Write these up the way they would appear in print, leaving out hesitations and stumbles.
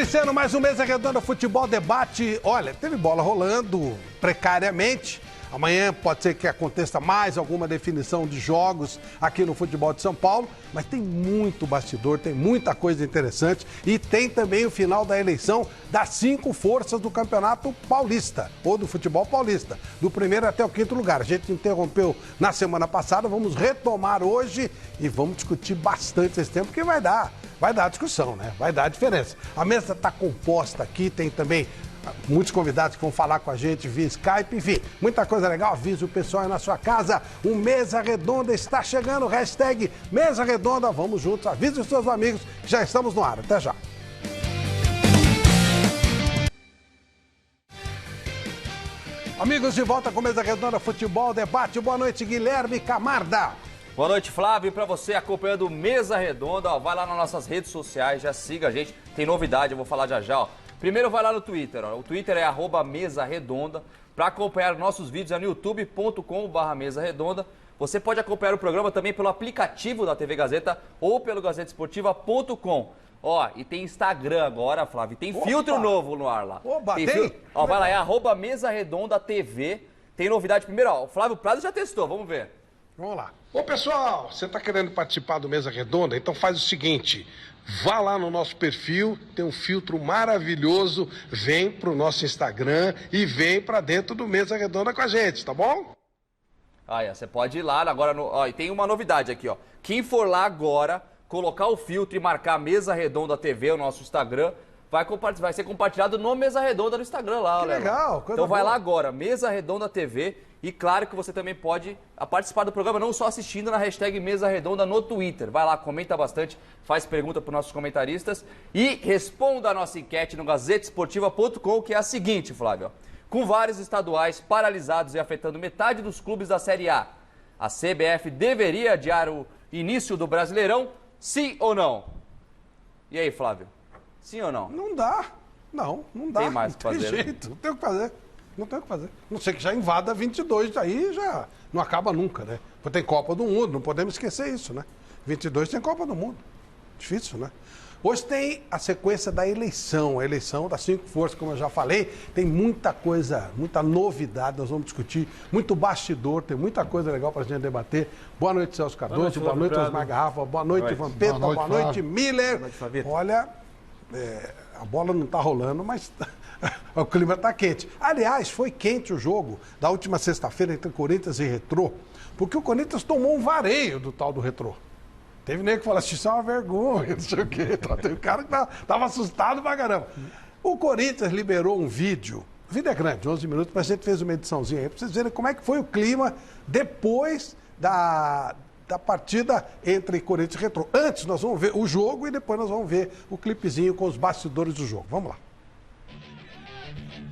Iniciando mais um Mesa Redonda Futebol Debate. Olha, teve bola rolando precariamente. Amanhã pode ser que aconteça mais alguma definição de jogos aqui no futebol de São Paulo, mas tem muito bastidor, tem muita coisa interessante e tem também o final da eleição das 5 forças do Campeonato Paulista, ou do futebol paulista, do primeiro até o 5º lugar. A gente interrompeu na semana passada, vamos retomar hoje e vamos discutir bastante esse tempo, porque vai dar discussão, né? Vai dar diferença. A mesa está composta aqui, tem também muitos convidados que vão falar com a gente via Skype, enfim, muita coisa legal. Avise o pessoal aí na sua casa, o Mesa Redonda está chegando, hashtag Mesa Redonda, vamos juntos, avise os seus amigos que já estamos no ar, até já. Amigos, de volta com Mesa Redonda Futebol Debate, boa noite Guilherme Camarda. Boa noite, Flávio, e para você acompanhando Mesa Redonda, ó, vai lá nas nossas redes sociais, já siga a gente, tem novidade, eu vou falar já já, ó. Primeiro vai lá no Twitter, ó. O Twitter é @mesaredonda. Para acompanhar nossos vídeos é no youtube.com/Mesa Redonda. Você pode acompanhar o programa também pelo aplicativo da TV Gazeta ou pelo gazetesportiva.com. Ó, e tem Instagram agora, Flávio, tem filtro novo no ar lá. Ó, vai lá, é @mesaredondatv. Tem novidade primeiro, ó, o Flávio Prado já testou, vamos ver. Vamos lá. Ô pessoal, você está querendo participar do Mesa Redonda? Então faz o seguinte, vá lá no nosso perfil, tem um filtro maravilhoso, vem pro nosso Instagram e vem para dentro do Mesa Redonda com a gente, tá bom? Aí, você pode ir lá agora, ó, e tem uma novidade aqui, ó. Quem for lá agora, colocar o filtro e marcar Mesa Redonda TV, o nosso Instagram, vai ser compartilhado no Mesa Redonda no Instagram lá, que legal, coisa então vai boa. lá agora, Mesa Redonda TV, e claro que você também pode participar do programa, não só assistindo na hashtag Mesa Redonda no Twitter. Vai lá, comenta bastante, faz pergunta para os nossos comentaristas e responda a nossa enquete no gazetesportiva.com, que é a seguinte, Flávio. Com vários estaduais paralisados e afetando metade dos clubes da Série A, a CBF deveria adiar o início do Brasileirão, sim ou não? E aí, Flávio? Sim ou não? Não dá. Não dá. Tem mais o que fazer. Não tem jeito, não tem o que fazer. Não tem o que fazer. Não sei que já invada 22, aí já não acaba nunca, né? Porque tem Copa do Mundo, não podemos esquecer isso, né? 22 tem Copa do Mundo. Difícil, né? Hoje tem a sequência da eleição, a eleição das 5 forças, como eu já falei. Tem muita coisa, muita novidade, nós vamos discutir, muito bastidor, tem muita coisa legal para a gente debater. Boa noite, Celso Cardoso, boa noite, Osmar Garrafa, boa noite, Vampeta, boa noite, Miller. Boa noite, olha, a bola não está rolando, mas o clima está quente. Aliás, foi quente o jogo da última sexta-feira entre Corinthians e Retrô, porque o Corinthians tomou um vareio do tal do Retrô. Teve nego que falou assim, isso é uma vergonha, não sei o quê. Tem um cara que tava assustado pra caramba. O Corinthians liberou um vídeo, o vídeo é grande, 11 minutos, mas a gente fez uma ediçãozinha aí, pra vocês verem como é que foi o clima depois da partida entre Corinthians e Retrô. Antes nós vamos ver o jogo e depois nós vamos ver o clipezinho com os bastidores do jogo. Vamos lá.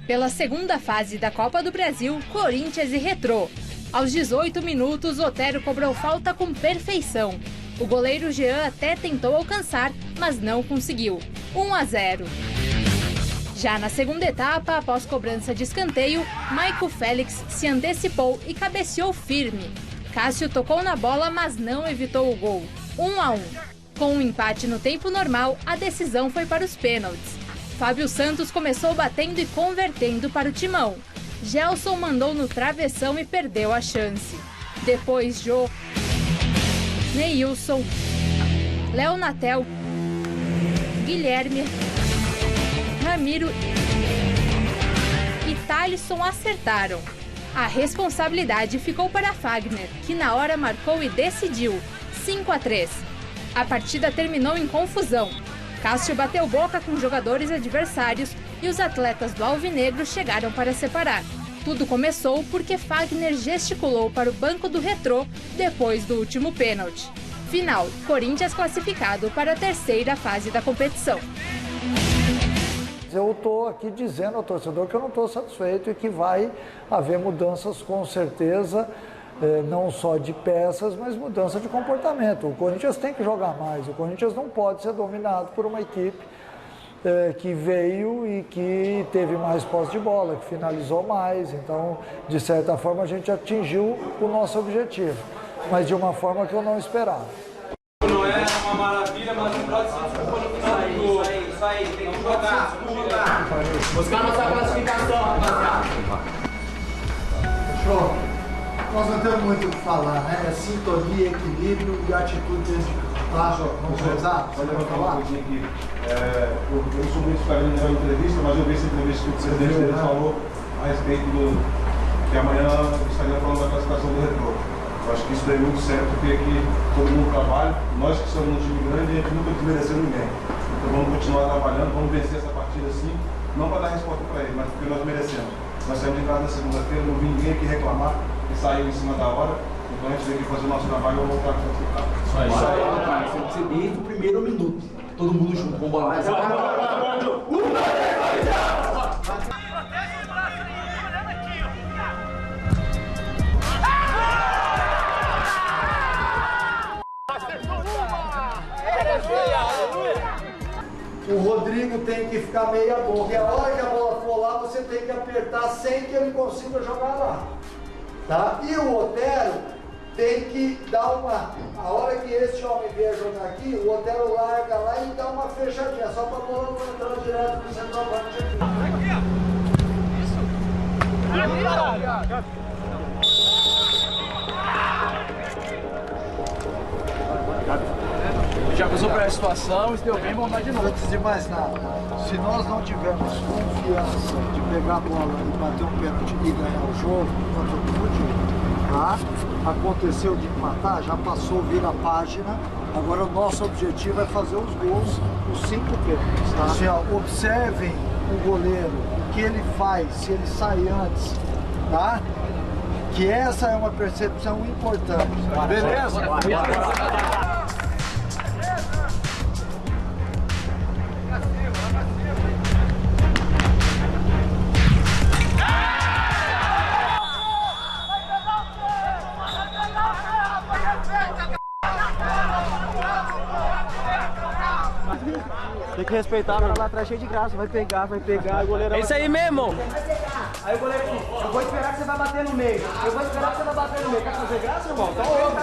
Pela segunda fase da Copa do Brasil, Corinthians e Retrô. Aos 18 minutos, Otero cobrou falta com perfeição. O goleiro Jean até tentou alcançar, mas não conseguiu. 1-0. Já na segunda etapa, após cobrança de escanteio, Maico Félix se antecipou e cabeceou firme. Cássio tocou na bola, mas não evitou o gol. 1-1. Com um empate no tempo normal, a decisão foi para os pênaltis. Fábio Santos começou batendo e convertendo para o Timão. Gelson mandou no travessão e perdeu a chance. Depois, Jô, Neilson, Léo Natel, Guilherme, Ramiro e Thalisson acertaram. A responsabilidade ficou para Fagner, que na hora marcou e decidiu, 5-3. A partida terminou em confusão. Cássio bateu boca com jogadores adversários e os atletas do Alvinegro chegaram para separar. Tudo começou porque Fagner gesticulou para o banco do Retrô depois do último pênalti. Final, Corinthians classificado para a terceira fase da competição. Eu estou aqui dizendo ao torcedor que eu não estou satisfeito e que vai haver mudanças com certeza, não só de peças, mas mudança de comportamento. O Corinthians tem que jogar mais, o Corinthians não pode ser dominado por uma equipe que veio e que teve mais posse de bola, que finalizou mais. Então, de certa forma, a gente atingiu o nosso objetivo, mas de uma forma que eu não esperava. Não é uma maravilha, mas não pode ser desculpa no final do jogo. isso aí, tem que jogar, vamos jogar. Buscar nossa classificação, rapaziada. Show. Nós não temos muito o que falar, né? É sintonia, equilíbrio e atitude dentro de campo. Tá? Vamos começar? Pode levantar um pouquinho aqui. Eu não sou muito esperando na entrevista, mas eu vi essa entrevista que o presidente dele falou a respeito do que amanhã estaria falando da classificação do Retrô. Eu acho que isso daí é muito sério, porque aqui todo mundo trabalha, nós que somos um time grande, a gente nunca desmereceu ninguém. Então vamos continuar trabalhando, vamos vencer essa partida sim, não para dar resposta para ele, mas porque nós merecemos. Nós saímos de casa na segunda-feira, não vi ninguém aqui reclamar, que saiu em cima da hora, então a gente veio aqui fazer o nosso trabalho e vamos voltar a classificar. Isso aí, você precisa desde o primeiro minuto. Todo mundo junto, vamos lá. O Rodrigo tem que ficar meia boca. E a hora que a bola for lá, você tem que apertar sem que ele consiga jogar lá. Tá? E o Otero tem que dar uma... A hora que esse homem vier jogar aqui, o Otero larga lá e dá uma fechadinha, só para a bola não entrar direto no centroavante aqui. Já passou por essa situação, se deu bem, vamos lá de novo. Antes de mais nada, se nós não tivermos confiança de pegar a bola e bater um pênalti e ganhar o jogo, nós vamos fugir, tá? Aconteceu de empatar, já passou, vira a página. Agora o nosso objetivo é fazer os gols, os 5 pênaltis, tá? Assim, ó, observem o goleiro, o que ele faz, se ele sai antes, tá? Que essa é uma percepção importante. Beleza? Tem que respeitar, tá lá atrás cheio de graça, vai pegar, o goleiro... É isso aí mesmo! Aí o goleiro diz, eu vou esperar que você vai bater no meio, eu vou esperar que você vai bater no meio, quer fazer graça, irmão? Tá louco.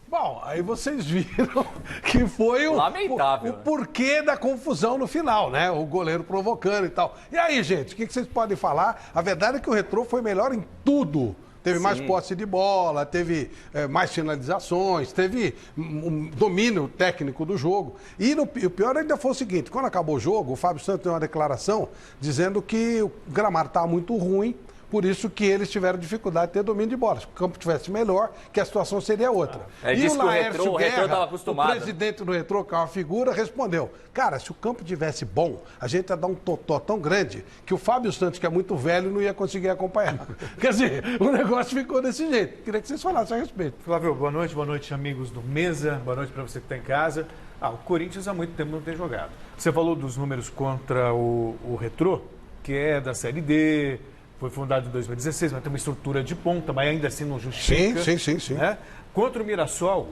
Bom, aí vocês viram que foi Lamentável, o porquê da confusão no final, né? O goleiro provocando e tal. E aí, gente, o que vocês podem falar? A verdade é que o Retrô foi melhor em tudo. Teve mais posse de bola, teve mais finalizações, teve um domínio técnico do jogo. E o pior ainda foi o seguinte, quando acabou o jogo, o Fábio Santos deu uma declaração dizendo que o gramado estava muito ruim, por isso que eles tiveram dificuldade de ter domínio de bola. Se o campo tivesse melhor, que a situação seria outra. Ele disse que o Retrô estava acostumado. O presidente do Retrô, que é uma figura, respondeu, cara, se o campo tivesse bom, a gente ia dar um totó tão grande que o Fábio Santos, que é muito velho, não ia conseguir acompanhar. Quer dizer, o negócio ficou desse jeito. Queria que vocês falassem a respeito. Flávio, boa noite, amigos do Mesa, boa noite para você que está em casa. O Corinthians há muito tempo não tem jogado. Você falou dos números contra o Retrô, que é da Série D, foi fundado em 2016, mas tem uma estrutura de ponta, mas ainda assim não justifica. Sim. Né? Contra o Mirassol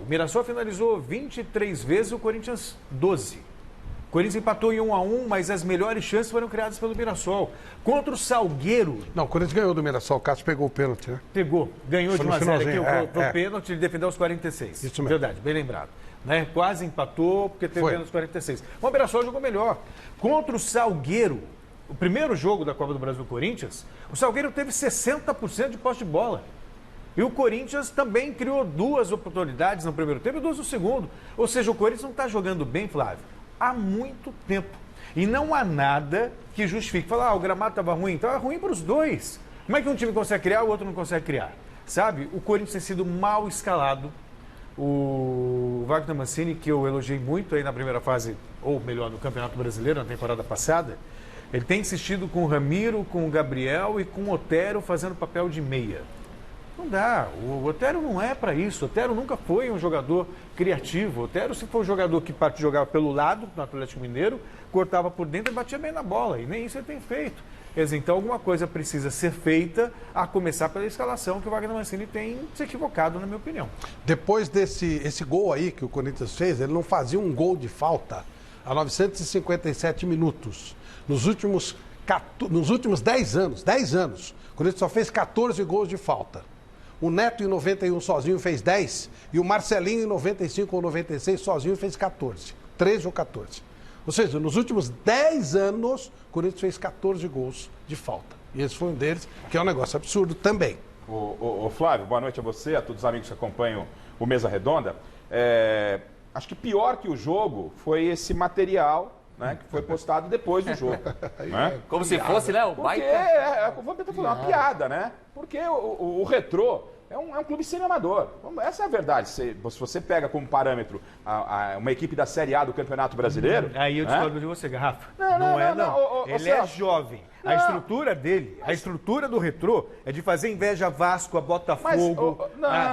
finalizou 23 vezes, o Corinthians 12. O Corinthians empatou em 1-1, mas as melhores chances foram criadas pelo Mirassol. Contra o Salgueiro... Não, o Corinthians ganhou do Mirassol, o Cássio pegou o pênalti, né? Ganhou foi de 1-0 aqui, o é. pênalti, ele defendeu aos 46. Isso mesmo. Verdade, bem lembrado. Né? Quase empatou, porque teve nos 46. Mas o Mirassol jogou melhor. Contra o Salgueiro, o primeiro jogo da Copa do Brasil do Corinthians, o Salgueiro teve 60% de posse de bola. E o Corinthians também criou 2 oportunidades no primeiro tempo e 2 no segundo. Ou seja, o Corinthians não está jogando bem, Flávio, há muito tempo. E não há nada que justifique. Falar, o gramado estava ruim. Estava ruim para os dois. Como é que um time consegue criar, o outro não consegue criar? Sabe? O Corinthians tem sido mal escalado. O Wagner Mancini, que eu elogiei muito aí na primeira fase, ou melhor, no Campeonato Brasileiro, na temporada passada, ele tem insistido com o Ramiro, com o Gabriel e com o Otero fazendo papel de meia. Não dá. O Otero não é para isso. O Otero nunca foi um jogador criativo. O Otero, se for um jogador que parte jogava pelo lado no Atlético Mineiro, cortava por dentro e batia bem na bola. E nem isso ele tem feito. Quer dizer, então alguma coisa precisa ser feita, a começar pela escalação que o Wagner Mancini tem se equivocado, na minha opinião. Depois esse gol aí que o Corinthians fez, ele não fazia um gol de falta a 957 minutos. Nos últimos 10 anos, o Corinthians só fez 14 gols de falta. O Neto em 91 sozinho fez 10 e o Marcelinho em 95 ou 96 sozinho fez 14. 13 ou 14. Ou seja, nos últimos 10 anos, o Corinthians fez 14 gols de falta. E esse foi um deles, que é um negócio absurdo também. Ô Flávio, boa noite a você, a todos os amigos que acompanham o Mesa Redonda. Acho que pior que o jogo foi esse material, né, que foi postado depois do jogo. Né? Como se fosse, né? O Porque uma piada, né? Porque o Retrô é um clube semi-amador. Essa é a verdade. Se você pega como parâmetro uma equipe da Série A do Campeonato Brasileiro... Aí eu discordo de você, Garrafa. Não. Ele é jovem. A estrutura dele, a estrutura do Retrô é de fazer inveja a Vasco, a Botafogo.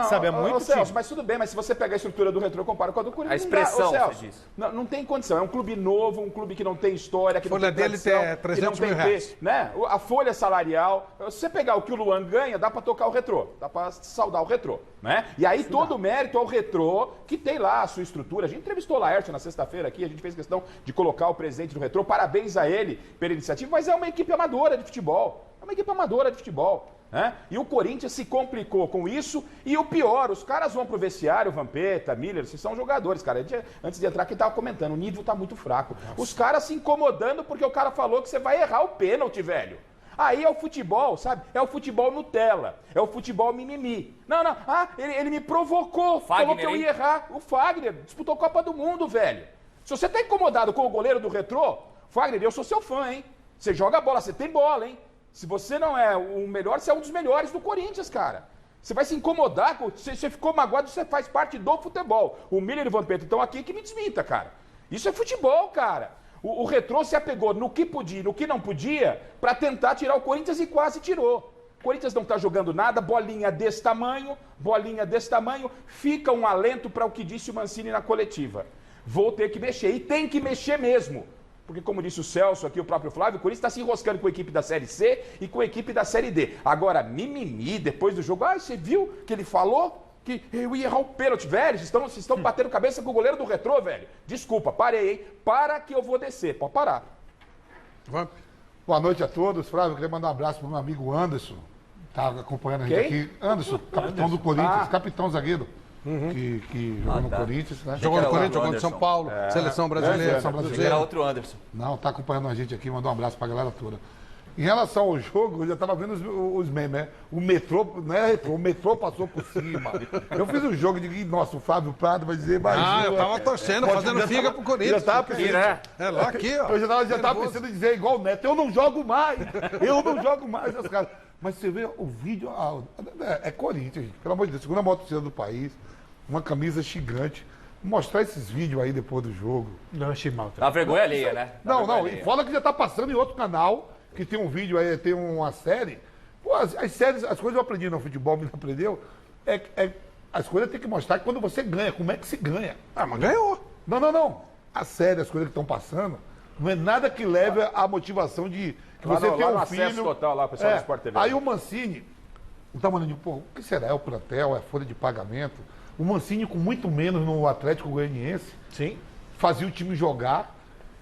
Sabe, é muito Celso, mas tudo bem, mas se você pega a estrutura do Retrô e compara com a do Corinthians... A expressão, você disse. Não tem condição. É um clube novo, um clube que não tem história, que não tem tradição. A folha dele tem 300 mil reais. Né? A folha salarial... Se você pegar o que o Luan ganha, dá pra tocar o Retrô. Dá pra saudar o Retrô. Né? E aí todo o mérito ao Retrô, que tem lá a sua estrutura. A gente entrevistou o Laércio na sexta-feira aqui, a gente fez questão de colocar o presidente do Retrô. Parabéns a ele pela iniciativa, mas é uma equipe amadora de futebol. É uma equipe amadora de futebol. Né? E o Corinthians se complicou com isso. E o pior, os caras vão pro vestiário, Vampeta, Miller, vocês são jogadores, cara. Antes de entrar, quem tava comentando, o nível tá muito fraco. Nossa. Os caras se incomodando porque o cara falou que você vai errar o pênalti, velho. Aí é o futebol, sabe? É o futebol Nutella. É o futebol mimimi. Não. Ele me provocou. Falou que eu ia errar. O Fagner disputou a Copa do Mundo, velho. Se você tá incomodado com o goleiro do Retrô, Fagner, eu sou seu fã, hein? Você joga bola, você tem bola, hein? Se você não é o melhor, você é um dos melhores do Corinthians, cara. Você vai se incomodar, você ficou magoado, você faz parte do futebol. O Miller e o Vampeta estão aqui que me desminta, cara. Isso é futebol, cara. O Retrô se apegou no que podia e no que não podia para tentar tirar o Corinthians e quase tirou. O Corinthians não está jogando nada, bolinha desse tamanho, fica um alento para o que disse o Mancini na coletiva. Vou ter que mexer, e tem que mexer mesmo. Porque, como disse o Celso aqui, o próprio Flávio, o Corinthians está se enroscando com a equipe da Série C e com a equipe da Série D. Agora, mimimi, depois do jogo, você viu que ele falou que eu ia errar o pênalti, velho? Vocês estão batendo cabeça com o goleiro do Retrô, velho? Desculpa, parei, hein? Para que eu vou descer, pode parar. Boa noite a todos. Flávio, eu queria mandar um abraço para o meu amigo Anderson, tá acompanhando a gente aqui. Anderson, capitão do Corinthians, capitão zagueiro. Que jogou no Corinthians, né? Jogou no Corinthians, jogou no São Paulo, Seleção Brasileira. Era outro Anderson. Não, tá acompanhando a gente aqui, mandou um abraço pra galera toda. Em relação ao jogo, eu já tava vendo os memes, né? O metrô, não é Retrô, o metrô passou por cima. Eu fiz um jogo de nossa, o Flávio Prado vai dizer, mas. Eu tava torcendo, fazendo figa pro Corinthians. Já tava pensando, né? É lá aqui, ó. Eu já tava pensando em dizer igual o Neto, eu não jogo mais, os caras. Mas você vê o vídeo, é Corinthians, gente, pelo amor de Deus, segunda maior torcida do país, uma camisa gigante. Mostrar esses vídeos aí depois do jogo. Não, achei mal. Dá vergonha alheia, né? E fala que já tá passando em outro canal, que tem um vídeo aí, tem uma série. Pô, as séries, as coisas eu aprendi no futebol, me aprendeu. As coisas tem que mostrar que quando você ganha, como é que se ganha. Mas ganhou. Não. A série, as coisas que estão passando, não é nada que leve à motivação de que você tem um filho. Total lá, pessoal do Sport TV. Aí o Mancini, o tamanho de, o que será? É o plantel, é a folha de pagamento. O Mancini, com muito menos no Atlético Goianiense, fazia o time jogar.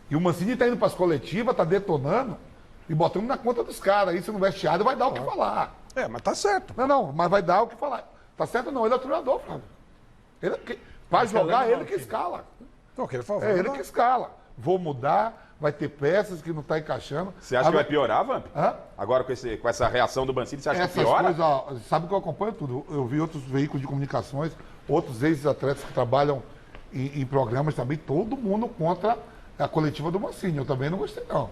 E o Mancini está indo para as coletivas, está detonando e botando na conta dos caras. Isso no vestiário vai dar o que falar. Mas tá certo. Não, mas vai dar o que falar. Tá certo não, ele é o treinador, Flávio. Para jogar, ele que escala. É ele que escala. Vou mudar, vai ter peças que não está encaixando. Você acha que vai piorar, Vamp? Agora com essa reação do Mancini, você acha que piora? Sabe que eu acompanho tudo. Eu vi outros veículos de comunicações, outros ex-atletas que trabalham em programas também, todo mundo contra a coletiva do Mancini. Eu também não gostei, não.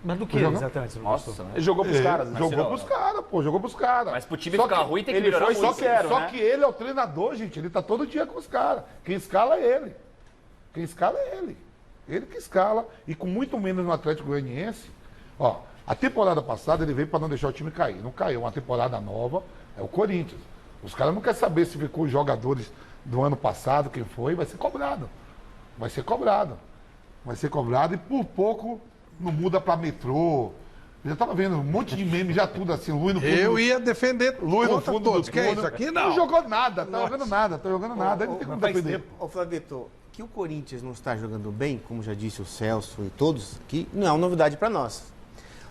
Mas do que ex-atletas? Nossa, ele jogou pros caras, né? Jogou pros caras. Mas pro time ficar ruim tem que melhorar muito. Só que ele é o treinador, gente. Ele tá todo dia com os caras. Quem escala é ele. Ele que escala. E com muito menos no Atlético Goianiense. Ó, a temporada passada ele veio para não deixar o time cair. Não caiu. Uma temporada nova é o Corinthians. Os caras não querem saber se ficou os jogadores do ano passado, quem foi. Vai ser cobrado e por pouco não muda para metrô. Eu já tava vendo um monte de memes, já tudo assim, Luiz no fundo. Eu ia defender Luiz no fundo todos. Do que é isso aqui? Não jogou nada, tá jogando nada. Ele não tem como defender. Ô, Flavito, que o Corinthians não está jogando bem, como já disse o Celso e todos aqui, não é uma novidade para nós.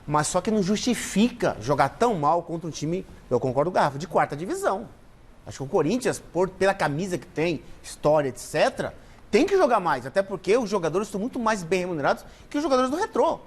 Mas só que não justifica jogar tão mal contra um time, eu concordo com o Garrafa, de quarta divisão. Acho que o Corinthians, pela camisa que tem, história, etc., tem que jogar mais, até porque os jogadores estão muito mais bem remunerados que os jogadores do Retrô.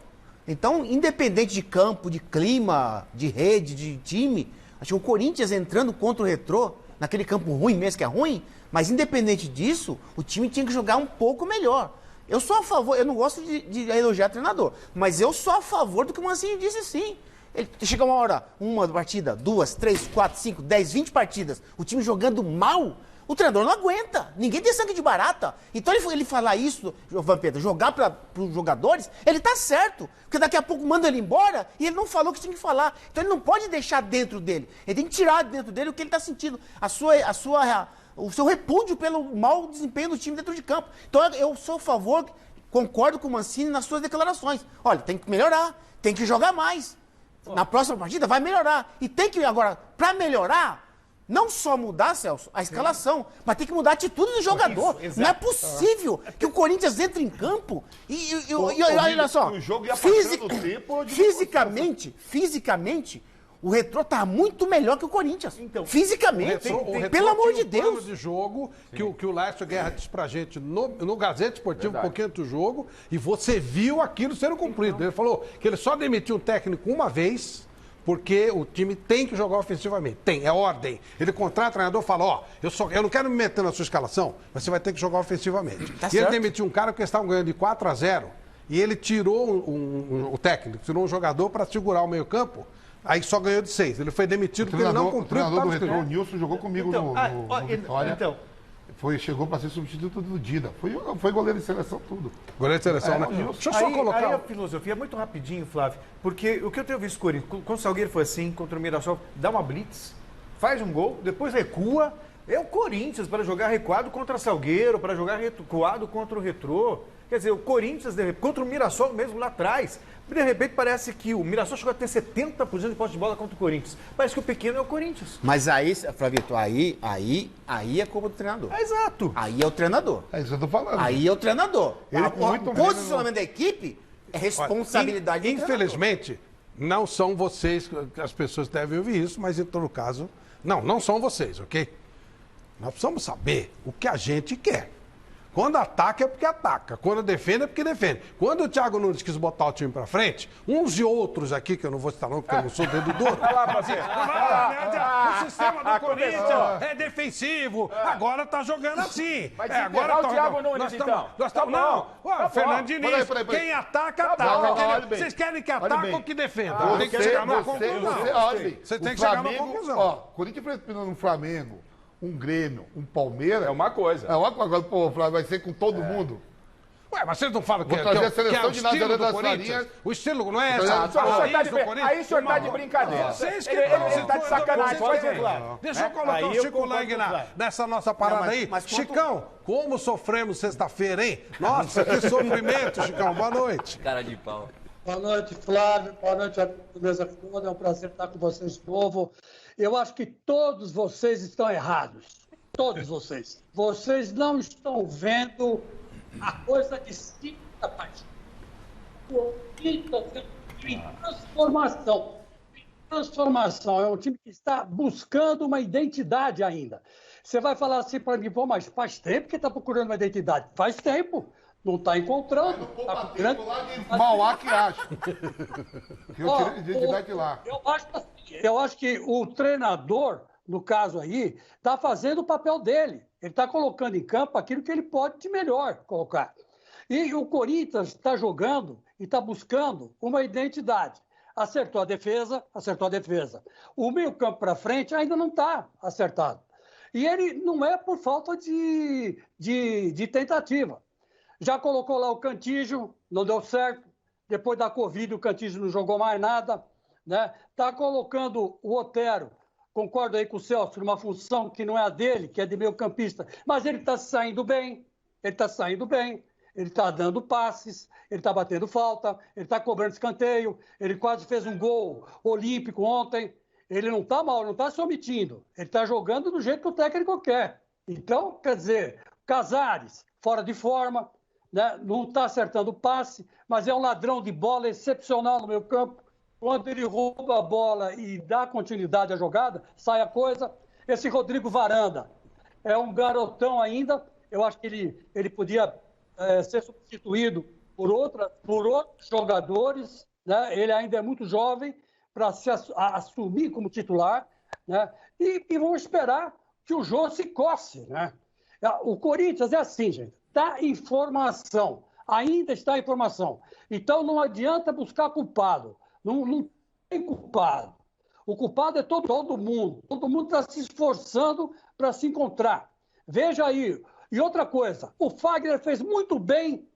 Então, independente de campo, de clima, de rede, de time, acho que o Corinthians entrando contra o Retrô, naquele campo ruim mesmo, que é ruim, mas independente disso, o time tinha que jogar um pouco melhor. Eu sou a favor, eu não gosto de elogiar treinador, mas eu sou a favor do que o Mancini disse sim. Ele chega uma hora, uma partida, 2, 3, 4, 5, 10, 20 partidas, o time jogando mal, o treinador não aguenta. Ninguém tem sangue de barata. Então ele falar isso, Vampeta, jogar para os jogadores, ele tá certo. Porque daqui a pouco manda ele embora e ele não falou o que tinha que falar. Então ele não pode deixar dentro dele. Ele tem que tirar dentro dele o que ele tá sentindo. O seu repúdio pelo mau desempenho do time dentro de campo. Então eu sou a favor, concordo com o Mancini nas suas declarações. Olha, tem que melhorar, tem que jogar mais. Na próxima partida vai melhorar. E tem que, agora, para melhorar, não só mudar, Celso, a escalação, mas tem que mudar a atitude do jogador. Isso, não é possível que o Corinthians entre em campo e olha só, fisicamente, o Retrô tá muito melhor que o Corinthians. Então, fisicamente, o Retrô pelo amor de um Deus. plano de jogo que o Laércio Guerra disse pra gente no Gazeta Esportivo, um pouquinho antes do jogo, e você viu aquilo sendo cumprido. Ele falou que ele só demitiu um técnico uma vez, porque o time tem que jogar ofensivamente. É ordem. Ele contrata o treinador e fala, eu não quero me meter na sua escalação, mas você vai ter que jogar ofensivamente. Tá e ele demitiu um cara porque eles estavam ganhando de 4-0, e ele tirou o técnico, tirou um jogador para segurar o meio-campo. Aí só ganhou de 6. Ele foi demitido porque ele não cumpriu. O treinador do Retrô, o Nilson, jogou comigo no Vitória. Então, chegou para ser substituto do Dida. Foi goleiro de seleção, tudo. Goleiro de seleção, né? Deixa eu só colocar. Aí a filosofia, muito rapidinho, Flávio, porque o que eu tenho visto com o Corinthians, quando o Salgueiro foi assim, contra o Mirassol, dá uma blitz, faz um gol, depois recua. É o Corinthians para jogar recuado contra o Salgueiro, para jogar recuado contra o Retrô. Quer dizer, o Corinthians, contra o Mirassol mesmo lá atrás, de repente parece que o Mirassol chegou a ter 70% de posse de bola contra o Corinthians. Parece que o pequeno é o Corinthians. Mas aí, Flavito, aí é culpa do treinador. Exato. Aí é o treinador. É isso que eu tô falando. Aí é o treinador. O posicionamento da equipe é responsabilidade do treinador. Infelizmente, não são vocês, as pessoas devem ouvir isso, mas em todo caso, não são vocês, ok? Nós precisamos saber o que a gente quer. Quando ataca é porque ataca, quando defende é porque defende. Quando o Thiago Nunes quis botar o time pra frente, uns e outros aqui, que eu não vou citar não, porque eu não sou dedo duro. O sistema do Corinthians é defensivo, agora tá jogando assim. Agora o Thiago Nunes, então. Fernando Diniz, quem ataca, ataca. Vocês querem que ataque ou que defenda? Tem que chegar numa conclusão. Você tem que chegar numa conclusão. Corinthians enfrentando um Flamengo, um Grêmio, um Palmeiras... É uma coisa. Agora, pô, vai ser com todo mundo. Ué, mas vocês não falam que, trazer a seleção é o de estilo Nazaré do das Corinthians? Farinhas. O estilo não é Aí o senhor tá de brincadeira. Vocês que ele tá de sacanagem. Deixa eu colocar o Chico Lang nessa nossa parada aí. Chicão, como sofremos sexta-feira, hein? Nossa, que sofrimento, Chicão. Boa noite. Cara de pau. Boa noite, Flávio. Boa noite, amigo do Mesa Redonda. É um prazer estar com vocês de novo. Eu acho que todos vocês estão errados. Todos vocês. Vocês não estão vendo a coisa de cima da partida. O time está sendo em transformação. Transformação. É um time que está buscando uma identidade ainda. Você vai falar assim para mim, pô, mas faz tempo que está procurando uma identidade. Faz tempo. Não está encontrando. Está procurando. Mauá que acha. Eu tirei a identidade lá. Eu acho que o treinador, no caso aí, está fazendo o papel dele. Ele está colocando em campo aquilo que ele pode de melhor colocar. E o Corinthians está jogando e está buscando uma identidade. Acertou a defesa. O meio-campo para frente ainda não está acertado. E ele não é por falta de tentativa. Já colocou lá o Cantígio, não deu certo. Depois da Covid, o Cantígio não jogou mais nada. Está colocando o Otero, concordo aí com o Celso, numa função que não é a dele, que é de meio-campista, mas ele está saindo bem, ele está dando passes, ele está batendo falta, ele está cobrando escanteio, ele quase fez um gol olímpico ontem, ele não está mal, não está se omitindo, ele está jogando do jeito que o técnico quer. Então, quer dizer, Casares, fora de forma, não está acertando o passe, mas é um ladrão de bola excepcional no meio campo. Quando ele rouba a bola e dá continuidade à jogada, sai a coisa. Esse Rodrigo Varanda é um garotão ainda, Eu acho que ele podia ser substituído por outros jogadores, né? Ele ainda é muito jovem para se assumir como titular, né? E vamos esperar que o Jô se coce, né? O Corinthians é assim, gente, está em formação, ainda está em formação. Então não adianta buscar culpado, não tem culpado. O culpado é todo mundo está se esforçando para se encontrar. Veja aí. E outra coisa, o Fagner fez muito bem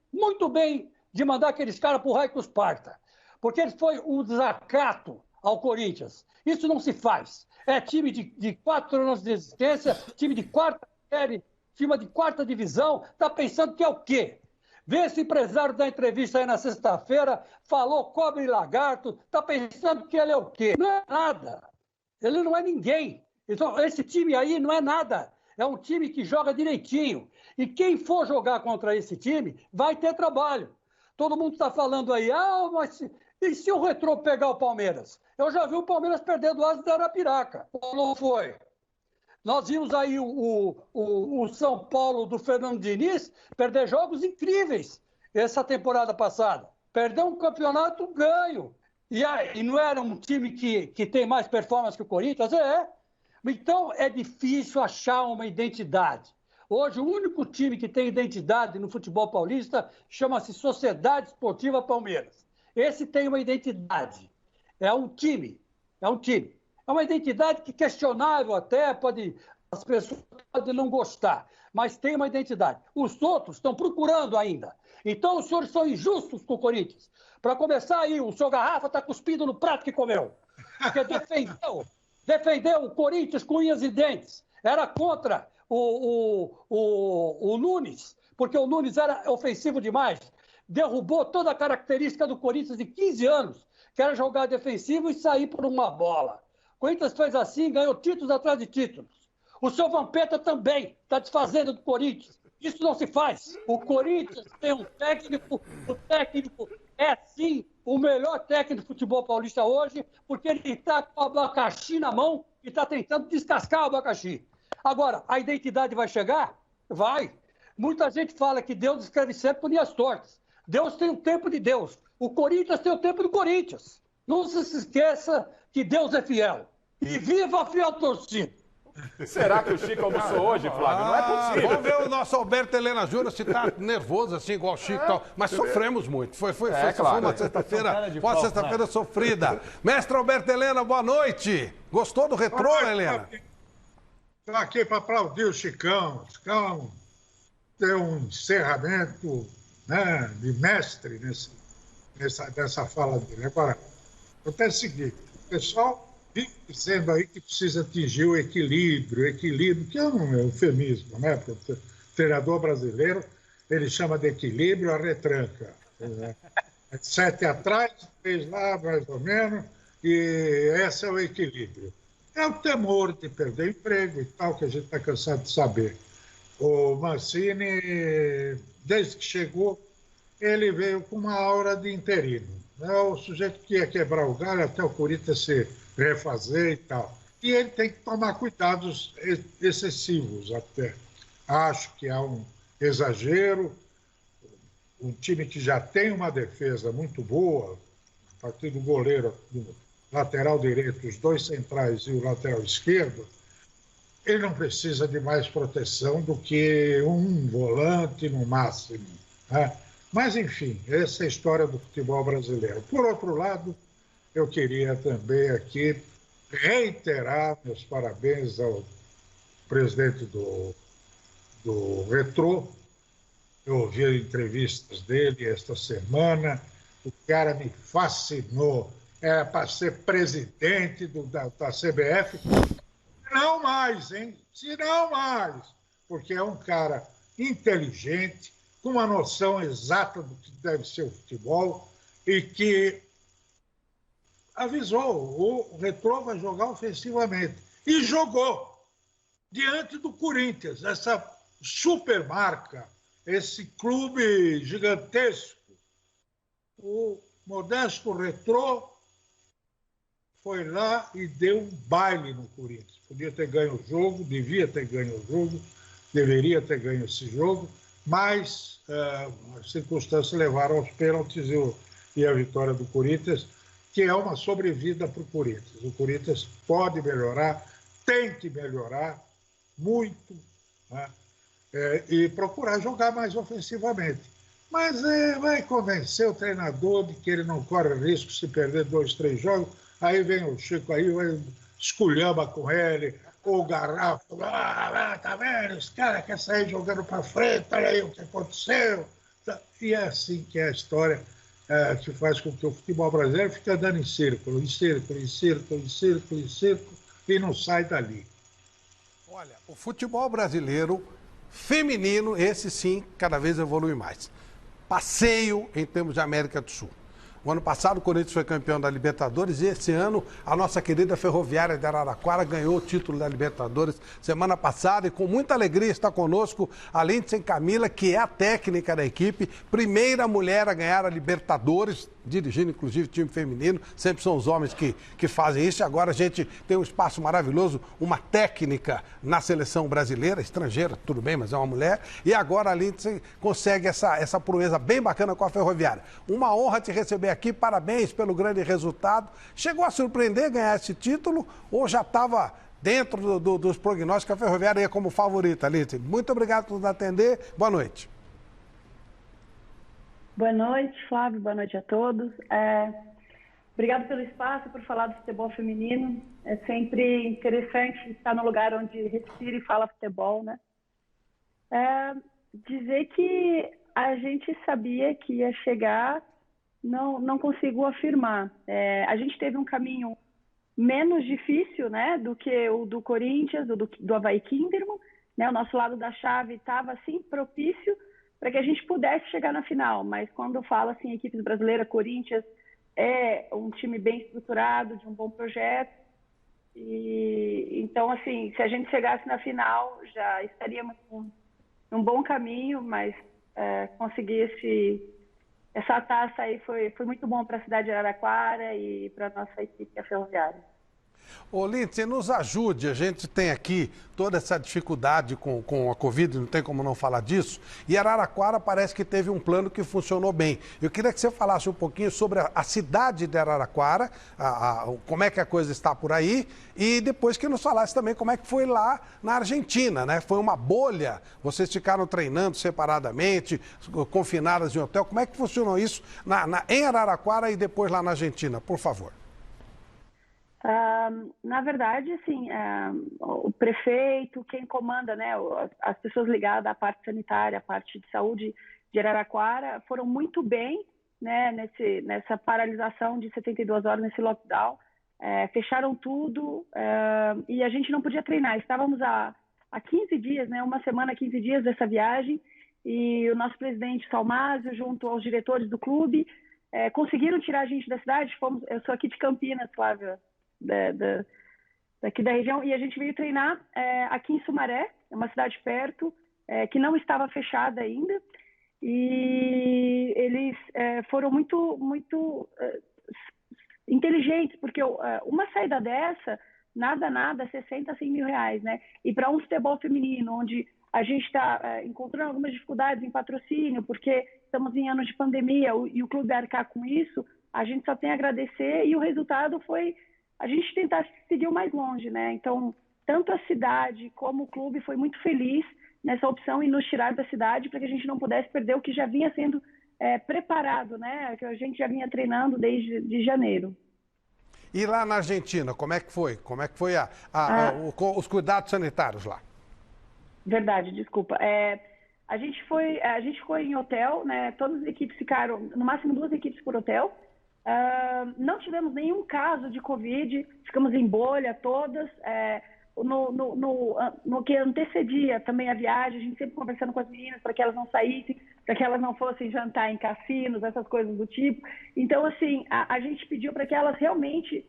de mandar aqueles caras para o raio que os parta. Porque ele foi um desacato ao Corinthians. Isso não se faz. É time de 4 anos de existência, time de quarta série, time de quarta divisão, está pensando que é o quê? Vê esse empresário da entrevista aí na sexta-feira, falou cobre e lagarto, está pensando que ele é o quê? Não é nada. Ele não é ninguém. Então, esse time aí não é nada. É um time que joga direitinho. E quem for jogar contra esse time vai ter trabalho. Todo mundo está falando aí, mas e se o Retrô pegar o Palmeiras? Eu já vi o Palmeiras perder do Asas da Arapiraca. Não foi. Nós vimos aí o São Paulo do Fernando Diniz perder jogos incríveis essa temporada passada. Perdeu um campeonato ganho. E não era um time que tem mais performance que o Corinthians? Então, é difícil achar uma identidade. Hoje, o único time que tem identidade no futebol paulista chama-se Sociedade Esportiva Palmeiras. Esse tem uma identidade. É um time. É uma identidade que questionável até, as pessoas podem não gostar, mas tem uma identidade. Os outros estão procurando ainda. Então, os senhores são injustos com o Corinthians. Para começar aí, o seu Garrafa está cuspindo no prato que comeu. Porque defendeu o Corinthians com unhas e dentes. Era contra o Nunes, porque o Nunes era ofensivo demais. Derrubou toda a característica do Corinthians de 15 anos, que era jogar defensivo e sair por uma bola. O Corinthians fez assim, ganhou títulos atrás de títulos. O seu Vampeta também está desfazendo do Corinthians. Isso não se faz. O Corinthians tem um técnico, o técnico é sim o melhor técnico do futebol paulista hoje, porque ele está com o abacaxi na mão e está tentando descascar o abacaxi. Agora, a identidade vai chegar? Vai. Muita gente fala que Deus escreve sempre por linhas tortas. Deus tem o tempo de Deus. O Corinthians tem o tempo do Corinthians. Não se esqueça que Deus é fiel. E viva a fiel torcida. Será que o Chico almoçou hoje, Flávio? Não é possível. Vamos ver o nosso Alberto Helena Júnior se tá nervoso assim, igual o Chico e tal. Mas sofremos muito. Foi claro. Uma sexta-feira sofrida. Mestre Alberto Helena, boa noite. Gostou do Retrô, Helena? Estou aqui para aplaudir o Chicão. O Chicão deu um encerramento, né, de mestre nessa fala dele. Agora, acontece o seguinte, o pessoal vive dizendo aí que precisa atingir o equilíbrio, que é um eufemismo, né? Porque o treinador brasileiro, ele chama de equilíbrio a retranca. 7 atrás, 3 lá, mais ou menos, e esse é o equilíbrio. É o temor de perder o emprego e tal, que a gente está cansado de saber. O Mancini, desde que chegou, ele veio com uma aura de interino. É o sujeito que ia quebrar o galho até o Corinthians se refazer e tal. E ele tem que tomar cuidados excessivos até. Acho que há um exagero. Um time que já tem uma defesa muito boa, a partir do goleiro, do lateral direito, os 2 centrais e o lateral esquerdo, ele não precisa de mais proteção do que um volante no máximo, né? Mas, enfim, essa é a história do futebol brasileiro. Por outro lado, eu queria também aqui reiterar meus parabéns ao presidente do Retrô. Eu ouvi entrevistas dele esta semana. O cara me fascinou. Era para ser presidente da CBF. Não mais, hein? Se não mais. Porque é um cara inteligente, com uma noção exata do que deve ser o futebol e que avisou, o Retrô vai jogar ofensivamente. E jogou diante do Corinthians, essa supermarca, esse clube gigantesco. O modesto Retrô foi lá e deu um baile no Corinthians. Podia ter ganho o jogo, devia ter ganho o jogo, deveria ter ganho esse jogo, mas as circunstâncias levaram aos pênaltis e a vitória do Corinthians, que é uma sobrevida para o Corinthians. O Corinthians pode melhorar, tem que melhorar muito, né? E procurar jogar mais ofensivamente. Mas vai convencer o treinador de que ele não corre risco se perder 2, 3 jogos. Aí vem o Chico aí, esculhamba com ele, ou o Garrafa, tá vendo? Esse cara quer sair jogando para frente, olha aí o que aconteceu. E é assim que é a história que faz com que o futebol brasileiro fique andando em círculo, e não sai dali. Olha, o futebol brasileiro feminino, esse sim, cada vez evolui mais. Passeio em termos de América do Sul. O ano passado o Corinthians foi campeão da Libertadores e esse ano a nossa querida Ferroviária de Araraquara ganhou o título da Libertadores semana passada e com muita alegria está conosco a Lindsay Camila, que é a técnica da equipe, primeira mulher a ganhar a Libertadores, dirigindo inclusive time feminino, sempre são os homens que fazem isso e agora a gente tem um espaço maravilhoso, uma técnica na seleção brasileira, estrangeira, tudo bem, mas é uma mulher, e agora a Lindsay consegue essa proeza bem bacana com a Ferroviária. Uma honra te receber aqui, parabéns pelo grande resultado. Chegou a surpreender ganhar esse título ou já estava dentro dos prognósticos que a Ferroviária ia como favorita, Lindsay? Muito obrigado por nos atender, boa noite. Boa noite, Flávio, boa noite a todos. Obrigado pelo espaço, por falar do futebol feminino. É sempre interessante estar no lugar onde respira e fala futebol, né? Dizer que a gente sabia que ia chegar, não consigo afirmar. A gente teve um caminho menos difícil, né, do que o do Corinthians, do Avaí Kinderman, né? O nosso lado da chave estava, assim, propício para que a gente pudesse chegar na final, mas quando fala assim, equipes brasileiras, Corinthians é um time bem estruturado, de um bom projeto, e então assim, se a gente chegasse na final, já estaríamos num bom caminho, mas conseguir essa taça aí foi muito bom para a cidade de Araraquara e para a nossa equipe, a Ferroviária. Ô, Lindsay, nos ajude, a gente tem aqui toda essa dificuldade com a Covid, não tem como não falar disso, e Araraquara parece que teve um plano que funcionou bem. Eu queria que você falasse um pouquinho sobre a cidade de Araraquara, como é que a coisa está por aí, e depois que nos falasse também como é que foi lá na Argentina, né? Foi uma bolha, vocês ficaram treinando separadamente, confinadas em hotel, como é que funcionou isso em Araraquara e depois lá na Argentina, por favor? Na verdade, assim, o prefeito, quem comanda, né, as pessoas ligadas à parte sanitária, à parte de saúde de Araraquara, foram muito bem, né, nessa paralisação de 72 horas, nesse lockdown. Fecharam tudo e a gente não podia treinar. Estávamos há 15 dias, né, uma semana, 15 dias dessa viagem, e o nosso presidente Salmásio, junto aos diretores do clube, conseguiram tirar a gente da cidade. Eu sou aqui de Campinas, Flávia, daqui da região, e a gente veio treinar aqui em Sumaré, é uma cidade perto, que não estava fechada ainda, e eles foram muito inteligentes, porque uma saída dessa, nada, 60 a 100 mil reais, né? E para um futebol feminino, onde a gente está encontrando algumas dificuldades em patrocínio, porque estamos em anos de pandemia, e o clube arcar com isso, a gente só tem a agradecer, e o resultado foi a gente tentar seguir o mais longe, né? Então, tanto a cidade como o clube foi muito feliz nessa opção em nos tirar da cidade para que a gente não pudesse perder o que já vinha sendo preparado, né? Que a gente já vinha treinando desde de janeiro. E lá na Argentina, como é que foi? Como é que foi os cuidados sanitários lá? Verdade, desculpa. A gente ficou em hotel, né? Todas as equipes ficaram, no máximo 2 equipes por hotel. Não tivemos nenhum caso de Covid, ficamos em bolha todas. No que antecedia também a viagem, a gente sempre conversando com as meninas para que elas não saíssem, para que elas não fossem jantar em cassinos, essas coisas do tipo. Então, assim, a gente pediu para que elas realmente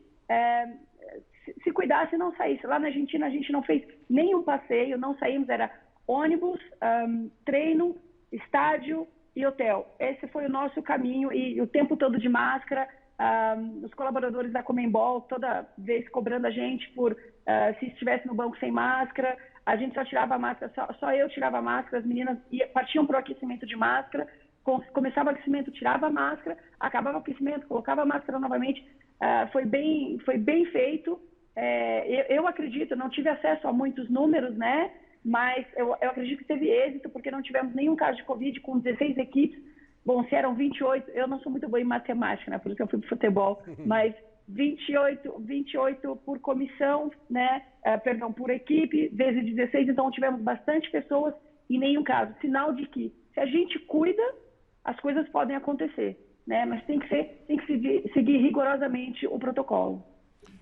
se cuidassem e não saíssem. Lá na Argentina a gente não fez nenhum passeio, não saímos, era ônibus, treino, estádio e hotel. Esse foi o nosso caminho, e o tempo todo de máscara. Os colaboradores da Conmebol toda vez cobrando a gente por se estivesse no banco sem máscara. a gente só tirava a máscara, só eu tirava a máscara, as meninas partiam para o aquecimento de máscara, começava o aquecimento, tirava a máscara, acabava o aquecimento, colocava a máscara novamente. Foi bem feito. Eu acredito, não tive acesso a muitos números, né? Mas eu acredito que teve êxito, porque não tivemos nenhum caso de Covid com 16 equipes. Bom, se eram 28, eu não sou muito boa em matemática, né? Por isso que eu fui para o futebol, mas 28 por comissão, né? Por equipe, vezes 16, então tivemos bastante pessoas e nenhum caso. Sinal de que, se a gente cuida, as coisas podem acontecer, né? Mas tem que seguir rigorosamente o protocolo.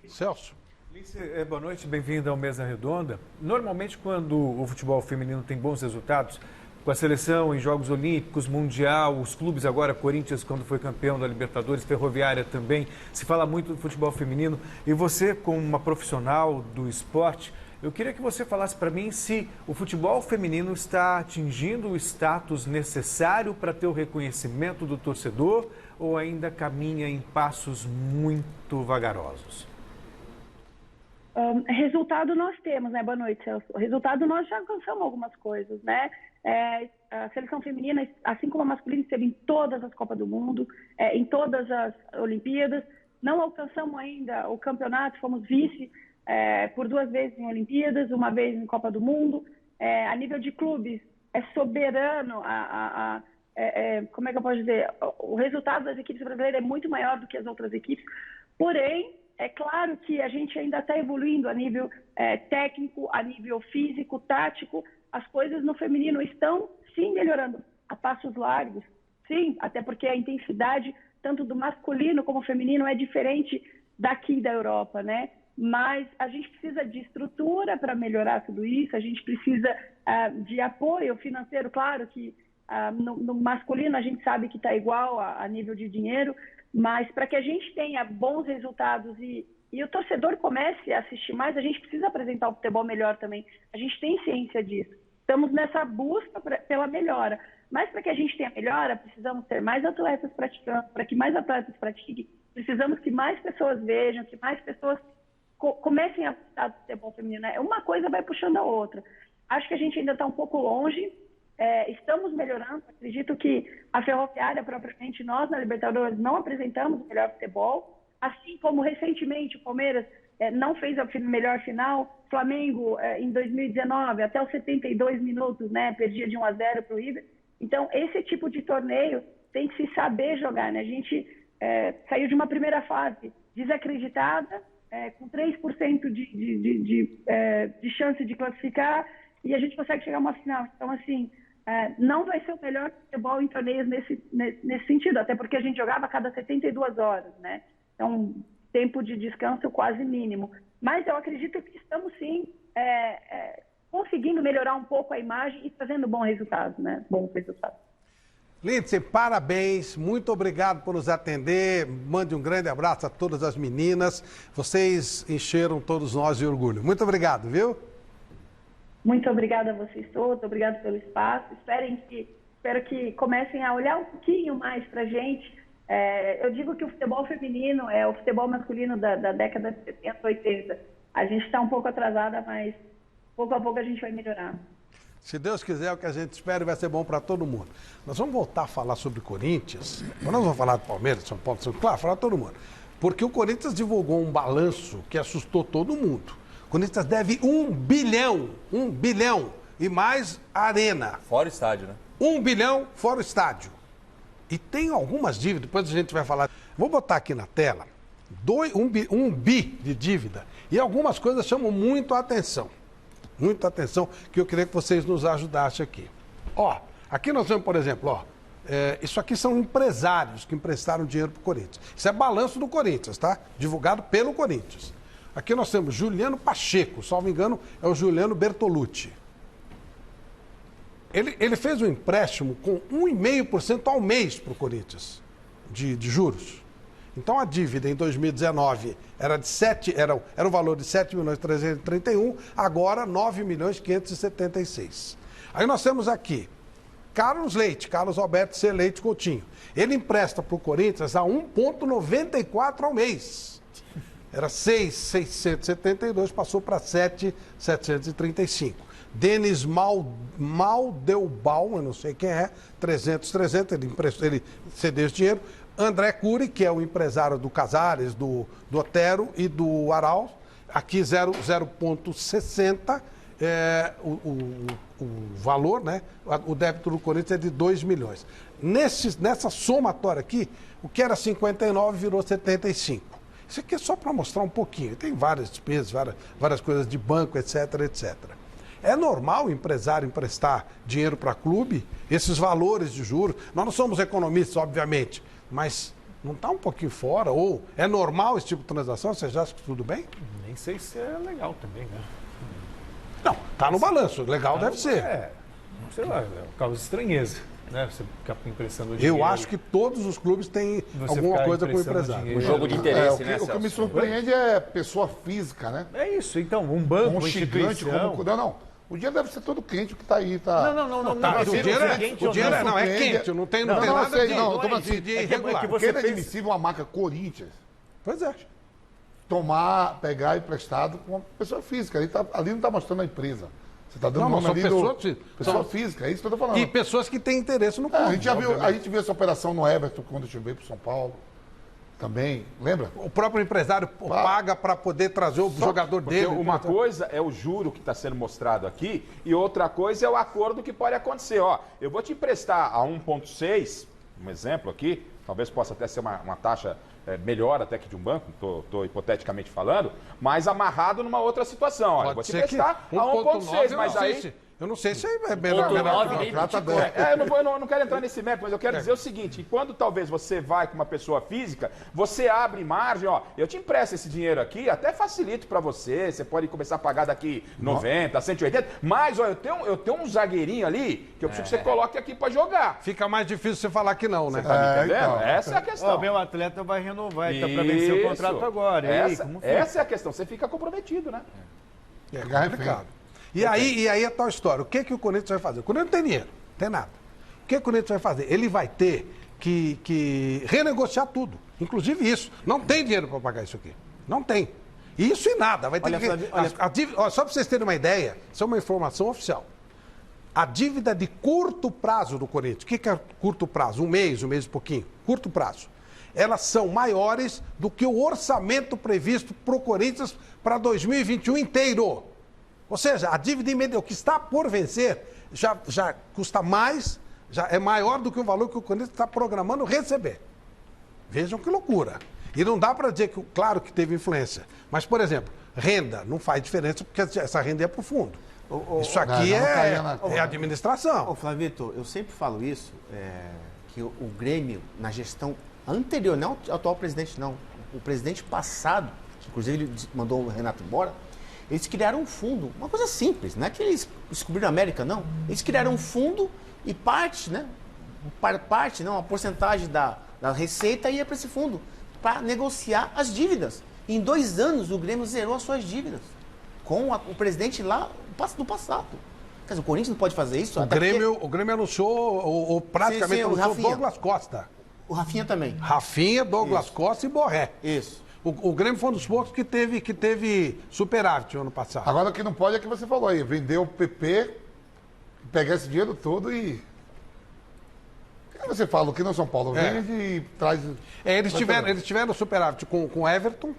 Celso. Lícia, boa noite, bem-vinda ao Mesa Redonda. Normalmente, quando o futebol feminino tem bons resultados, com a seleção em Jogos Olímpicos, Mundial, os clubes agora, Corinthians, quando foi campeão da Libertadores, Ferroviária também, se fala muito do futebol feminino. E você, como uma profissional do esporte, eu queria que você falasse para mim se o futebol feminino está atingindo o status necessário para ter o reconhecimento do torcedor ou ainda caminha em passos muito vagarosos. Resultado nós temos, né? Boa noite, Celso. Resultado nós já alcançamos algumas coisas, né? A seleção feminina, assim como a masculina, esteve em todas as Copas do Mundo, em todas as Olimpíadas. Não alcançamos ainda o campeonato, fomos vice por 2 vezes em Olimpíadas, uma vez em Copa do Mundo. A nível de clubes, é soberano como é que eu posso dizer? O resultado das equipes brasileiras é muito maior do que as outras equipes, porém, é claro que a gente ainda está evoluindo a nível técnico, a nível físico, tático. As coisas no feminino estão, sim, melhorando a passos largos. Sim, até porque a intensidade, tanto do masculino como feminino, é diferente daqui da Europa, né? Mas a gente precisa de estrutura para melhorar tudo isso, a gente precisa de apoio financeiro. Claro que no masculino a gente sabe que está igual a nível de dinheiro, mas para que a gente tenha bons resultados e o torcedor comece a assistir mais, a gente precisa apresentar o futebol melhor também. A gente tem ciência disso. Estamos nessa busca pela melhora. Mas para que a gente tenha melhora, precisamos ter mais atletas praticando. Para que mais atletas pratiquem, precisamos que mais pessoas vejam, que mais pessoas comecem a gostar do futebol feminino. Uma coisa vai puxando a outra. Acho que a gente ainda está um pouco longe. Estamos melhorando. Acredito que a Ferroviária, propriamente, nós na Libertadores não apresentamos o melhor futebol, assim como recentemente o Palmeiras não fez a melhor final, Flamengo em 2019 até os 72 minutos, né, perdia de 1-0 para o River. Então esse tipo de torneio tem que se saber jogar, né? A gente saiu de uma primeira fase desacreditada, com 3% de chance de classificar, e a gente consegue chegar a uma final. Então assim, não vai ser o melhor futebol em torneios nesse sentido, até porque a gente jogava a cada 72 horas, né? Então, tempo de descanso quase mínimo. Mas eu acredito que estamos, sim, conseguindo melhorar um pouco a imagem e fazendo bons resultados, né? Bons resultados. Lindsay, parabéns, muito obrigado por nos atender. Mande um grande abraço a todas as meninas. Vocês encheram todos nós de orgulho. Muito obrigado, viu? Muito obrigada a vocês todos, obrigado pelo espaço. Espero que comecem a olhar um pouquinho mais para a gente. Eu digo que o futebol feminino é o futebol masculino da década de 70, 80. A gente está um pouco atrasada, mas pouco a pouco a gente vai melhorar. Se Deus quiser, o que a gente espera vai ser bom para todo mundo. Nós vamos voltar a falar sobre Corinthians. Nós vamos falar do Palmeiras, São Paulo, claro, falar de todo mundo. Porque o Corinthians divulgou um balanço que assustou todo mundo. O Corinthians deve 1 bilhão e mais a arena. Fora o estádio, né? 1 bilhão fora o estádio. E tem algumas dívidas, depois a gente vai falar. Vou botar aqui na tela 1 bi de dívida. E algumas coisas chamam muito a atenção. Muita atenção, que eu queria que vocês nos ajudassem aqui. Aqui nós vemos, por exemplo, isso aqui são empresários que emprestaram dinheiro para o Corinthians. Isso é balanço do Corinthians, tá? Divulgado pelo Corinthians. Aqui nós temos Juliano Pacheco, salvo engano, é o Juliano Bertolucci. Ele fez um empréstimo com 1,5% ao mês para o Corinthians, de juros. Então a dívida em 2019 era o valor de 7.331, agora 9.576. Aí nós temos aqui Carlos Alberto C. Leite Coutinho. Ele empresta para o Corinthians a 1,94 ao mês. Era 6.672, passou para 7.735. Denis Maldelbaum, eu não sei quem é, 300, ele cedeu esse dinheiro. André Cury, que é o empresário do Casares, do Otero e do Arauz, aqui 0,60 o valor, né? O débito do Corinthians é de 2 milhões. Nessa somatória aqui, o que era 59 virou 75. Isso aqui é só para mostrar um pouquinho. Tem várias despesas, várias coisas de banco, etc, etc. É normal o empresário emprestar dinheiro para clube, esses valores de juros. Nós não somos economistas, obviamente, mas não está um pouquinho fora? Ou é normal esse tipo de transação? Você já acha que tudo bem? Nem sei se é legal também, né? Não, tá no balanço. Legal deve ser. Sei lá, causa estranheza, né? Você ficar emprestando dinheiro. Eu acho que todos os clubes têm alguma coisa com o empresário. Um jogo de interesse, né, O que me surpreende é pessoa física, né? É isso, então, um banco, uma gigante como... Não. O dinheiro deve ser todo quente, o que está aí. Tá... Não. O dinheiro é quente, não tem nada de irregular. Porque é inadmissível uma marca Corinthians. Pois é. Pegar emprestado com uma pessoa física. Ali não está mostrando a empresa. Você está dando nome ali pessoa física, é isso que eu estou falando. E pessoas que têm interesse no clube. A gente viu essa operação no Everton quando eu veio para São Paulo. Também, lembra? O próprio empresário paga para poder trazer o jogador dele. Uma coisa é o juro que está sendo mostrado aqui e outra coisa é o acordo que pode acontecer. Ó, eu vou te emprestar a 1,6, um exemplo aqui, talvez possa até ser uma taxa melhor até que de um banco, estou hipoteticamente falando, mas amarrado numa outra situação. Ó, eu vou te emprestar a 1,6, mas aí... Eu não sei se é melhor. Eu não quero entrar nesse mérito, mas eu quero dizer o seguinte: quando talvez você vai com uma pessoa física, você abre margem, ó, eu te empresto esse dinheiro aqui, até facilito para você, você pode começar a pagar daqui 90, 180, mas ó, eu tenho um zagueirinho ali que eu preciso que você coloque aqui para jogar. Fica mais difícil você falar que não, né? Você tá me entendendo? Então, essa é a questão. O meu atleta vai renovar, ele tá para vencer o contrato agora. Essa é a questão, você fica comprometido, né? É complicado. E aí é tal história. O que o Corinthians vai fazer? O Corinthians não tem dinheiro, não tem nada. O que o Corinthians vai fazer? Ele vai ter que renegociar tudo. Inclusive isso. Não tem dinheiro para pagar isso aqui. Não tem. Isso e nada. Vai ter só para vocês terem uma ideia, isso é uma informação oficial. A dívida de curto prazo do Corinthians, o que é curto prazo? Um mês e pouquinho. Curto prazo. Elas são maiores do que o orçamento previsto para o Corinthians para 2021 inteiro. Ou seja, a dívida imediata, o que está por vencer, já custa mais, já é maior do que o valor que o Corinthians está programando receber. Vejam que loucura. E não dá para dizer que, claro que teve influência. Mas, por exemplo, renda não faz diferença porque essa renda é para o fundo. Isso aqui é administração. Flavito, eu sempre falo isso, que o Grêmio, na gestão anterior, não o atual presidente, não, o presidente passado, que inclusive ele mandou o Renato embora, eles criaram um fundo, uma coisa simples, não é que eles descobriram a América, não. Eles criaram um fundo e uma porcentagem da receita ia para esse fundo, para negociar as dívidas. Em 2 anos, o Grêmio zerou as suas dívidas, com o presidente lá do passado. Quer dizer, o Corinthians não pode fazer isso? O Grêmio anunciou, ou praticamente anunciou, Douglas Costa. O Rafinha também. Rafinha, Douglas Costa e Borré. Isso. O Grêmio foi um dos poucos que teve superávit no ano passado. Agora o que não pode é o que você falou aí, vender o PP, pegar esse dinheiro todo e... O que você fala? O que não São Paulo vende e traz... Eles tiveram superávit com o Everton.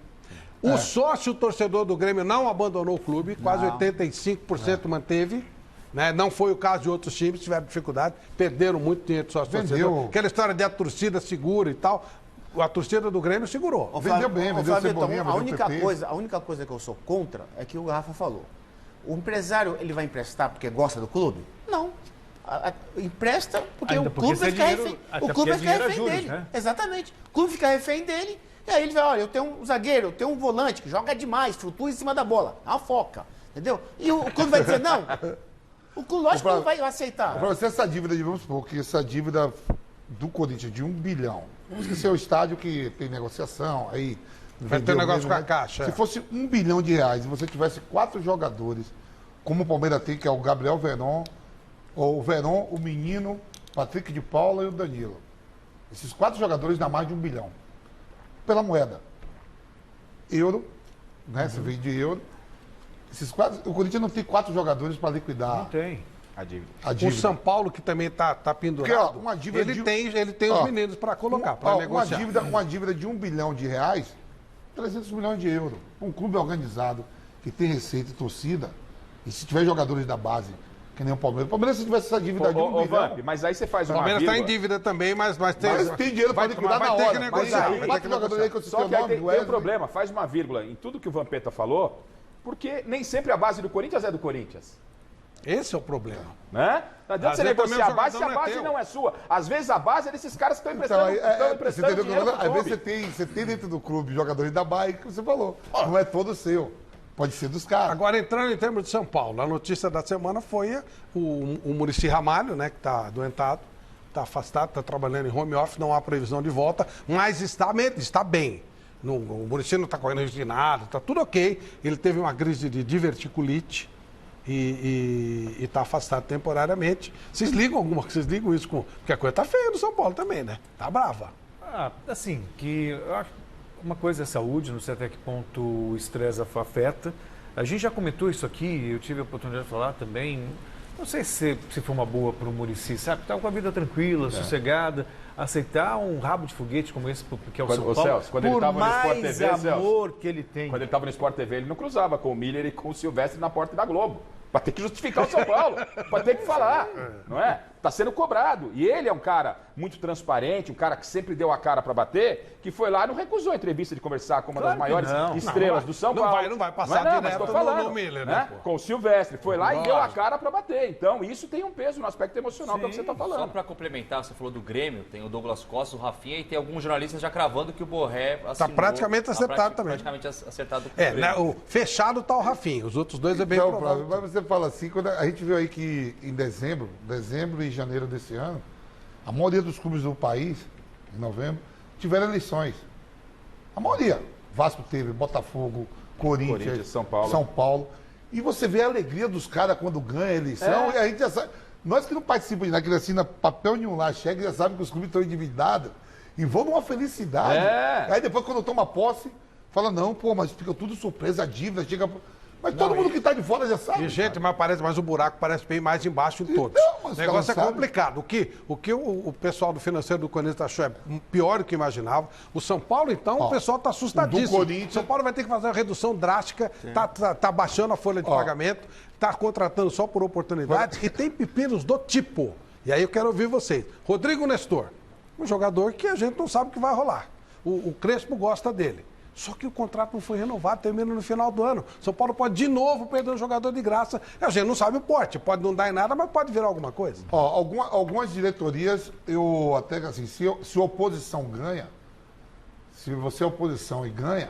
O sócio torcedor do Grêmio não abandonou o clube, quase 85% manteve. Né? Não foi o caso de outros times, tiveram dificuldade, perderam muito dinheiro de sócio torcedor. Aquela história de a torcida segura e tal... A torcida do Grêmio segurou. Vendeu bem, vendeu Cebolinha, a única coisa que eu sou contra é que o Rafa falou. O empresário, ele vai emprestar porque gosta do clube? Não. Empresta porque o clube vai ficar refém. O clube vai ficar refém dele. Né? Exatamente. O clube fica refém dele e aí ele vai, olha, eu tenho um zagueiro, eu tenho um volante que joga demais, flutua em cima da bola. É uma foca. Entendeu? E o clube vai dizer não. O clube, lógico que não vai aceitar. Para você, essa dívida, vamos supor que essa dívida do Corinthians de 1 bilhão. Vamos esquecer o estádio que tem negociação, aí... Vai ter um negócio com a Caixa. Se fosse R$1 bilhão e você tivesse 4 jogadores, como o Palmeiras tem, que é o Gabriel Veron, o Veron, o Menino, Patrick de Paula e o Danilo. Esses 4 jogadores dá mais de 1 bilhão. Pela moeda. Euro, né? Você vende euro. O Corinthians não tem 4 jogadores para liquidar. Não tem. A dívida. O São Paulo, que também tá pendurado, porque, ó, uma dívida ele tem os meninos para colocar, para negociar. Uma dívida de R$1 bilhão, 300 milhões de euros. Um clube organizado, que tem receita e torcida, e se tiver jogadores da base, que nem o Palmeiras se tivesse essa dívida de R$1 bilhão... Vamp, mas aí você faz uma Palmeiras vírgula... está em dívida também, mas tem dinheiro para liquidar na hora. Ter que negociar. Só que aí tem um problema, faz uma vírgula em tudo que o Vampeta falou, porque nem sempre a base do Corinthians é do Corinthians. Esse é o problema. Né? Não adianta você negociar a base se a base não é sua. Às vezes a base é desses caras que estão emprestando, dinheiro pro clube. Às vezes você tem dentro do clube jogadores da base, que você falou. Não é todo seu. Pode ser dos caras. Agora, entrando em termos de São Paulo, a notícia da semana foi o Muricy Ramalho, né, que está doentado, está afastado, está trabalhando em home office, não há previsão de volta, mas está bem. O Muricy não está correndo risco de nada, está tudo ok. Ele teve uma crise de diverticulite e está afastado temporariamente. Vocês ligam isso com... Porque a coisa está feia no São Paulo também, né? Está brava. Assim, que eu acho uma coisa é saúde, não sei até que ponto o estresse afeta. A gente já comentou isso aqui, eu tive a oportunidade de falar também. Não sei se foi uma boa para o Muricy, sabe? Estava com a vida tranquila, sossegada, aceitar um rabo de foguete como esse, que é o São Paulo, Celso, quando ele tava no Sport TV, amor que ele tem. Quando ele estava no Sport TV, ele não cruzava com o Miller e com o Silvestre na porta da Globo. Para ter que justificar o São Paulo, para ter que falar, não é? Está sendo cobrado. E ele é um cara muito transparente, um cara que sempre deu a cara para bater, que foi lá e não recusou a entrevista de conversar com uma das maiores estrelas do São Paulo. Não vai passar direto mas tô falando, no Miller, né? Com o Silvestre. Foi lá e deu a cara para bater. Então, isso tem um peso no aspecto emocional que é o que você está falando. Só para complementar, você falou do Grêmio, tem o Douglas Costa, o Rafinha, e tem alguns jornalistas já cravando que o Borré assinou. Está praticamente acertado também. Praticamente acertado com o Grêmio. O fechado está o Rafinha, os outros dois é bem provável. Mas você fala assim, quando a gente viu aí que em dezembro e janeiro desse ano, a maioria dos clubes do país, em novembro, tiveram eleições. A maioria. Vasco teve, Botafogo, Corinthians, São Paulo. E você vê a alegria dos caras quando ganha a eleição, e a gente já sabe. Nós que não participamos de nada, que assina papel nenhum lá, chega e já sabe que os clubes estão endividados e vão numa felicidade. Aí depois, quando toma posse, fala, não, mas fica tudo surpresa, a dívida, chega... Mas todo mundo que está de fora já sabe. Mas o buraco parece bem mais embaixo em todos. O negócio é complicado. O que o pessoal do financeiro do Corinthians achou é pior do que imaginava. O São Paulo, então, o pessoal está assustadíssimo. O São Paulo vai ter que fazer uma redução drástica, tá baixando a folha de pagamento, está contratando só por oportunidades e tem pepinos do tipo. E aí eu quero ouvir vocês. Rodrigo Nestor, um jogador que a gente não sabe o que vai rolar. O Crespo gosta dele. Só que o contrato não foi renovado, termina no final do ano. São Paulo pode de novo perder um jogador de graça. A gente não sabe o porte, pode não dar em nada, mas pode virar alguma coisa. Algumas diretorias, eu até assim, se a oposição ganha, se você é oposição e ganha,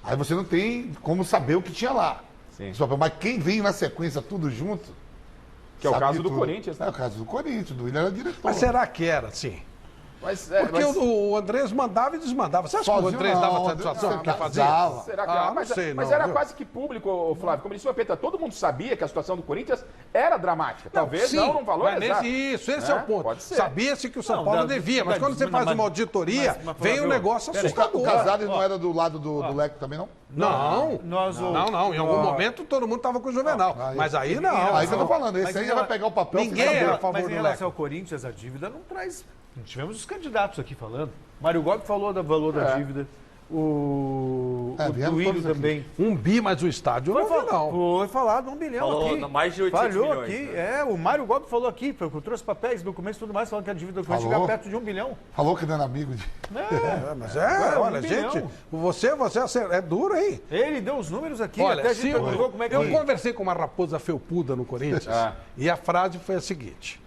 aí você não tem como saber o que tinha lá. Sim. Mas quem vem na sequência tudo junto... Que é o caso do Corinthians, né? É o caso do Corinthians, do Willian era diretor. Mas será que era assim? Porque o Andrés mandava e desmandava. Você acha que o Andrés dava satisfação que fazia? Será que mas era quase que público, Flávio. Como disse o Vampeta, todo mundo sabia que a situação do Corinthians era dramática. Talvez não num valor exato. Esse é o ponto. Sabia-se que o São Paulo devia, mas quando você faz uma auditoria, vem um negócio assustador. O Casares não era do lado do Leco também, não? Não. Em algum momento todo mundo estava com o Juvenal. Mas aí não. Aí que eu tô falando, esse aí vai pegar o papel. Ninguém era a favor do Leco. Mas em relação ao Corinthians, a dívida não traz... Tivemos os candidatos aqui falando. Mário Gobi falou do valor da dívida. O Duílio também. 1 bi, mas o estádio não foi, não. Foi falado 1 bilhão falou aqui. Mais de 800 milhões. Aqui. O Mário Gobi falou aqui, eu trouxe papéis, documentos e tudo mais, falando que a dívida do Corinthians chega perto de 1 bilhão. Falou que não era amigo de... olha, gente, você é duro, hein? Ele deu os números aqui, olha, até a gente perguntou como é que... Eu conversei com uma raposa felpuda no Corinthians e a frase foi a seguinte: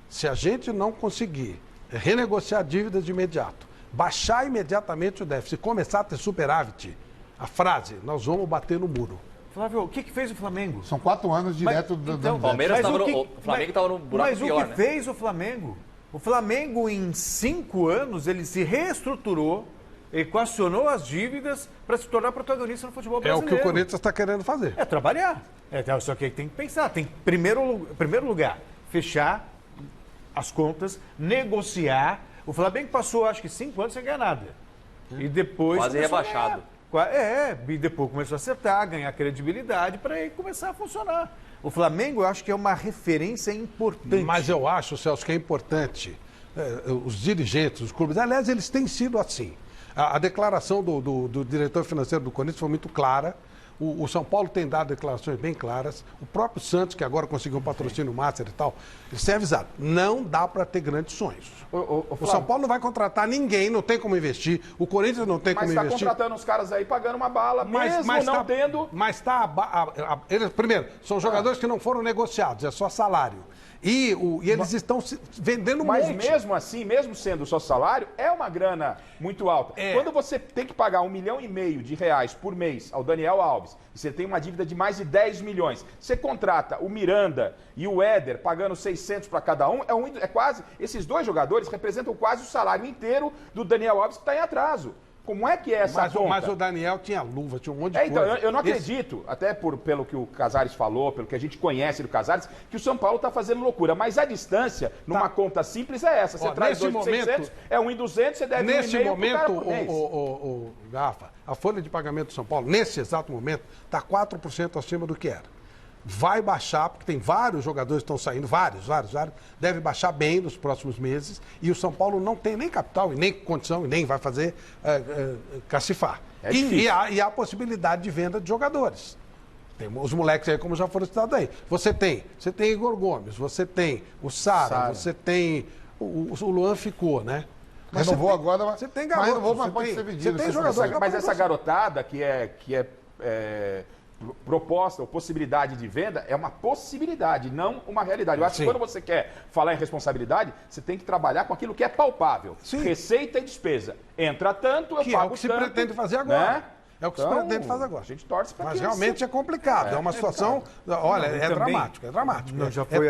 se a gente não conseguir renegociar dívidas de imediato, baixar imediatamente o déficit, começar a ter superávit, a frase, nós vamos bater no muro. Flávio, o que fez o Flamengo? São 4 anos direto o Palmeiras estava o Flamengo estava no buraco pior, Mas o que fez o Flamengo? O Flamengo, em 5 anos, ele se reestruturou, equacionou as dívidas para se tornar protagonista no futebol brasileiro. É o que o Corinthians está querendo fazer. É trabalhar. Só que tem que pensar. Tem, primeiro lugar, fechar as contas, negociar. O Flamengo passou, acho que 5 anos sem ganhar nada. E depois... Quase rebaixado. E depois começou a acertar, ganhar credibilidade para ele começar a funcionar. O Flamengo, eu acho que é uma referência importante. Mas eu acho, Celso, que é importante os dirigentes, os clubes, aliás, eles têm sido assim. A declaração do diretor financeiro do Corinthians foi muito clara. O São Paulo tem dado declarações bem claras. O próprio Santos, que agora conseguiu um patrocínio master e tal, eles têm avisado. Não dá para ter grandes sonhos. O São Paulo não vai contratar ninguém, não tem como investir. O Corinthians não tem como investir. Mas está contratando os caras aí pagando uma bala, mesmo não tendo... Mas está... Eles, primeiro, são jogadores que não foram negociados, é só salário. E eles estão vendendo Mas monte. mesmo assim, mesmo sendo só salário, é uma grana muito alta. Quando você tem que pagar R$1,5 milhão por mês ao Daniel Alves, e você tem uma dívida de mais de 10 milhões, você contrata o Miranda e o Éder pagando 600 para cada um, é quase... Esses dois jogadores representam quase o salário inteiro do Daniel Alves que está em atraso. Como é que é essa conta? Mas o Daniel tinha luva, tinha um monte de coisa. Então, eu não acredito, até pelo que o Casares falou, pelo que a gente conhece do Casares, que o São Paulo está fazendo loucura. Mas a distância, numa conta simples, é essa. Você traz 2.600, é 1.200, você deve nesse R$1,5 momento, Garrafa, a folha de pagamento do São Paulo, nesse exato momento, está 4% acima do que era. Vai baixar, porque tem vários jogadores que estão saindo, vários, deve baixar bem nos próximos meses, e o São Paulo não tem nem capital, e nem condição, e nem vai fazer cacifar. E há a possibilidade de venda de jogadores. Tem os moleques aí, como já foram citados aí. Você tem Igor Gomes, você tem o Sara, você tem o Luan ficou, né? Mas renovou agora, você tem garoto, mas pode ser vendido. Você tem jogadores. Mas essa garotada que é proposta ou possibilidade de venda é uma possibilidade, não uma realidade. Eu acho que quando você quer falar em responsabilidade, você tem que trabalhar com aquilo que é palpável. Sim. Receita e despesa. Entra tanto, eu pago tanto. É o que se pretende fazer agora. Né? É o que se pretende fazer agora. A gente torce para Mas realmente é complicado. É uma situação... Olha, é dramático.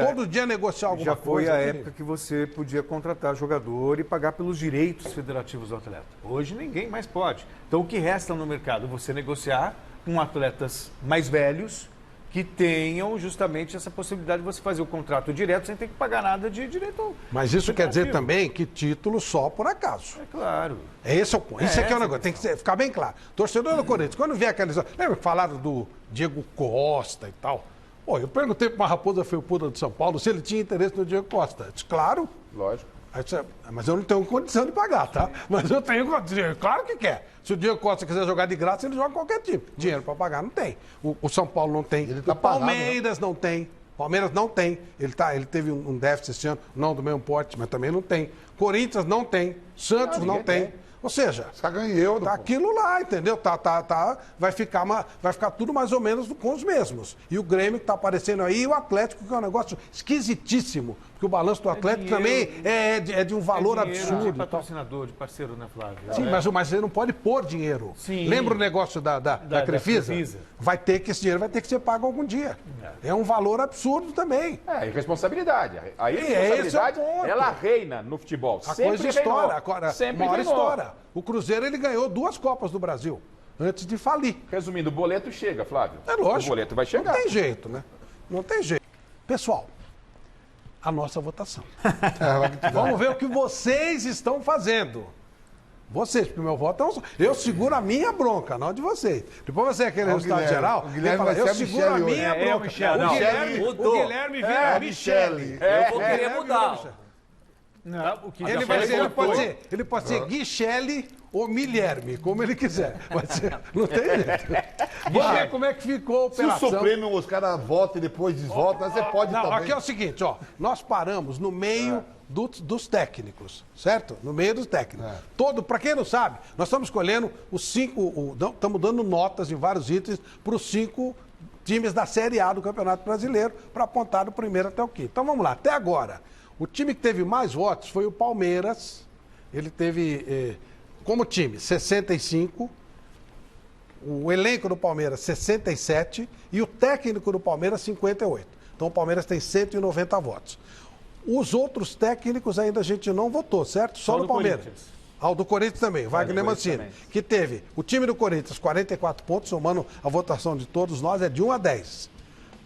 Todo dia negociar alguma coisa. Já foi a época que você podia contratar jogador e pagar pelos direitos federativos do atleta. Hoje ninguém mais pode. Então o que resta no mercado? Você negociar com atletas mais velhos que tenham justamente essa possibilidade de você fazer o contrato direto sem ter que pagar nada de direito. Mas isso quer dizer também que título só por acaso. É claro. Esse é o ponto. Isso aqui é o negócio. Tem que ficar bem claro. Torcedor do Corinthians, quando vê aqueles... Lembra que falaram do Diego Costa e tal? Pô, eu perguntei para uma raposa felpuda de São Paulo se ele tinha interesse no Diego Costa. Eu disse, claro. Lógico. Mas eu não tenho condição de pagar, tá? Mas eu tenho condição. Claro que quer. Se o Diego Costa quiser jogar de graça, ele joga qualquer time. Dinheiro para pagar não tem. O São Paulo não tem. O Palmeiras não tem. Palmeiras não tem. Ele teve um déficit esse ano, não do mesmo porte, mas também não tem. Corinthians não tem. Santos não tem. Ou seja, tá aquilo lá, entendeu? Vai ficar tudo mais ou menos com os mesmos. E o Grêmio que tá aparecendo aí, e o Atlético, que é um negócio esquisitíssimo, porque o balanço do Atlético também é de um valor absurdo. De patrocinador, de parceiro, né, Flávio? Sim, mas você não pode pôr dinheiro. Sim. Lembra o negócio da Crefisa? Esse dinheiro vai ter que ser pago algum dia. É um valor absurdo também. É, irresponsabilidade. A irresponsabilidade, ela reina no futebol. A coisa estoura. Agora, uma hora estoura. O Cruzeiro, ele ganhou 2 Copas do Brasil antes de falir. Resumindo, o boleto chega, Flávio. É lógico. O boleto vai chegar. Não tem jeito, né? Não tem jeito. Pessoal, a nossa votação. Vamos ver o que vocês estão fazendo. Vocês, porque o meu voto é um só. Eu seguro a minha bronca, não a de vocês. Depois você quer resultado geral, o Guilherme vai eu seguro a minha bronca. O Guilherme vira Michele. Eu vou querer mudar. Não, o que ele pode ser Guichele ou Milherme, como ele quiser. Não tem jeito. Vamos ver como é que ficou a operação. Se o Supremo, os caras votam e depois desvotam, você pode também. Aqui é o seguinte, ó. Nós paramos no meio dos técnicos, certo? No meio dos técnicos. Para quem não sabe, nós estamos escolhendo os 5, estamos dando notas em vários itens para os 5 times da Série A do Campeonato Brasileiro, para apontar do primeiro até o quinto. Então vamos lá, até agora. O time que teve mais votos foi o Palmeiras. Ele teve, como time, 65. O elenco do Palmeiras, 67. E o técnico do Palmeiras, 58. Então o Palmeiras tem 190 votos. Os outros técnicos ainda a gente não votou, certo? Só no Palmeiras. O do Corinthians também, Wagner Mancini. Que teve o time do Corinthians, 44 pontos, somando a votação de todos nós, é de 1 a 10.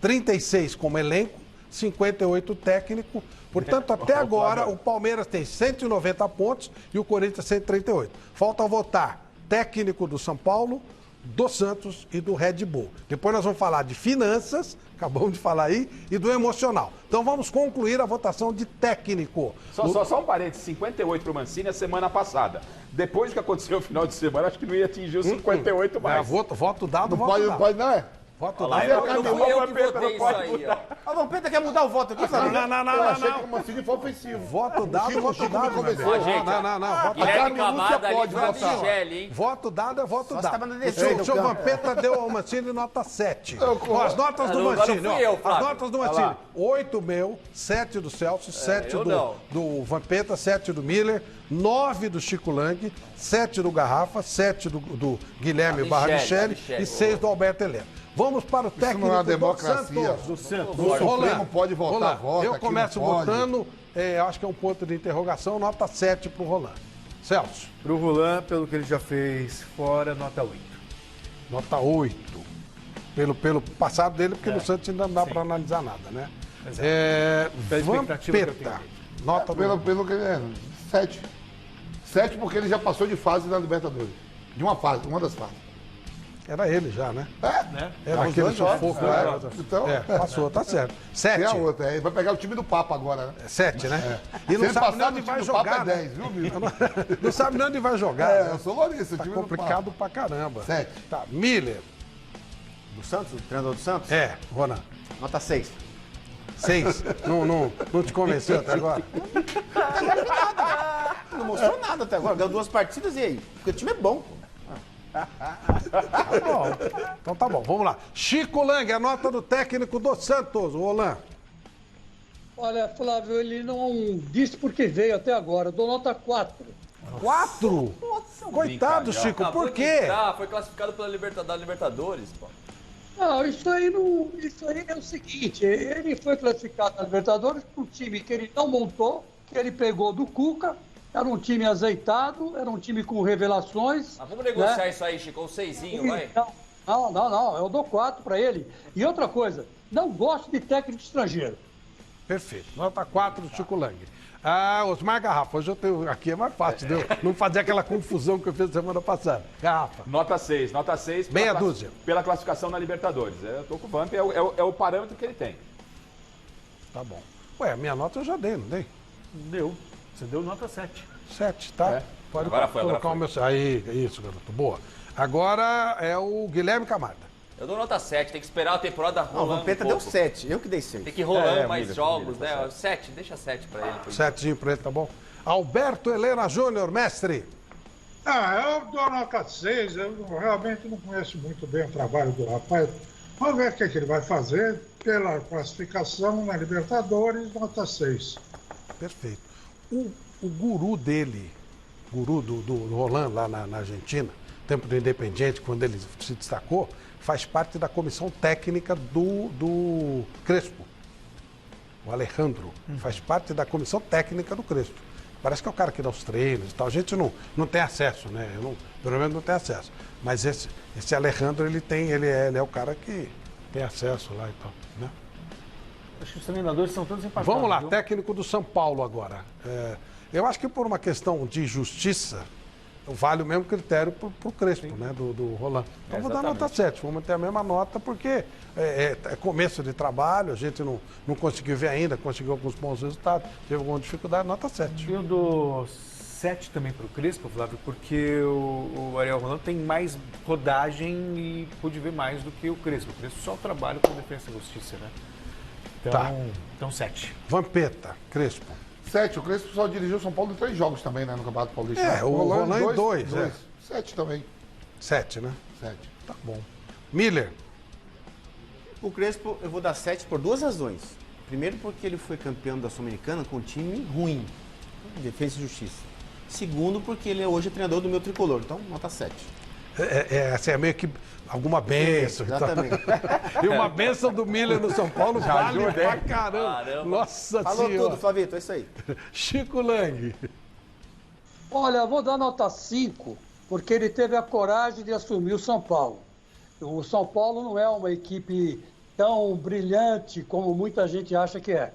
36 como elenco, 58 técnico. Portanto, até agora, o Palmeiras tem 190 pontos e o Corinthians 138. Falta votar técnico do São Paulo, do Santos e do Red Bull. Depois nós vamos falar de finanças, acabamos de falar aí, e do emocional. Então vamos concluir a votação de técnico. Só um parênteses, 58 para o Mancini a semana passada. Depois do que aconteceu no final de semana, acho que não ia atingir os 58 mais. Voto dado, Não voto pode, dado. não é? Voto Lá, dado. eu fui eu que votei isso aí, ó. A Vampeta quer mudar o voto aqui, Flávio? Eu achei que o Mancini foi ofensivo. Voto dado, Chico voto dado. começou. meu Gente, amigo. Não. Voto Guilherme dado. Camada ali pode foi a votar. Michele, hein? Voto dado é voto Só dado. você tava no O defeito senhor do campo. Vampeta deu ao Mancini nota 7. As notas do Agora Mancini, fui ó. eu, As Flávio. notas do Olha Mancini. lá. 8 meu, 7 do Celso, 7 eu não. do Vampeta, 7 do Miller, 9 do Chico Lang, 7 do Garrafa, 7 do Guilherme Da barra Michele, Michele e 6 do Alberto Heleno. Vamos para o técnico não é uma do democracia. Santos. O Supremo pode votar, vota. Eu aqui começo não pode. votando, acho que é um ponto de interrogação, nota 7 para o Roland. Celso. Pro Roland, pelo que ele já fez fora, nota 8. Nota 8. Pelo passado dele, porque no Santos ainda não dá para analisar nada, né? Exato. Pela expectativa que eu Vampeta. tenho. Nota Pelo que ele é, 7. 7 porque ele já passou de fase na Libertadores. De uma fase, uma das fases. Era ele já, né? Né? Era Os aquele dois jogos, sufoco. né? Né? Então- Passou, tá certo. 7. Tem a outra, ele vai pegar o time do Papa agora, né? 7, né? E Se não ele sabe passar nem no onde time vai do Papa jogar, é né? 10, viu, Milton? Não sabe nem onde vai jogar. É, né? eu sou Lourenço, o Tá time do complicado pra caramba. 7. Tá, Miller. Do Santos? O treinador do Santos? É, Ronan. Nota 6. 6. Não te convenceu até agora? Não mostrou nada até agora. Ganhou 2 partidas e aí? Porque o time é bom, pô. Tá bom. Então tá bom, vamos lá. Chico Lang, a nota do técnico do Santos, o Roland. Olha, Flávio, ele não disse porque veio até agora. Eu dou nota 4. 4? Coitado, Chico, Acabou por de quê? entrar, foi classificado pela Libertadores, pô. Não, isso aí é o seguinte, ele foi classificado na Libertadores por um time que ele não montou, que ele pegou do Cuca, era um time azeitado, era um time com revelações. Mas vamos negociar isso aí, Chico, um 6zinho, vai. Não, eu dou 4 para ele. E outra coisa, não gosto de técnico estrangeiro. Perfeito, nota 4 do Chico Lang. Osmar Garrafa, hoje eu tenho, aqui é mais fácil, de eu não fazer aquela confusão que eu fiz semana passada. Garrafa. Nota 6. Meia dúzia. Pela classificação na Libertadores. Eu tô com o Vamp, é o parâmetro que ele tem. Tá bom. Ué, a minha nota eu já dei, não dei? Deu. Você deu nota 7. 7, tá? É. Pode Agora colocar foi. o meu. Aí, isso, garoto. Boa. Agora é o Guilherme Camarda. Eu dou nota 7, tem que esperar a temporada Não, o rolando Vampeta um deu pouco. 7. Eu que dei 6. Tem que ir rolando É, mais Miller, jogos, Miller, tá né? 7, deixa 7 pra ele. 7 pra ele, tá bom? Alberto Helena Júnior, mestre. Eu dou nota 6, eu realmente não conheço muito bem o trabalho do rapaz. Vamos ver o que ele vai fazer pela classificação na Libertadores, nota 6. Perfeito. O guru dele, guru do Roland lá na Argentina, tempo do Independiente, quando ele se destacou, faz parte da comissão técnica do Crespo. O Alejandro faz parte da comissão técnica do Crespo. Parece que é o cara que dá os treinos e tal. A gente não tem acesso, né? Pelo menos não tem acesso. Mas esse Alejandro, ele é o cara que tem acesso lá e tal, né? Acho que os treinadores são todos empatados. Vamos lá, viu? técnico do São Paulo agora. Eu acho que por uma questão de justiça, vale o mesmo critério para o Crespo, né, do Roland. Então vou dar nota 7, vamos ter a mesma nota, porque é começo de trabalho, a gente não conseguiu ver ainda, conseguiu alguns bons resultados, teve alguma dificuldade, nota 7. Eu dou 7 também para o Crespo, Flávio, porque o Ariel Roland tem mais rodagem e pude ver mais do que o Crespo. O Crespo só trabalha com defesa e justiça, né? Então 7. Vampeta, Crespo. 7, o Crespo só dirigiu o São Paulo em 3 jogos também, né, no Campeonato Paulista. O Roland em 2. 7 também. 7, né? 7. Tá bom. Miller. O Crespo eu vou dar 7 por 2 razões. Primeiro porque ele foi campeão da Sul-Americana com um time ruim, Defesa e Justiça. Segundo porque ele é hoje treinador do meu tricolor, então nota 7. Assim, é meio que alguma bênção. Exatamente. E uma bênção do Miller no São Paulo vale pra caramba. Nossa Falou Senhora. tudo, Flavito, é isso aí. Chico Lang. Olha, eu vou dar nota 5, porque ele teve a coragem de assumir o São Paulo. O São Paulo não é uma equipe tão brilhante como muita gente acha que é.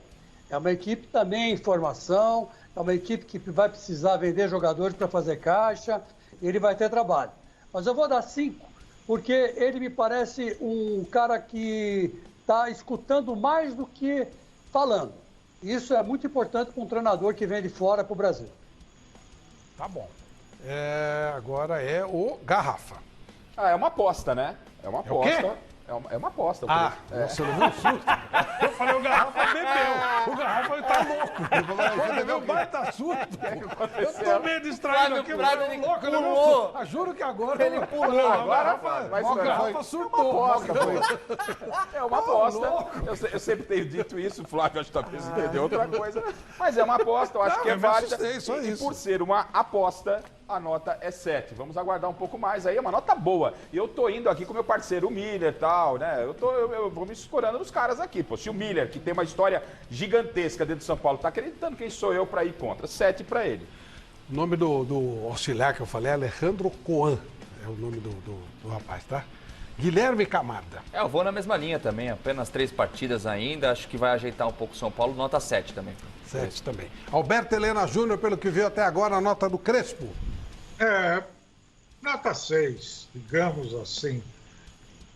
É uma equipe também em formação, é uma equipe que vai precisar vender jogadores para fazer caixa, e ele vai ter trabalho. Mas eu vou dar 5, porque ele me parece um cara que está escutando mais do que falando. Isso é muito importante para um treinador que vem de fora para o Brasil. Tá bom. Agora é o Garrafa. É uma aposta, né? É uma aposta. É o quê? É uma aposta. Nossa, eu levei um susto. Eu falei, o Garrafa bebeu. O Garrafa tá louco. Ele levou um baita susto. Eu tô meio distraído aqui. Ele louco, ele pulou. juro que agora... Ele pulou. O Garrafa surtou. É uma aposta. Eu sempre tenho dito isso, o Flávio acho que talvez entendeu outra coisa. Mas é uma aposta, eu acho que é válida. E por ser uma aposta, a nota é 7. Vamos aguardar um pouco mais aí, é uma nota boa. E eu tô indo aqui com meu parceiro o Miller e tal, né? Eu vou me escorando nos caras aqui, pô. Se o Miller, que tem uma história gigantesca dentro de São Paulo, tá acreditando, quem sou eu pra ir contra? 7 pra ele. O nome do auxiliar que eu falei é Alejandro Coan. É o nome do rapaz, tá? Guilherme Camarda. Eu vou na mesma linha também, apenas 3 partidas ainda, acho que vai ajeitar um pouco o São Paulo, nota 7 também. 7 também. Alberto Helena Júnior, pelo que viu até agora, a nota do Crespo. Nota 6, digamos assim,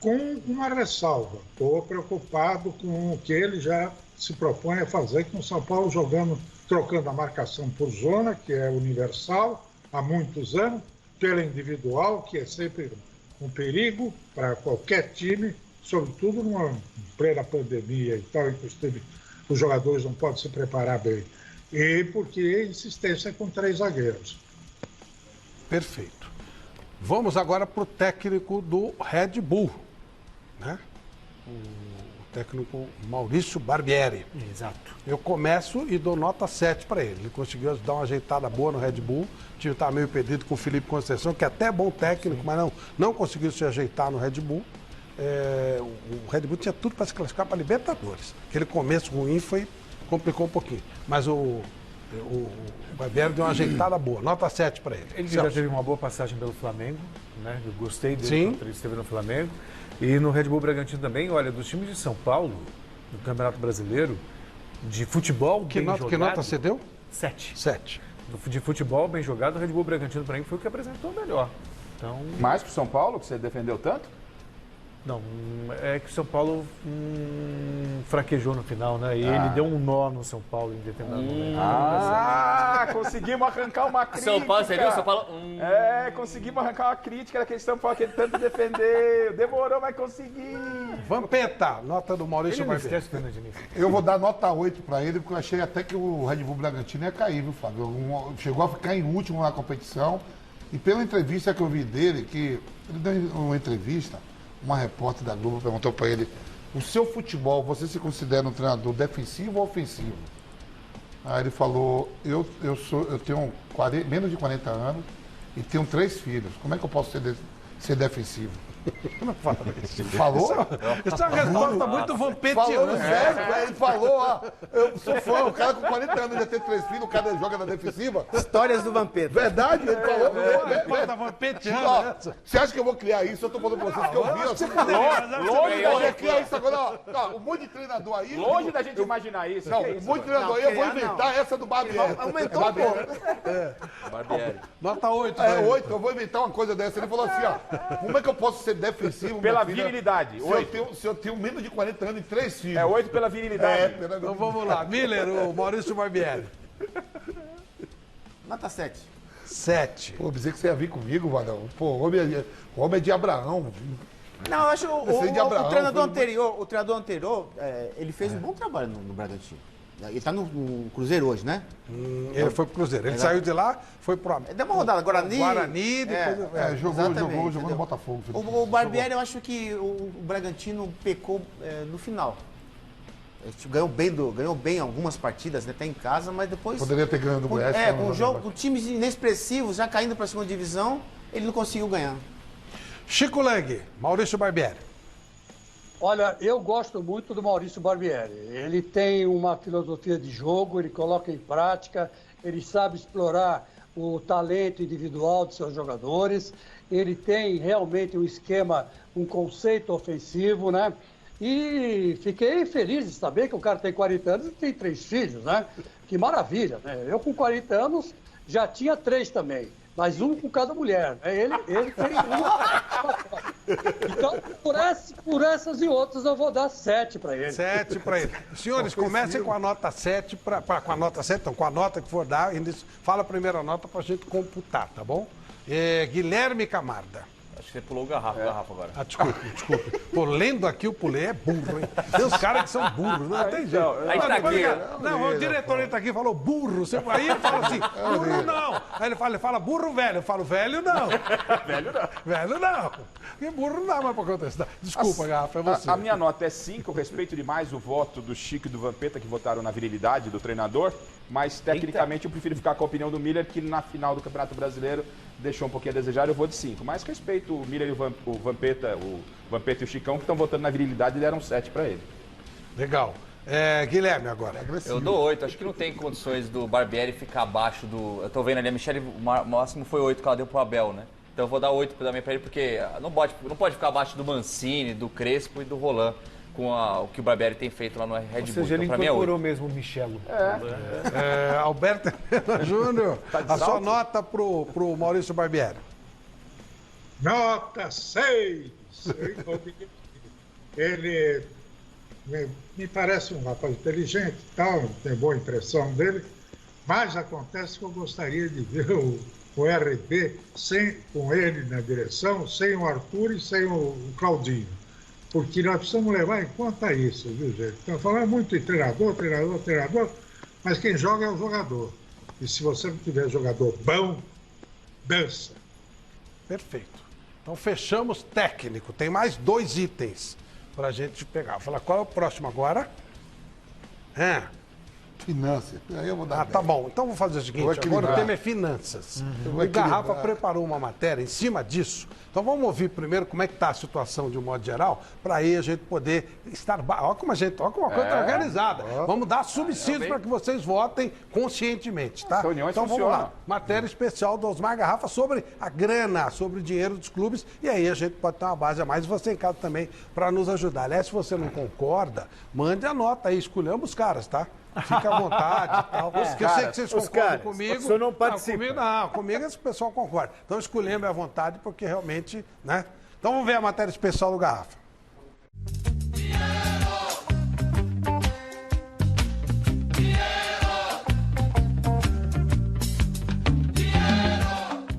com uma ressalva. Estou preocupado com o que ele já se propõe a fazer com o São Paulo jogando, trocando a marcação por zona, que é universal há muitos anos, pela individual, que é sempre um perigo para qualquer time, sobretudo numa plena pandemia e tal, em que os jogadores não podem se preparar bem. E porque insistência com 3 zagueiros. Perfeito. Vamos agora para o técnico do Red Bull, né? O técnico Maurício Barbieri. Exato. Eu começo e dou nota 7 para ele. Ele conseguiu dar uma ajeitada boa no Red Bull. O time estava meio perdido com o Felipe Conceição, que é até bom técnico, mas não conseguiu se ajeitar no Red Bull. O Red Bull tinha tudo para se classificar para a Libertadores. Aquele começo ruim complicou um pouquinho. Mas o Barbieri deu uma ajeitada boa. Nota 7 para ele. Ele já teve uma boa passagem pelo Flamengo, né? Eu gostei dele quando ele esteve no Flamengo. E no Red Bull Bragantino também, olha, dos times de São Paulo, no Campeonato Brasileiro, de futebol bem jogado... Que nota você deu? 7. 7. De futebol bem jogado, o Red Bull Bragantino para mim foi o que apresentou melhor. Então... Mais que o São Paulo, que você defendeu tanto? Não, é que o São Paulo fraquejou no final, né? E ele deu um nó no São Paulo em determinado momento. Conseguimos arrancar uma crítica. São Paulo, você viu? São Paulo... conseguimos arrancar uma crítica daquele São Paulo que ele tanto defendeu. Demorou, mas consegui. Vampeta, nota do Maurício Barbieri. Eu vou dar nota 8 para ele, porque eu achei até que o Red Bull Bragantino ia cair, viu, Flávio? Chegou a ficar em último na competição. E pela entrevista que eu vi dele, que ele deu uma entrevista... Uma repórter da Globo perguntou para ele: o seu futebol, você se considera um treinador defensivo ou ofensivo? Aí ele falou: eu tenho menos de 40 anos e tenho 3 filhos. Como é que eu posso ser defensivo? Não fala isso. Falou? Isso é uma resposta muito vampetiana. Falando sério, ele falou, eu sou fã, o cara com 40 anos já tem 3 filhos, o cara joga na defensiva. Histórias do Vampeta. Verdade, ele falou. Resposta vampetiana. Você acha que eu vou criar isso? Eu tô falando pra vocês que eu vi. Longe da gente criar isso agora. Um monte de treinador aí. Longe da gente imaginar isso. Não, um monte de treinador aí, eu vou inventar essa do Barbieri. Aumentou um pouco. Barbieri. Nota 8. 8, eu vou inventar uma coisa dessa. Ele falou assim, como é que eu posso ser defensivo, pela virilidade. Se eu tenho menos de 40 anos e 3 filhos. 8 pela virilidade. Então vamos lá. Miller, o Maurício Barbieri. Nota 7. 7. Pô, dizer que você ia vir comigo, Vadão. Pô, o homem é de Abraão. Não, eu acho o treinador anterior, ele fez um bom trabalho no Bragantino. Ele está no Cruzeiro hoje, né? Ele foi pro Cruzeiro. Ele saiu de lá, foi pro... Deu uma rodada, Guarani, depois... Jogou no Botafogo. O Barbieri, eu acho que o Bragantino pecou no final. Ganhou bem algumas partidas, né, até em casa, mas depois... Poderia ter ganhado o Goiás. Com times inexpressivos, já caindo para a segunda divisão, ele não conseguiu ganhar. Chico Lang, Maurício Barbieri. Olha, eu gosto muito do Maurício Barbieri. Ele tem uma filosofia de jogo, ele coloca em prática, ele sabe explorar o talento individual de seus jogadores, ele tem realmente um esquema, um conceito ofensivo, né? E fiquei feliz de saber que o cara tem 40 anos e tem 3 filhos, né? Que maravilha, né? Eu com 40 anos já tinha 3 também, mas um com cada mulher, né? Ele tem uma... Então, por essas e outras, eu vou dar 7 para ele. 7 para ele. Senhores, comecem com a nota 7, com a nota 7, então, com a nota que for dar, fala a primeira nota para a gente computar, tá bom? Guilherme Camarda. Acho que você pulou o garrafa agora. Ah, desculpe. Pô, lendo aqui, eu pulei, é burro, hein? Tem uns caras que são burros, não tem jeito. Aí tá aqui. Não, o diretor ele tá aqui e falou burro. Aí ele fala assim, burro não. Aí ele fala burro velho. Eu falo, velho não. Velho não. Porque burro não dá mais pra contestar. Desculpa, garrafa, é você. A minha nota é 5, eu respeito demais o voto do Chico e do Vampeta, que votaram na virilidade do treinador, mas tecnicamente eu prefiro ficar com a opinião do Miller, que na final do Campeonato Brasileiro deixou um pouquinho a desejar, eu vou de 5. Mas respeito o Miller e o Vampeta e o Chicão, que estão votando na virilidade e deram 7 para ele. Legal. Guilherme agora. Eu dou 8. Acho que não tem condições do Barbieri ficar abaixo do... Eu tô vendo ali, a Michele, o máximo foi 8 que ela deu pro Abel, né? Então eu vou dar 8 também para ele, porque não pode ficar abaixo do Mancini, do Crespo e do Roland, com o que o Barbieri tem feito lá no Red Bull. Ou seja, ele incorporou mesmo o Michelo. Alberto Júnior, a sua nota pro Maurício Barbieri. Nota 6. Ele me parece um rapaz inteligente e tal, tem boa impressão dele, mas acontece que eu gostaria de ver o RB com ele na direção, sem o Arthur e sem o Claudinho. Porque nós precisamos levar em conta isso, viu, gente? Então, falando muito em treinador, mas quem joga é o jogador. E se você não tiver jogador bom, dança. Perfeito. Então, fechamos técnico. Tem mais 2 itens para a gente pegar. Vou falar qual é o próximo agora. Finanças. Aí eu vou dar. Tá bom. Então, vou fazer o seguinte. Agora o tema é finanças. O Garrafa preparou uma matéria em cima disso. Então, vamos ouvir primeiro como é que está a situação de um modo geral, para aí a gente poder estar... Olha como uma coisa organizada. Vamos dar subsídios para que vocês votem conscientemente, tá? Então, vamos lá. Matéria especial do Osmar Garrafa sobre a grana, sobre o dinheiro dos clubes. E aí a gente pode ter uma base a mais. E você em casa também, para nos ajudar. Aliás, se você não concorda, mande a nota aí. Escolhamos os caras, tá? Fica à vontade e tal. Eu sei que vocês concordam comigo. O senhor não participa. Comigo esse pessoal concorda. Então escolhemos à vontade, porque realmente, né? Então vamos ver a matéria especial do Garrafa.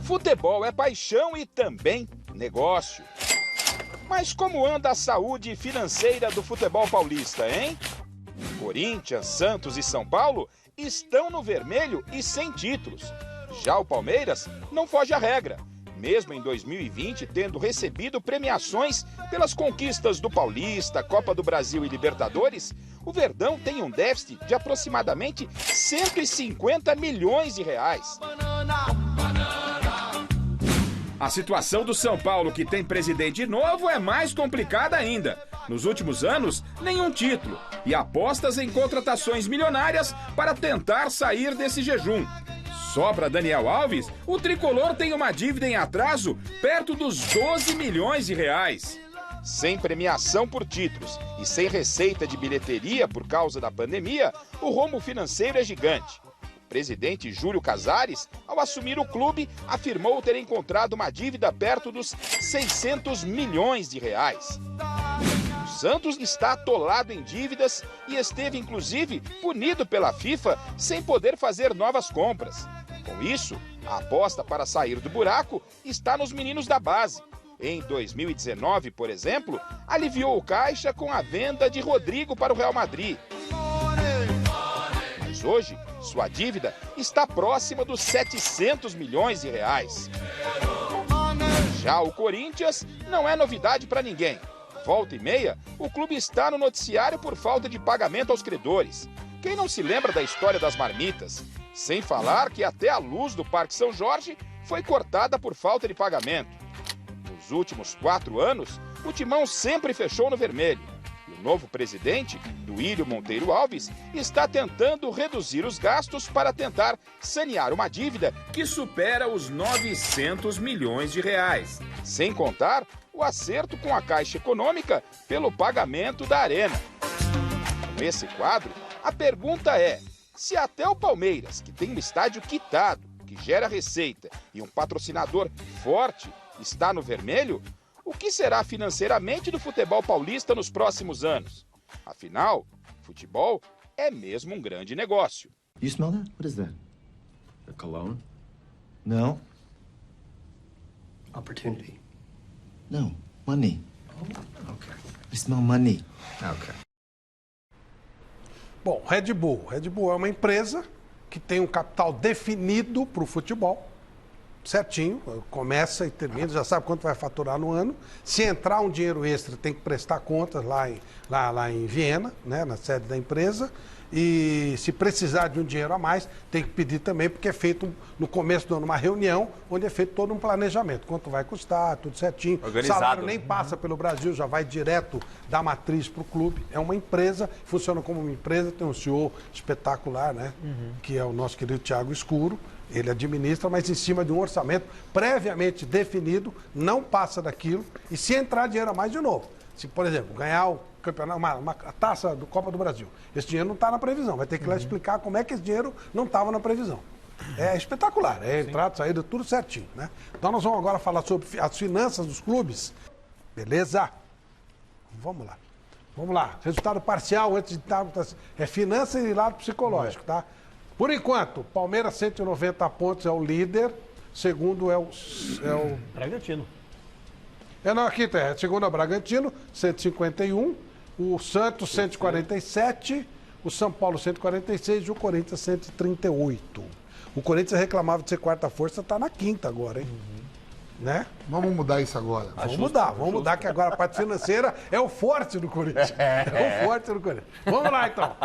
Futebol é paixão e também negócio. Mas como anda a saúde financeira do futebol paulista, hein? Corinthians, Santos e São Paulo estão no vermelho e sem títulos. Já o Palmeiras não foge à regra. Mesmo em 2020, tendo recebido premiações pelas conquistas do Paulista, Copa do Brasil e Libertadores, o Verdão tem um déficit de aproximadamente 150 milhões de reais. A situação do São Paulo, que tem presidente novo, é mais complicada ainda. Nos últimos anos, nenhum título e apostas em contratações milionárias para tentar sair desse jejum. Só para Daniel Alves, o tricolor tem uma dívida em atraso perto dos 12 milhões de reais. Sem premiação por títulos e sem receita de bilheteria por causa da pandemia, o rombo financeiro é gigante. O presidente Júlio Casares, ao assumir o clube, afirmou ter encontrado uma dívida perto dos 600 milhões de reais. O Santos está atolado em dívidas e esteve, inclusive, punido pela FIFA sem poder fazer novas compras. Com isso, a aposta para sair do buraco está nos meninos da base. Em 2019, por exemplo, aliviou o caixa com a venda de Rodrigo para o Real Madrid. Mas hoje, sua dívida está próxima dos 700 milhões de reais. Já o Corinthians não é novidade para ninguém. Volta e meia, o clube está no noticiário por falta de pagamento aos credores. Quem não se lembra da história das marmitas? Sem falar que até a luz do Parque São Jorge foi cortada por falta de pagamento. Nos últimos 4 anos, o Timão sempre fechou no vermelho. E o novo presidente, Duílio Monteiro Alves, está tentando reduzir os gastos para tentar sanear uma dívida que supera os 900 milhões de reais. Sem contar o acerto com a Caixa Econômica pelo pagamento da Arena. Nesse quadro, a pergunta é: se até o Palmeiras, que tem um estádio quitado, que gera receita e um patrocinador forte, está no vermelho, o que será financeiramente do futebol paulista nos próximos anos. Afinal, futebol é mesmo um grande negócio. You smell that? What is that? A cologne? No. Opportunity. No. Money. Oh, okay. I smell money. Okay. Bom, Red Bull. Red Bull é uma empresa que tem um capital definido para o futebol, certinho, começa e termina, já sabe quanto vai faturar no ano. Se entrar um dinheiro extra, tem que prestar contas lá em Viena, né, na sede da empresa. E se precisar de um dinheiro a mais, tem que pedir também, porque é feito no começo do ano uma reunião, onde é feito todo um planejamento. Quanto vai custar, tudo certinho. Organizado. O salário nem passa pelo Brasil, já vai direto da matriz para o clube. É uma empresa, funciona como uma empresa, tem um CEO espetacular, né? Que é o nosso querido Thiago Escuro. Ele administra, mas em cima de um orçamento previamente definido, não passa daquilo. E se entrar dinheiro a mais, de novo. Se, por exemplo, ganhar o campeonato, uma taça do Copa do Brasil, esse dinheiro não está na previsão. Vai ter que ir lá explicar como é que esse dinheiro não estava na previsão. É espetacular, é entrada, saída, tudo certinho, né? Então nós vamos agora falar sobre as finanças dos clubes. Beleza? Vamos lá. Vamos lá. Resultado parcial antes de estar. É finança e lado psicológico, tá? Por enquanto, Palmeiras 190 pontos é o líder. Segundo é o Bragantino. Não, aqui tem. Segundo é o Bragantino, 151. O Santos, 147. O São Paulo, 146. E o Corinthians, 138. O Corinthians reclamava de ser quarta força, está na quinta agora, hein? Né? Vamos mudar isso agora. Vamos mudar, que agora a parte financeira é o forte do Corinthians. É o forte do Corinthians. Vamos lá, então.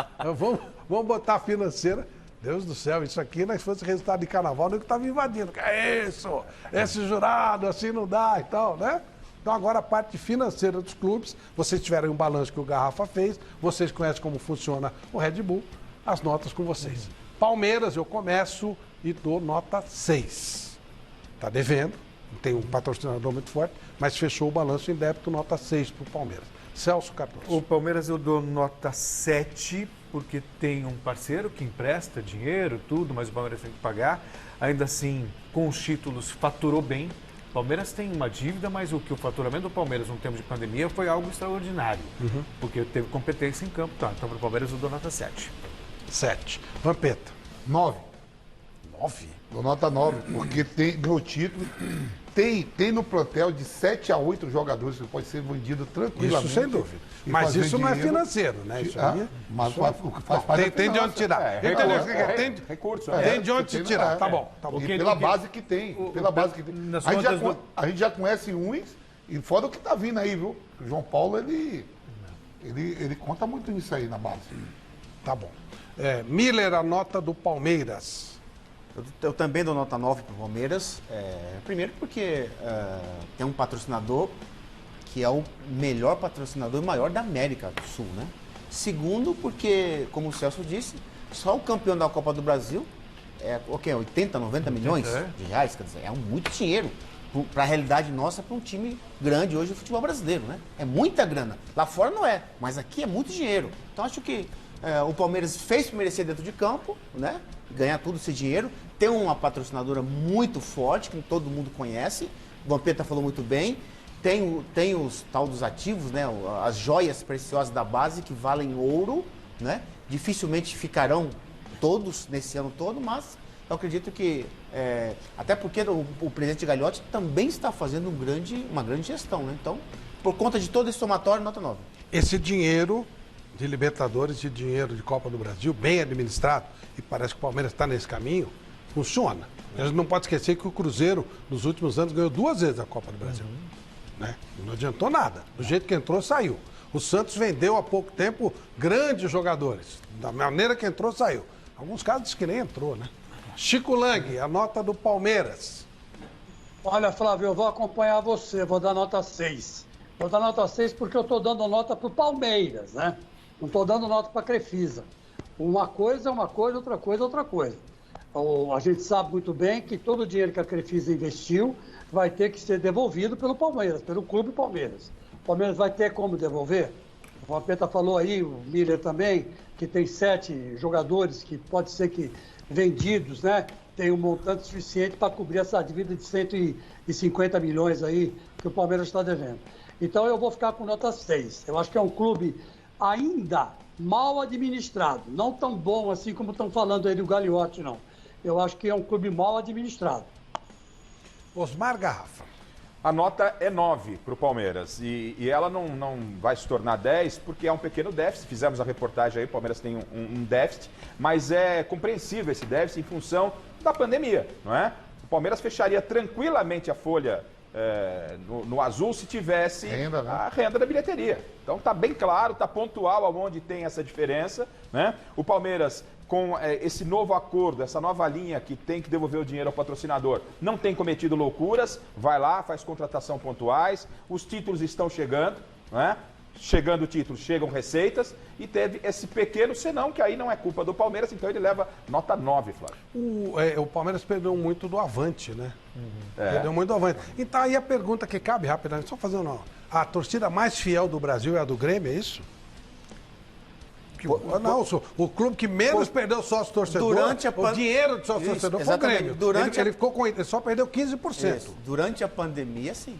Vamos botar a financeira. Deus do céu, isso aqui, se fosse resultado de carnaval, não estava invadindo. Que é isso? Esse jurado, assim não dá e tal, né? Então agora a parte financeira dos clubes, vocês tiveram um balanço que o Garrafa fez, vocês conhecem como funciona o Red Bull, as notas com vocês. Palmeiras, eu começo e dou nota 6. Está devendo, tem um patrocinador muito forte, mas fechou o balanço em débito, nota 6 para o Palmeiras. Celso Cardoso. O Palmeiras eu dou nota 7, porque tem um parceiro que empresta dinheiro, tudo, mas o Palmeiras tem que pagar. Ainda assim, com os títulos, faturou bem. O Palmeiras tem uma dívida, mas o faturamento do Palmeiras no tempo de pandemia foi algo extraordinário, porque teve competência em campo. Tá, então para o Palmeiras eu dou nota 7. 7. Vampeta. 9. 9? Dou nota 9, porque tem meu título. Tem no plantel de 7 a 8 jogadores que pode ser vendido tranquilamente. Isso sem dúvida. Mas isso não é financeiro, né? Isso aí mas faz parte tem de onde tirar. Recurso. Tem de onde se tirar. Tá bom. E pela base que tem. A gente já conhece uns, e fora o que tá vindo aí, viu? O João Paulo, ele conta muito nisso aí na base. Tá bom. Miller, a nota do Palmeiras. Eu também dou nota 9 para o Palmeiras. Primeiro porque tem um patrocinador que é o melhor patrocinador e maior da América do Sul, né? Segundo porque, como o Celso disse, só o campeão da Copa do Brasil 80, 90 milhões de reais, quer dizer, é muito dinheiro para a realidade nossa, para um time grande hoje do futebol brasileiro, né? É muita grana. Lá fora não é, mas aqui é muito dinheiro. Então acho que o Palmeiras fez merecer dentro de campo, né? Ganhar todo esse dinheiro. Tem uma patrocinadora muito forte, que todo mundo conhece. O Vampeta falou muito bem. Tem os tal dos ativos, né? As joias preciosas da base que valem ouro, né? Dificilmente ficarão todos nesse ano todo, mas eu acredito que, até porque o presidente Gagliotti também está fazendo uma grande gestão, né? Então, por conta de todo esse somatório, nota 9. Esse dinheiro de Libertadores, de dinheiro de Copa do Brasil, bem administrado, e parece que o Palmeiras está nesse caminho, funciona. A gente não pode esquecer que o Cruzeiro, nos últimos anos, ganhou 2 vezes a Copa do Brasil. Né? Não adiantou nada. Do jeito que entrou, saiu. O Santos vendeu há pouco tempo grandes jogadores. Da maneira que entrou, saiu. Alguns casos diz que nem entrou, né? Chico Lang, a nota do Palmeiras. Olha, Flávio, eu vou acompanhar você, vou dar nota 6. Vou dar nota 6 porque eu estou dando nota para o Palmeiras, né? Não estou dando nota para a Crefisa. Uma coisa é uma coisa, outra coisa é outra coisa. A gente sabe muito bem que todo o dinheiro que a Crefisa investiu vai ter que ser devolvido pelo Palmeiras, pelo Clube Palmeiras. O Palmeiras vai ter como devolver? O Vampeta falou aí, o Miller também, que tem 7 jogadores que pode ser que vendidos, né? tem um montante suficiente para cobrir essa dívida de 150 milhões aí que o Palmeiras está devendo. Então eu vou ficar com nota 6. Eu acho que é um clube ainda mal administrado, não tão bom assim como estão falando aí do Gagliotti, não. Eu acho que é um clube mal administrado. Osmar Garrafa. A nota é 9 para o Palmeiras e ela não vai se tornar 10 porque é um pequeno déficit. Fizemos a reportagem aí, o Palmeiras tem um déficit, mas é compreensível esse déficit em função da pandemia, não é? O Palmeiras fecharia tranquilamente a folha no azul se tivesse a renda da bilheteria. Então está bem claro, está pontual aonde tem essa diferença, né? O Palmeiras, com esse novo acordo, essa nova linha que tem que devolver o dinheiro ao patrocinador, não tem cometido loucuras, vai lá, faz contratação pontuais, os títulos estão chegando, né? Chegando títulos, chegam receitas, e teve esse pequeno senão, que aí não é culpa do Palmeiras, então ele leva nota 9, Flávio. O Palmeiras perdeu muito do Avante, né? Perdeu muito do Avante. Então aí a pergunta que cabe rapidamente, só fazendo a torcida mais fiel do Brasil é a do Grêmio, é isso? Não, o clube que menos perdeu sócio torcedor, o dinheiro do sócio torcedor foi o Grêmio. Ele só perdeu 15%. Isso. Durante a pandemia, sim.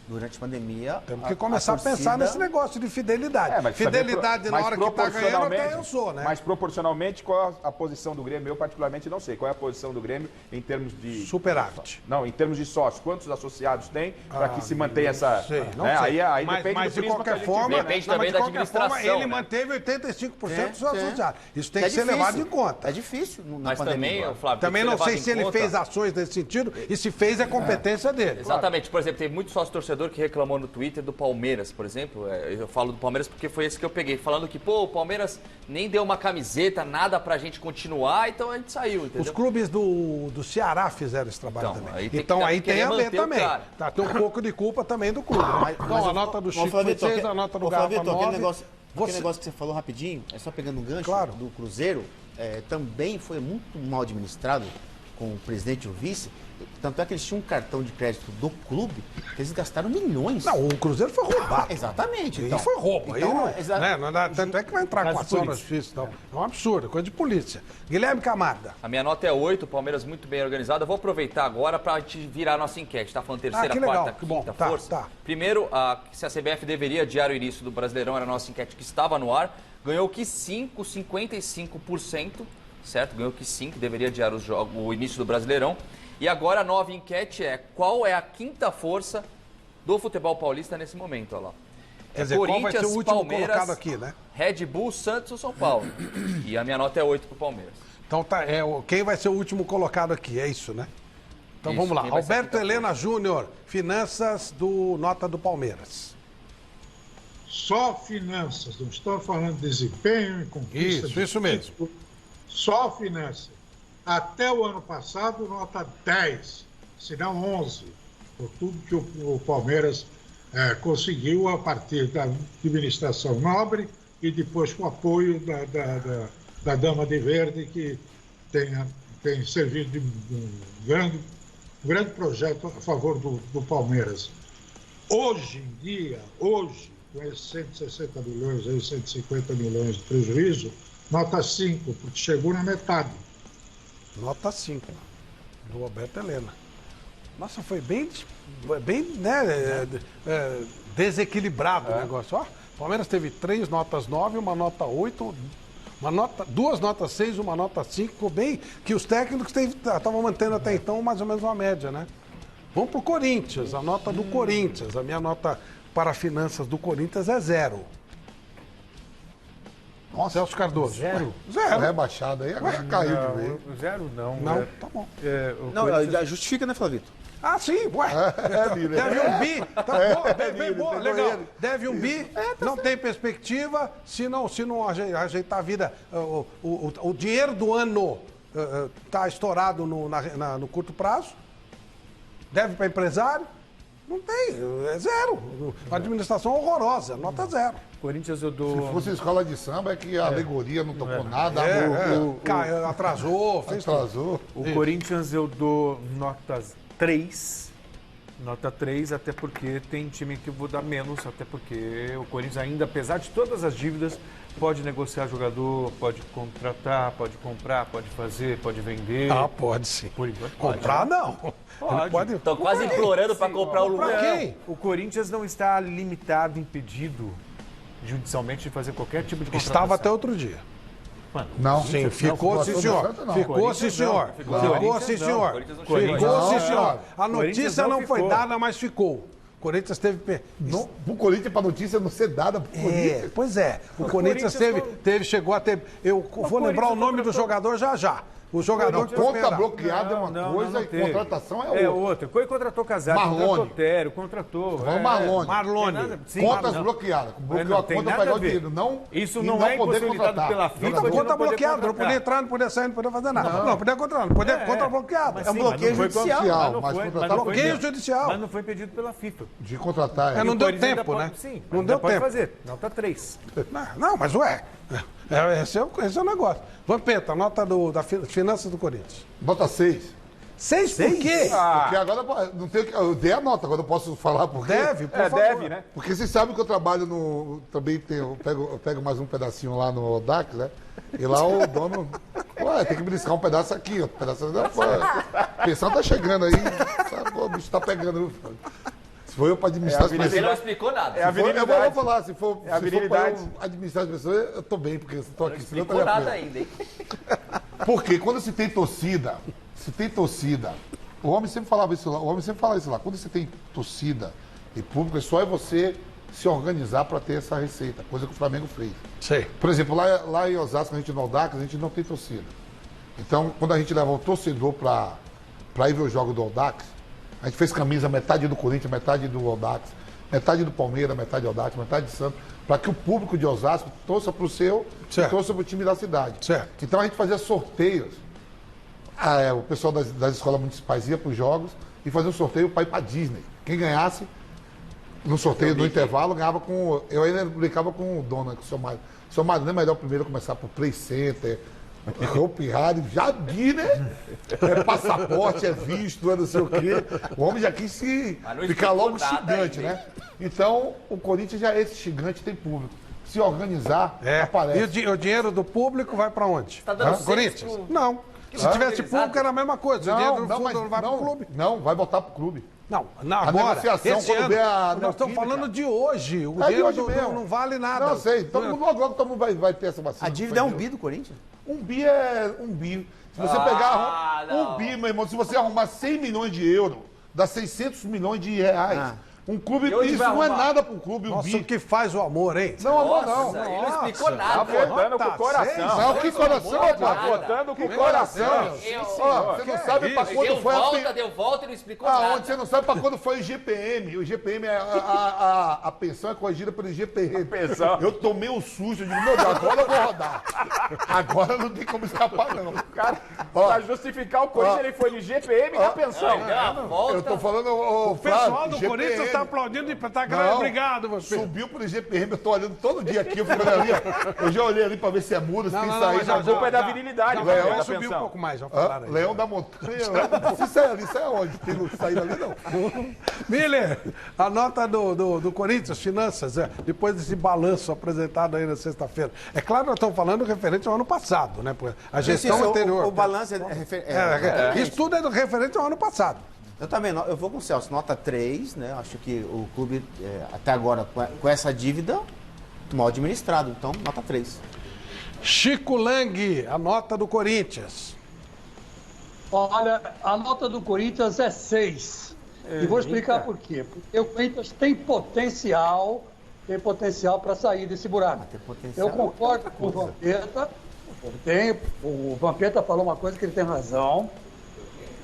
Durante a pandemia... Temos que começar a pensar nesse negócio de fidelidade. Fidelidade na hora que está ganhando, até eu sou, né? Mas proporcionalmente, qual é a posição do Grêmio? Eu particularmente não sei. Qual é a posição do Grêmio em termos de... Superávit. Não, em termos de sócios. Quantos associados tem para que se mantenha essa... Sei, não sei. Aí depende do prisma de qualquer forma, depende também da administração. Ele manteve 85% dos seus associados. Isso tem que ser levado em conta. É difícil na Mas pandemia. também, Flávio, também não sei se ele fez ações nesse sentido e se fez a competência dele. Exatamente. Por exemplo, tem muito sócio torcedor que reclamou no Twitter do Palmeiras, por exemplo. Eu falo do Palmeiras porque foi esse que eu peguei, falando que, o Palmeiras nem deu uma camiseta, nada pra gente continuar, então a gente saiu, entendeu? Os clubes do Ceará fizeram esse trabalho também. Aí tem a ver também. Tem um pouco de culpa também do clube. Então a nota do Chico foi 6, a nota do Garrafa 9. Aquele negócio que você falou rapidinho, só pegando um gancho do Cruzeiro, também foi muito mal administrado com o presidente e o vice. Tanto é que eles tinham um cartão de crédito do clube que eles gastaram milhões. Não, o Cruzeiro foi roubado. Exatamente. Então, foi roubo. Tanto é que vai entrar com ação na justiça. Então, é um absurdo, coisa de polícia. Guilherme Camarda. A minha nota é 8, o Palmeiras muito bem organizado. Eu vou aproveitar agora para a gente virar a nossa enquete. Tá falando terceira, quarta, quinta força. Primeiro, se a CBF deveria adiar o início do Brasileirão, era a nossa enquete que estava no ar. Ganhou que 55%, certo? Ganhou que 5%, deveria adiar o início do Brasileirão. E agora a nova enquete é: qual é a quinta força do futebol paulista nesse momento? Olha lá. Quer dizer, qual vai ser o último colocado aqui, né? Red Bull, Santos ou São Paulo? E a minha nota é 8 pro Palmeiras. Então quem vai ser o último colocado aqui, é isso, né? Então vamos lá. Alberto Helena Júnior, finanças do nota do Palmeiras. Só finanças, não estou falando de desempenho e conquista. Isso mesmo. Só finanças. Até o ano passado, nota 10, se não 11, por tudo que o Palmeiras conseguiu a partir da administração nobre e depois com o apoio da Dama de Verde, que tem servido de um grande projeto a favor do Palmeiras. Hoje em dia, com esses 160 milhões, 150 milhões de prejuízo, nota 5, porque chegou na metade. Nota 5, do Alberto Helena. Nossa, foi bem desequilibrado o negócio. O Palmeiras teve 3 notas 9, uma nota 8, 2 notas 6, uma nota 5. Ficou bem que os técnicos estavam mantendo até então mais ou menos uma média, né? Vamos pro Corinthians, a nota do Corinthians. A minha nota para finanças do Corinthians é 0. Nossa, Celso Cardoso. 0? 0. Rebaixado aí, agora caiu de vez. 0 não. Não, tá bom. Não, já justifica, né, Flavito? Ah, sim, ué. Deve um bi. Tá bom, legal. Deve um bi, não tem perspectiva. Se não ajeitar a vida, o dinheiro do ano está estourado no curto prazo. Deve para empresário. Não tem, é 0. Administração horrorosa, nota 0. Corinthians eu dou... Se fosse escola de samba, é que a alegoria não tocou nada. Atrasou, fez atrasou. O Corinthians eu dou notas 3. Nota 3, até porque tem time que vou dar menos, até porque o Corinthians ainda, apesar de todas as dívidas, pode negociar jogador, pode contratar, pode comprar, pode fazer, pode vender. Ah, pode sim. Por enquanto, comprar não. Pode. Estão quase implorando para comprar o Lula. Pra quem? O Corinthians não está limitado, impedido judicialmente de fazer qualquer tipo de contratação. Estava até outro dia. Não. Sim, ficou sim, senhor. Ficou sim, senhor. Ficou sim, senhor. Ficou sim, senhor. A notícia não foi dada, mas ficou. O Corinthians teve... O Corinthians, para a notícia não ser dada pro Corinthians. Pois é. O Corinthians chegou a ter... Eu vou lembrar o nome do jogador já. O jogador que conta bloqueada é uma coisa e contratação é outra. Ele contratou Casares, contratou Tério, contratou... Marlone. Contas bloqueadas. Bloqueou a conta para pegar o dinheiro. Isso não é impossibilitado pela FIFA. Conta bloqueada, não podia entrar, não podia sair, não podia fazer nada. Não podia contratar, não podia conta bloqueada. É um bloqueio judicial. Bloqueio judicial. Mas não foi pedido pela FIFA. De contratar. Não deu tempo, né? Sim, não deu tempo. Pode fazer. Nota 3. Não, mas esse é o negócio. Vampeta, nota das finanças do Corinthians. Nota 6. 6 por quê? Porque agora não tem, eu dei a nota, agora eu posso falar por quê? Deve, por favor. Deve, né? Porque vocês sabem que eu trabalho no... Também eu pego mais um pedacinho lá no Odax, né? E lá o dono... Ué, tem que beliscar um pedaço aqui, outro pedaço ali. A pensão tá chegando aí. Sabe, o bicho tá pegando. Se for eu para administrar as pessoas... Ele não explicou nada. Eu vou falar, se for para eu administrar as pessoas, eu tô bem, porque eu tô aqui. Não explicou nada ainda, hein? Porque quando se tem torcida, o homem sempre falava isso lá, quando você tem torcida e público, é só você se organizar para ter essa receita, coisa que o Flamengo fez. Sim. Por exemplo, lá em Osasco, no Audax, a gente não tem torcida. Então, quando a gente leva o torcedor para ir ver o jogo do Audax, a gente fez camisa metade do Corinthians, metade do Audax, metade do Palmeiras, metade do Audax, metade de Santos, para que o público de Osasco torça para o seu e torça para o time da cidade. Certo. Então a gente fazia sorteios. O pessoal das escolas municipais ia para os jogos e fazia um sorteio para ir para Disney. Quem ganhasse no sorteio do intervalo ganhava com... Eu ainda brincava com o dono, com o seu Mário. O seu Mário, não é melhor primeiro começar por Play Center, Hope Hard, já vi, né? É passaporte, é visto, é não sei o quê. O homem já quis ficar logo gigante, né? Então, o Corinthians já é esse gigante, tem público. Se organizar, aparece. E o dinheiro do público vai para onde? Tá dando Corinthians? Não. Se tivesse público, era a mesma coisa. O dinheiro do fundo não vai para o clube. Não, vai botar para o clube. Não, a agora, negociação, esse ano, nós estamos falando de hoje. O dinheiro não vale nada. Não sei. Logo todo mundo vai ter essa vacina. A dívida é 1 bi do Corinthians? 1 bi é 1 bi. Se você pegar 1 bi, meu irmão, se você arrumar 100 milhões de euros, dá 600 milhões de reais. Um clube, isso não é nada para um clube, um bi. O que faz o amor, hein? Não, amor não. Ele não explicou nada. Tá votando com o coração. Não, que coração, Tá votando com o coração. Você não sabe para quando foi Deu volta e não explicou nada. Onde você não sabe para quando foi o IGPM. O IGPM, a pensão é corrigida pelo IGPM. Eu tomei um susto, eu digo, meu Deus, agora eu vou rodar. Agora não tem como escapar, não. Cara, para justificar o Corinthians, ele foi no IGPM na pensão. Eu tô falando, o pessoal do Corinthians tá aplaudindo e tá ganhando. Obrigado, você. Subiu pro IGPM, eu tô olhando todo dia aqui. Eu já olhei ali pra ver se é mudo, se tem saída. A culpa é da virilidade. Leão subiu um pouco mais, vamos falar aí. Leão da Montanha. Se sair ali, sai aonde? Tem saída ali, não. Miller, a nota do Corinthians, finanças, depois desse balanço apresentado aí na sexta-feira. É claro que nós estamos falando referente ao ano passado, né? A gestão anterior. O balanço isso tudo é referente ao ano passado. Eu também, eu vou com o Celso, nota 3, né? Acho que o clube, até agora, com essa dívida, mal administrado. Então, nota 3. Chico Lang, a nota do Corinthians. Olha, a nota do Corinthians é 6. E vou explicar por quê. Porque o Corinthians tem potencial para sair desse buraco. Eu concordo com o Vampeta. O Vampeta falou uma coisa que ele tem razão.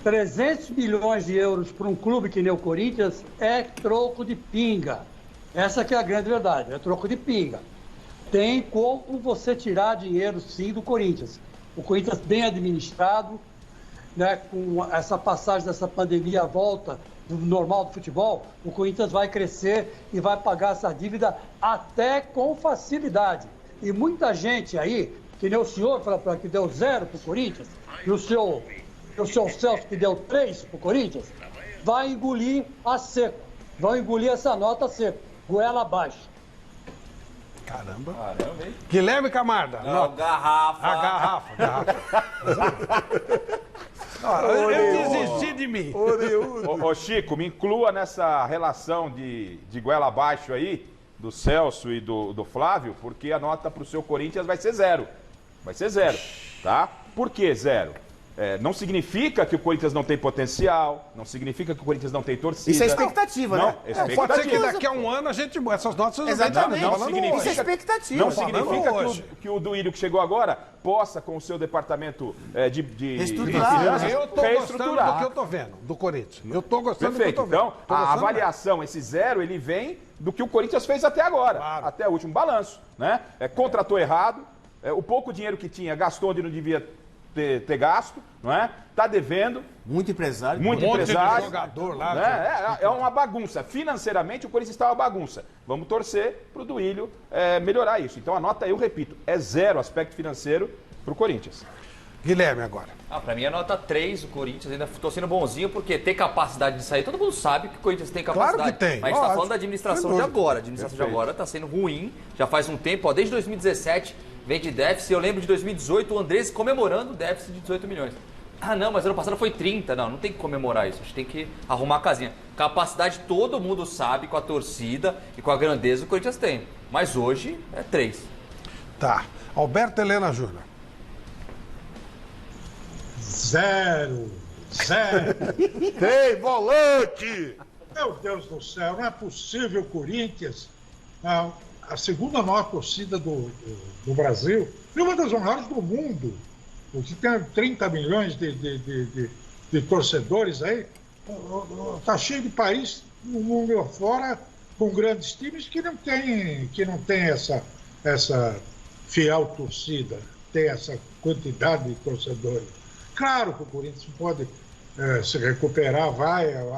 300 milhões de euros para um clube que nem o Corinthians é troco de pinga. Essa que é a grande verdade, é troco de pinga. Tem como você tirar dinheiro, sim, do Corinthians. O Corinthians bem administrado, né, com essa passagem dessa pandemia à volta do normal do futebol, o Corinthians vai crescer e vai pagar essa dívida até com facilidade. E muita gente aí, que nem o senhor que deu 0 para o Corinthians, e o seu Celso que deu 3 para o Corinthians, vai engolir a seco. Vão engolir essa nota a seco. Goela abaixo. Caramba. Caramba, hein? Guilherme Camarda. Não, garrafa. A garrafa. Eu desisti de mim. Ô, Chico, me inclua nessa relação de goela abaixo aí, do Celso e do Flávio, porque a nota pro seu Corinthians vai ser 0. Vai ser 0, tá? Por que 0? Não significa que o Corinthians não tem potencial, não significa que o Corinthians não tem torcida. Isso é expectativa, né? É expectativa. Pode ser que daqui a um ano essas notas... Exatamente. Não significa, isso é expectativa. Não significa que o Duílio que chegou agora possa, com o seu departamento de Reestruturar. Eu tô gostando do que eu tô vendo, do Corinthians. Eu tô gostando do que eu tô vendo. Então, a avaliação, esse 0, ele vem do que o Corinthians fez até agora, até o último balanço, né? Contratou errado, o pouco dinheiro que tinha gastou onde não devia ter gasto, não é? Tá devendo. Muito empresário. Muito empresário. De jogador lá. Né? É uma bagunça. Financeiramente, o Corinthians está uma bagunça. Vamos torcer pro Duílio melhorar isso. Então, a nota, eu repito, é 0 aspecto financeiro pro Corinthians. Guilherme, agora. Pra mim é nota 3, o Corinthians ainda tô sendo bonzinho, porque tem capacidade de sair. Todo mundo sabe que o Corinthians tem capacidade. Claro que tem. Mas a gente tá falando da administração de agora. A administração de agora tá sendo ruim, já faz um tempo, desde 2017 vem de déficit. Eu lembro de 2018, o Andrés comemorando o déficit de 18 milhões. Não, mas ano passado foi 30. Não tem que comemorar isso. A gente tem que arrumar a casinha. Capacidade todo mundo sabe, com a torcida e com a grandeza o Corinthians tem. Mas hoje é 3. Tá. Alberto Helena Júnior. 0. Ei, volante! Meu Deus do céu, não é possível o Corinthians, a segunda maior torcida do Brasil, e uma das maiores do mundo, que tem 30 milhões de torcedores aí, está cheio de país no mundo afora com grandes times que não tem essa fiel torcida, tem essa quantidade de torcedores. Claro que o Corinthians pode se recuperar,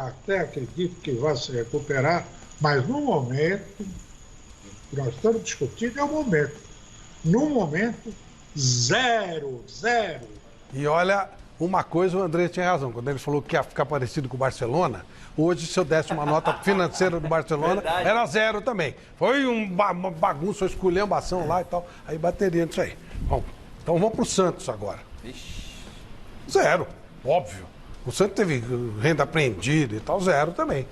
até acredito que vai se recuperar, mas no momento que nós estamos discutindo é o momento. No momento, 0. E olha, uma coisa o André tinha razão, quando ele falou que ia ficar parecido com o Barcelona, hoje se eu desse uma nota financeira do Barcelona, era 0 também. Foi uma bagunça, uma esculhambação lá e tal, aí bateria nisso aí. Bom, então vamos pro Santos agora. 0, óbvio. O Santos teve renda apreendida e tal, 0 também.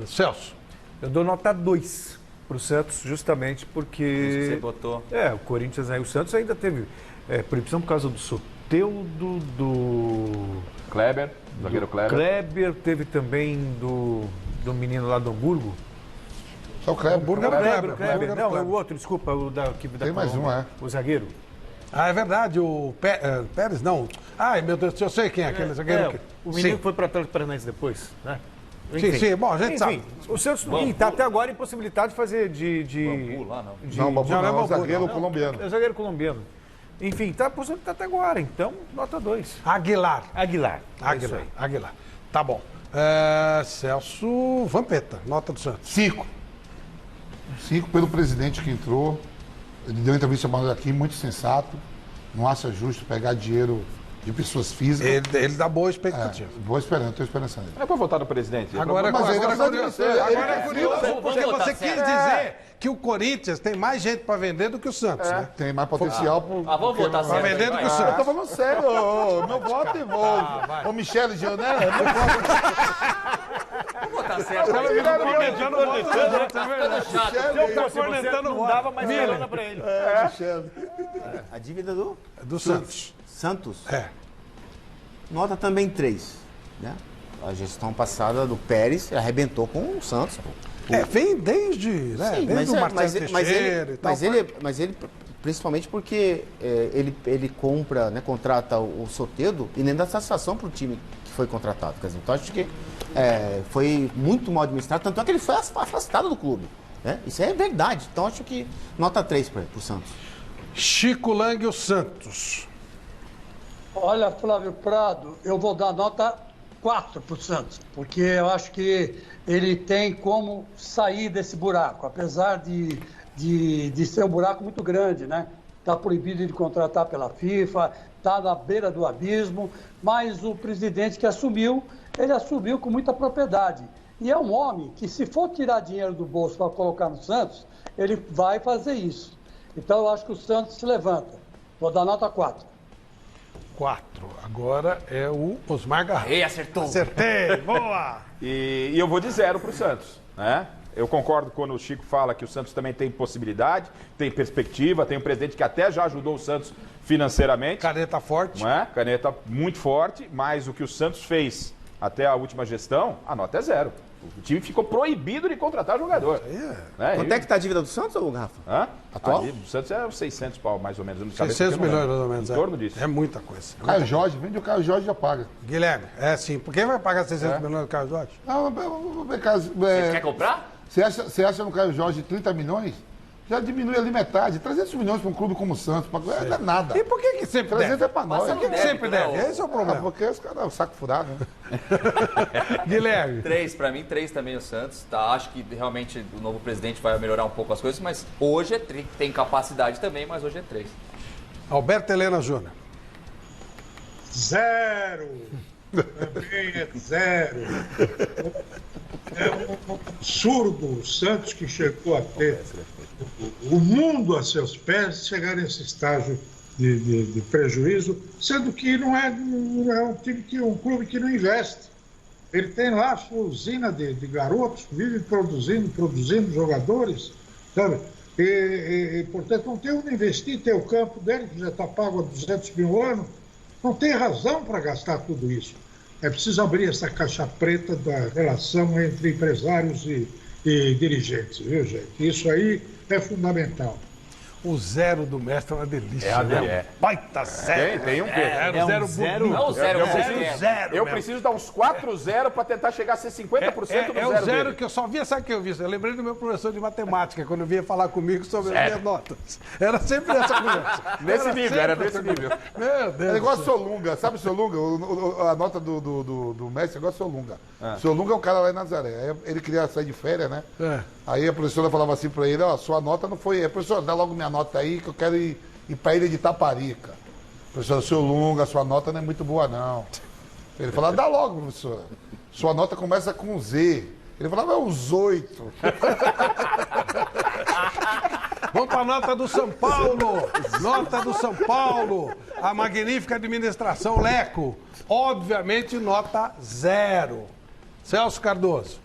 Celso? Eu dou nota 2 pro Santos, justamente porque... Isso que você botou. O Corinthians aí, o Santos ainda teve proibição por causa do Soteldo, do... Kleber, zagueiro Kleber. Kleber, teve também do menino lá do Hamburgo. Só o Kleber. Kleber. Não, o outro, desculpa, o da equipe da Tem mais o zagueiro. É verdade, o Pérez, não. Ai, meu Deus, eu sei quem é aquele zagueiro. O menino que foi para o Atlético Paranaense depois, né? Sim, bom, a gente sabe. O Santos está até agora impossibilitado de fazer Bambu lá, não. Não, Bambu não, é zagueiro colombiano. É zagueiro colombiano. Enfim, está impossibilitado até agora, então, nota 2. Aguilar. Aguilar. Tá bom. Celso Vampeta, nota do Santos. 5 pelo presidente que entrou. Ele deu uma entrevista aqui, muito sensato. Não acha justo pegar dinheiro de pessoas físicas. Ele dá boa expectativa. Boa esperança, estou esperança nele. É para votar no presidente. Agora é curioso, porque você quis dizer que o Corinthians tem mais gente para vender do que o Santos, né? Tem mais potencial vamos votar para vender do que o Santos. Eu tô falando sério, meu voto e vou. Ô, Michele Gionel, meu voto. Tá certo. Não dava mais grana pra ele. A dívida do Santos. Santos? Nota também 3. Né? A gestão passada do Pérez arrebentou com o Santos. Vem desde, né? Sim, desde o Marcelo Teixeira e tal. Mas ele, principalmente porque ele compra, né, contrata o Soteldo e nem dá satisfação para o time que foi contratado. Quer dizer, então acho que foi muito mal administrado, tanto é que ele foi afastado do clube. Né? Isso é verdade. Então acho que nota 3 para o Santos. Chico Lang e o Santos. Olha, Flávio Prado, eu vou dar nota 4 para o Santos, porque eu acho que ele tem como sair desse buraco, apesar de ser um buraco muito grande, né? Está proibido de contratar pela FIFA, está na beira do abismo, mas o presidente que assumiu, ele assumiu com muita propriedade. E é um homem que, se for tirar dinheiro do bolso para colocar no Santos, ele vai fazer isso. Então, eu acho que o Santos se levanta. Vou dar nota 4. 4. Agora é o Osmar Garrafa. Ei, acertou. Acertei, boa! E eu vou de 0 pro Santos, né? Eu concordo quando o Chico fala que o Santos também tem possibilidade, tem perspectiva, tem um presidente que até já ajudou o Santos financeiramente. Caneta forte. Não é? Caneta muito forte, mas o que o Santos fez até a última gestão, a nota é 0. O time ficou proibido de contratar jogador. Né? Quanto é que está a dívida do Santos, ou Rafa? Hã? Atual? A dívida do Santos é uns 600 pau, mais ou menos. 600 milhões, mais ou menos. Em torno disso. É muita coisa. Caio Jorge, vende o Caio Jorge e já paga. Guilherme, é sim. Por quem vai pagar 600 milhões do Caio Jorge? Não, Você quer comprar? Você acha no Caio Jorge 30 milhões? Já diminui ali metade. 300 milhões para um clube como o Santos. Não é nada. E por que sempre 300 deve? é para nós. Por que sempre deve? Esse é o problema. Porque os caras, o saco furado, né? Guilherme. 3, pra mim, 3 também o Santos. Tá? Acho que realmente o novo presidente vai melhorar um pouco as coisas, mas hoje tem capacidade também, mas hoje é 3. Alberto Helena Júnior. 0. Também é 0. É um absurdo o Santos, que chegou a ter o mundo a seus pés, chegar nesse estágio de prejuízo, sendo que não é um time um clube que não investe. Ele tem lá a sua usina de garotos que vivem produzindo jogadores, sabe? E, portanto, não tem onde investir, tem o campo dele, que já está pago a 200 mil anos. Não tem razão para gastar tudo isso. É preciso abrir essa caixa preta da relação entre empresários e dirigentes, viu, gente? Isso aí é fundamental. O 0 do mestre é uma delícia. É. Baita 0. Tem um quê? É um 0 Não, o 0 Eu preciso dar uns 4-0 para tentar chegar a ser 50% do 0 É o 0 que eu só via, sabe o que eu vi? Eu lembrei do meu professor de matemática, quando vinha falar comigo sobre as minhas notas. Era sempre essa conversa. Era nesse nível. Meu Deus. É igual o Solunga, sabe o Solunga? A nota do Messi é igual o Solunga. O Solunga é um cara lá em Nazaré. Aí ele queria sair de férias, né? Aí a professora falava assim pra ele, sua nota não foi... Professor, dá logo minha nota aí que eu quero ir pra ilha de Taparica. Professor, seu Lunga, sua nota não é muito boa, não. Ele falava, dá logo, professora. Sua nota começa com Z. Ele falava, é uns 8. Vamos para a nota do São Paulo. Nota do São Paulo. A magnífica administração Leco. Obviamente, nota 0. Celso Cardoso.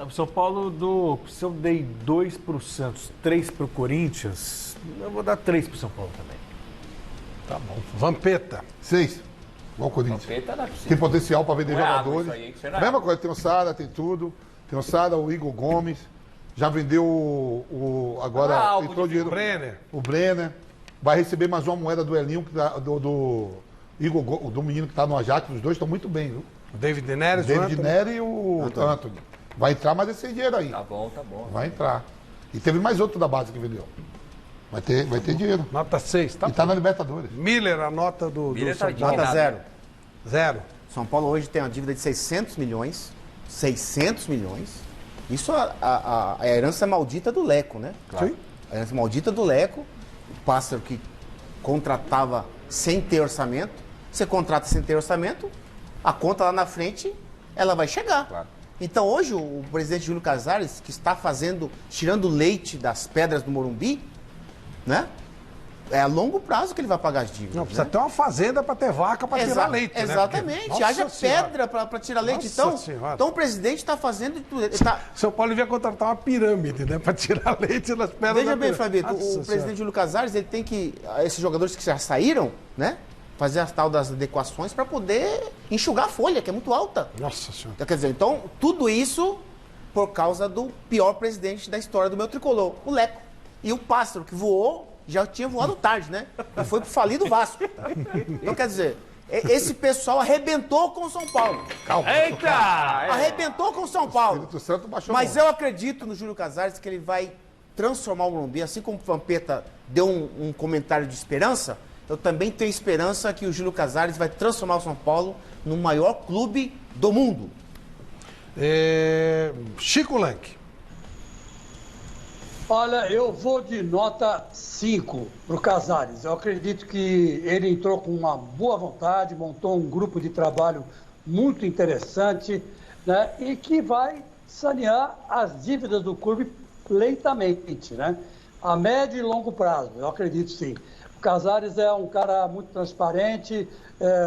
O São Paulo, se eu dei 2 para o Santos, 3 para o Corinthians, eu vou dar 3 para o São Paulo também. Tá bom. Vampeta. 6. Igual o Corinthians. Vampeta não é possível. Tem potencial para vender Não é jogadores. água, isso aí não é Mesma água. coisa, tem o Sara, tem tudo. Tem o Sara, o Igor Gomes. Já vendeu agora entrou dinheiro. O Brenner. Vai receber mais uma moeda do Elinho, do Igor, do menino que está no Ajax. Os dois estão muito bem, viu? O David Neres, o David Neres e o Antony. Vai entrar mais esse dinheiro aí. Tá bom, tá bom. Vai entrar. E teve mais outro da base que vendeu. Vai ter dinheiro. Nota 6. Tá, e tá na Libertadores. Miller, a nota do São Paulo. Nota 0. 0. São Paulo hoje tem uma dívida de 600 milhões. 600 milhões. Isso é a herança maldita do Leco, né? Claro. Sim. A herança maldita do Leco. O Pássaro que contratava sem ter orçamento. Você contrata sem ter orçamento, a conta lá na frente, ela vai chegar. Claro. Então hoje o presidente Júlio Casares, que está tirando leite das pedras do Morumbi, né? É a longo prazo que ele vai pagar as dívidas. Não, precisa ter uma fazenda para ter vaca para tirar leite. Exatamente. Né? Porque, haja pedra para tirar leite. Então o presidente está fazendo tudo. São Paulo devia contratar uma pirâmide, né? Para tirar leite nas pedras. Veja bem, Fabito, o presidente Júlio Casares, ele tem que. Esses jogadores que já saíram, né? Fazer as tal das adequações para poder enxugar a folha, que é muito alta. Nossa Senhora. Quer dizer, então, tudo isso por causa do pior presidente da história do meu tricolor, o Leco. E o Pássaro, que voou, já tinha voado tarde, né? E foi pro falido Vasco. Então, quer dizer, esse pessoal arrebentou com o São Paulo. Calma. Eita! Arrebentou com o São Paulo. O Santo baixou. Mas eu acredito no Júlio Casares que ele vai transformar o Morumbi, assim como o Vampeta deu um comentário de esperança. Eu também tenho esperança que o Júlio Casares vai transformar o São Paulo no maior clube do mundo. Chico Lank. Olha, eu vou de nota 5 para o Casares. Eu acredito que ele entrou com uma boa vontade, montou um grupo de trabalho muito interessante, né? E que vai sanear as dívidas do clube lentamente, né? A médio e longo prazo, eu acredito sim. O Casares é um cara muito transparente,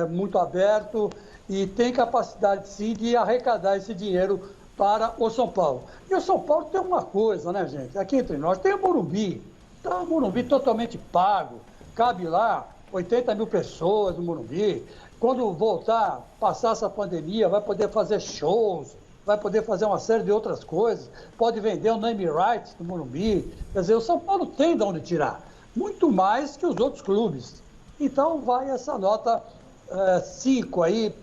muito aberto e tem capacidade sim de arrecadar esse dinheiro para o São Paulo. E o São Paulo tem uma coisa, né, gente? Aqui entre nós tem o Morumbi. Então, o Morumbi totalmente pago. Cabe lá 80 mil pessoas no Morumbi. Quando voltar, passar essa pandemia, vai poder fazer shows, vai poder fazer uma série de outras coisas, pode vender o name rights do Morumbi. Quer dizer, o São Paulo tem de onde tirar, muito mais que os outros clubes. Então vai essa nota 5 aí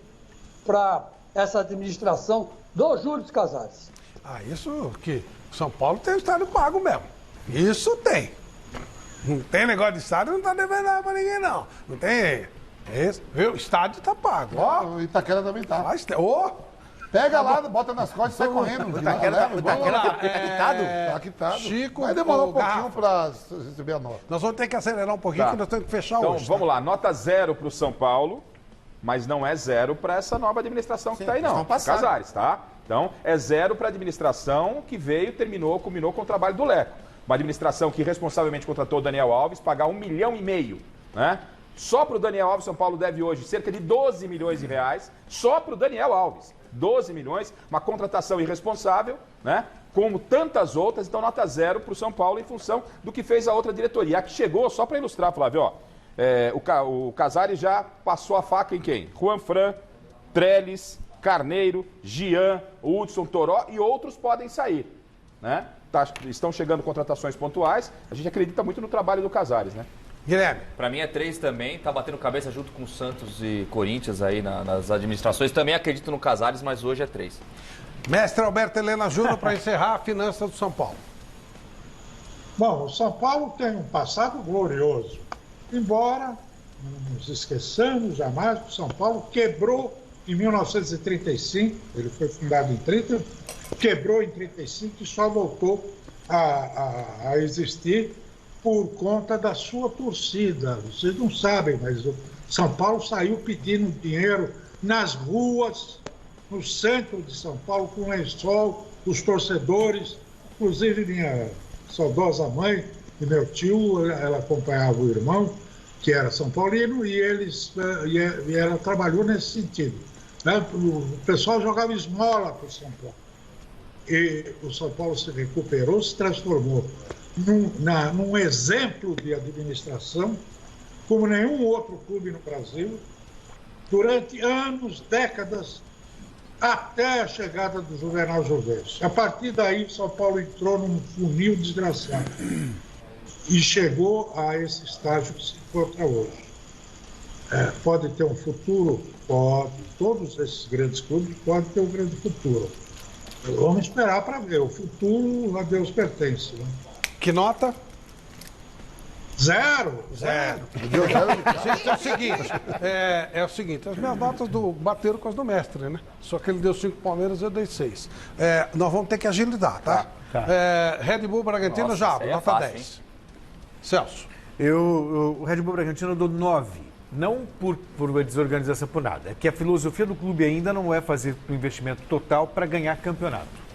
para essa administração do Júlio Casares. Isso que São Paulo tem o estádio pago mesmo. Isso tem. Não tem negócio de estádio, não tá devendo nada pra ninguém, não. Não tem. O estádio tá pago. Ó, O Itaquera também tá. Pega lá, bota nas costas e sai correndo. O Itaquera tá quitado? Tá quitado. Chico, vai demorar um pouquinho para receber a nota. Nós vamos ter que acelerar um pouquinho, porque nós temos que fechar então, hoje. Então, vamos lá. Nota 0 para o São Paulo, mas não é 0 para essa nova administração que está aí, não. Casares, tá? Então, é 0 para a administração que veio, culminou com o trabalho do Leco. Uma administração que responsavelmente contratou o Daniel Alves, pagar R$1,5 milhão, né? Só para o Daniel Alves, São Paulo deve hoje cerca de 12 milhões de reais, só para o Daniel Alves. 12 milhões, uma contratação irresponsável, né? Como tantas outras, então nota 0 para o São Paulo em função do que fez a outra diretoria. A que chegou, só para ilustrar, Flávio, ó, o Casares já passou a faca em quem? Juan Fran, Trellis, Carneiro, Gian, Hudson, Toró e outros podem sair, né? Estão chegando contratações pontuais, a gente acredita muito no trabalho do Casares, né? Guilherme. Para mim é 3 também, tá batendo cabeça junto com o Santos e Corinthians aí nas administrações. Também acredito no Casares, mas hoje é 3. Mestre Alberto Helena Júnior, para encerrar a finança do São Paulo. Bom, o São Paulo tem um passado glorioso. Embora, não nos esqueçamos jamais, que o São Paulo quebrou em 1935, ele foi fundado em 30, quebrou em 35 e só voltou a existir por conta da sua torcida. Vocês não sabem, mas o São Paulo saiu pedindo dinheiro nas ruas, no centro de São Paulo, com lençol, os torcedores, inclusive minha saudosa mãe e meu tio, ela acompanhava o irmão, que era São Paulino, e ela trabalhou nesse sentido. O pessoal jogava esmola para o São Paulo. E o São Paulo se recuperou, se transformou num exemplo de administração, como nenhum outro clube no Brasil, durante anos, décadas, até a chegada do Juvenal Juventus. A partir daí, o São Paulo entrou num funil desgraçado e chegou a esse estágio que se encontra hoje. Pode ter um futuro? Pode. Todos esses grandes clubes podem ter um grande futuro. Vamos esperar para ver. O futuro a Deus pertence. Né? Que nota? 0. Gente, é o seguinte, as minhas notas bateram com as do mestre, né? Só que ele deu 5 Palmeiras, eu dei 6. Nós vamos ter que agilizar, tá? Red Bull Bragantino, já, nota fácil, 10. Hein? Celso. O Red Bull Bragantino eu dou 9. Não por desorganização, por nada. É que a filosofia do clube ainda não é fazer um investimento total para ganhar campeonato.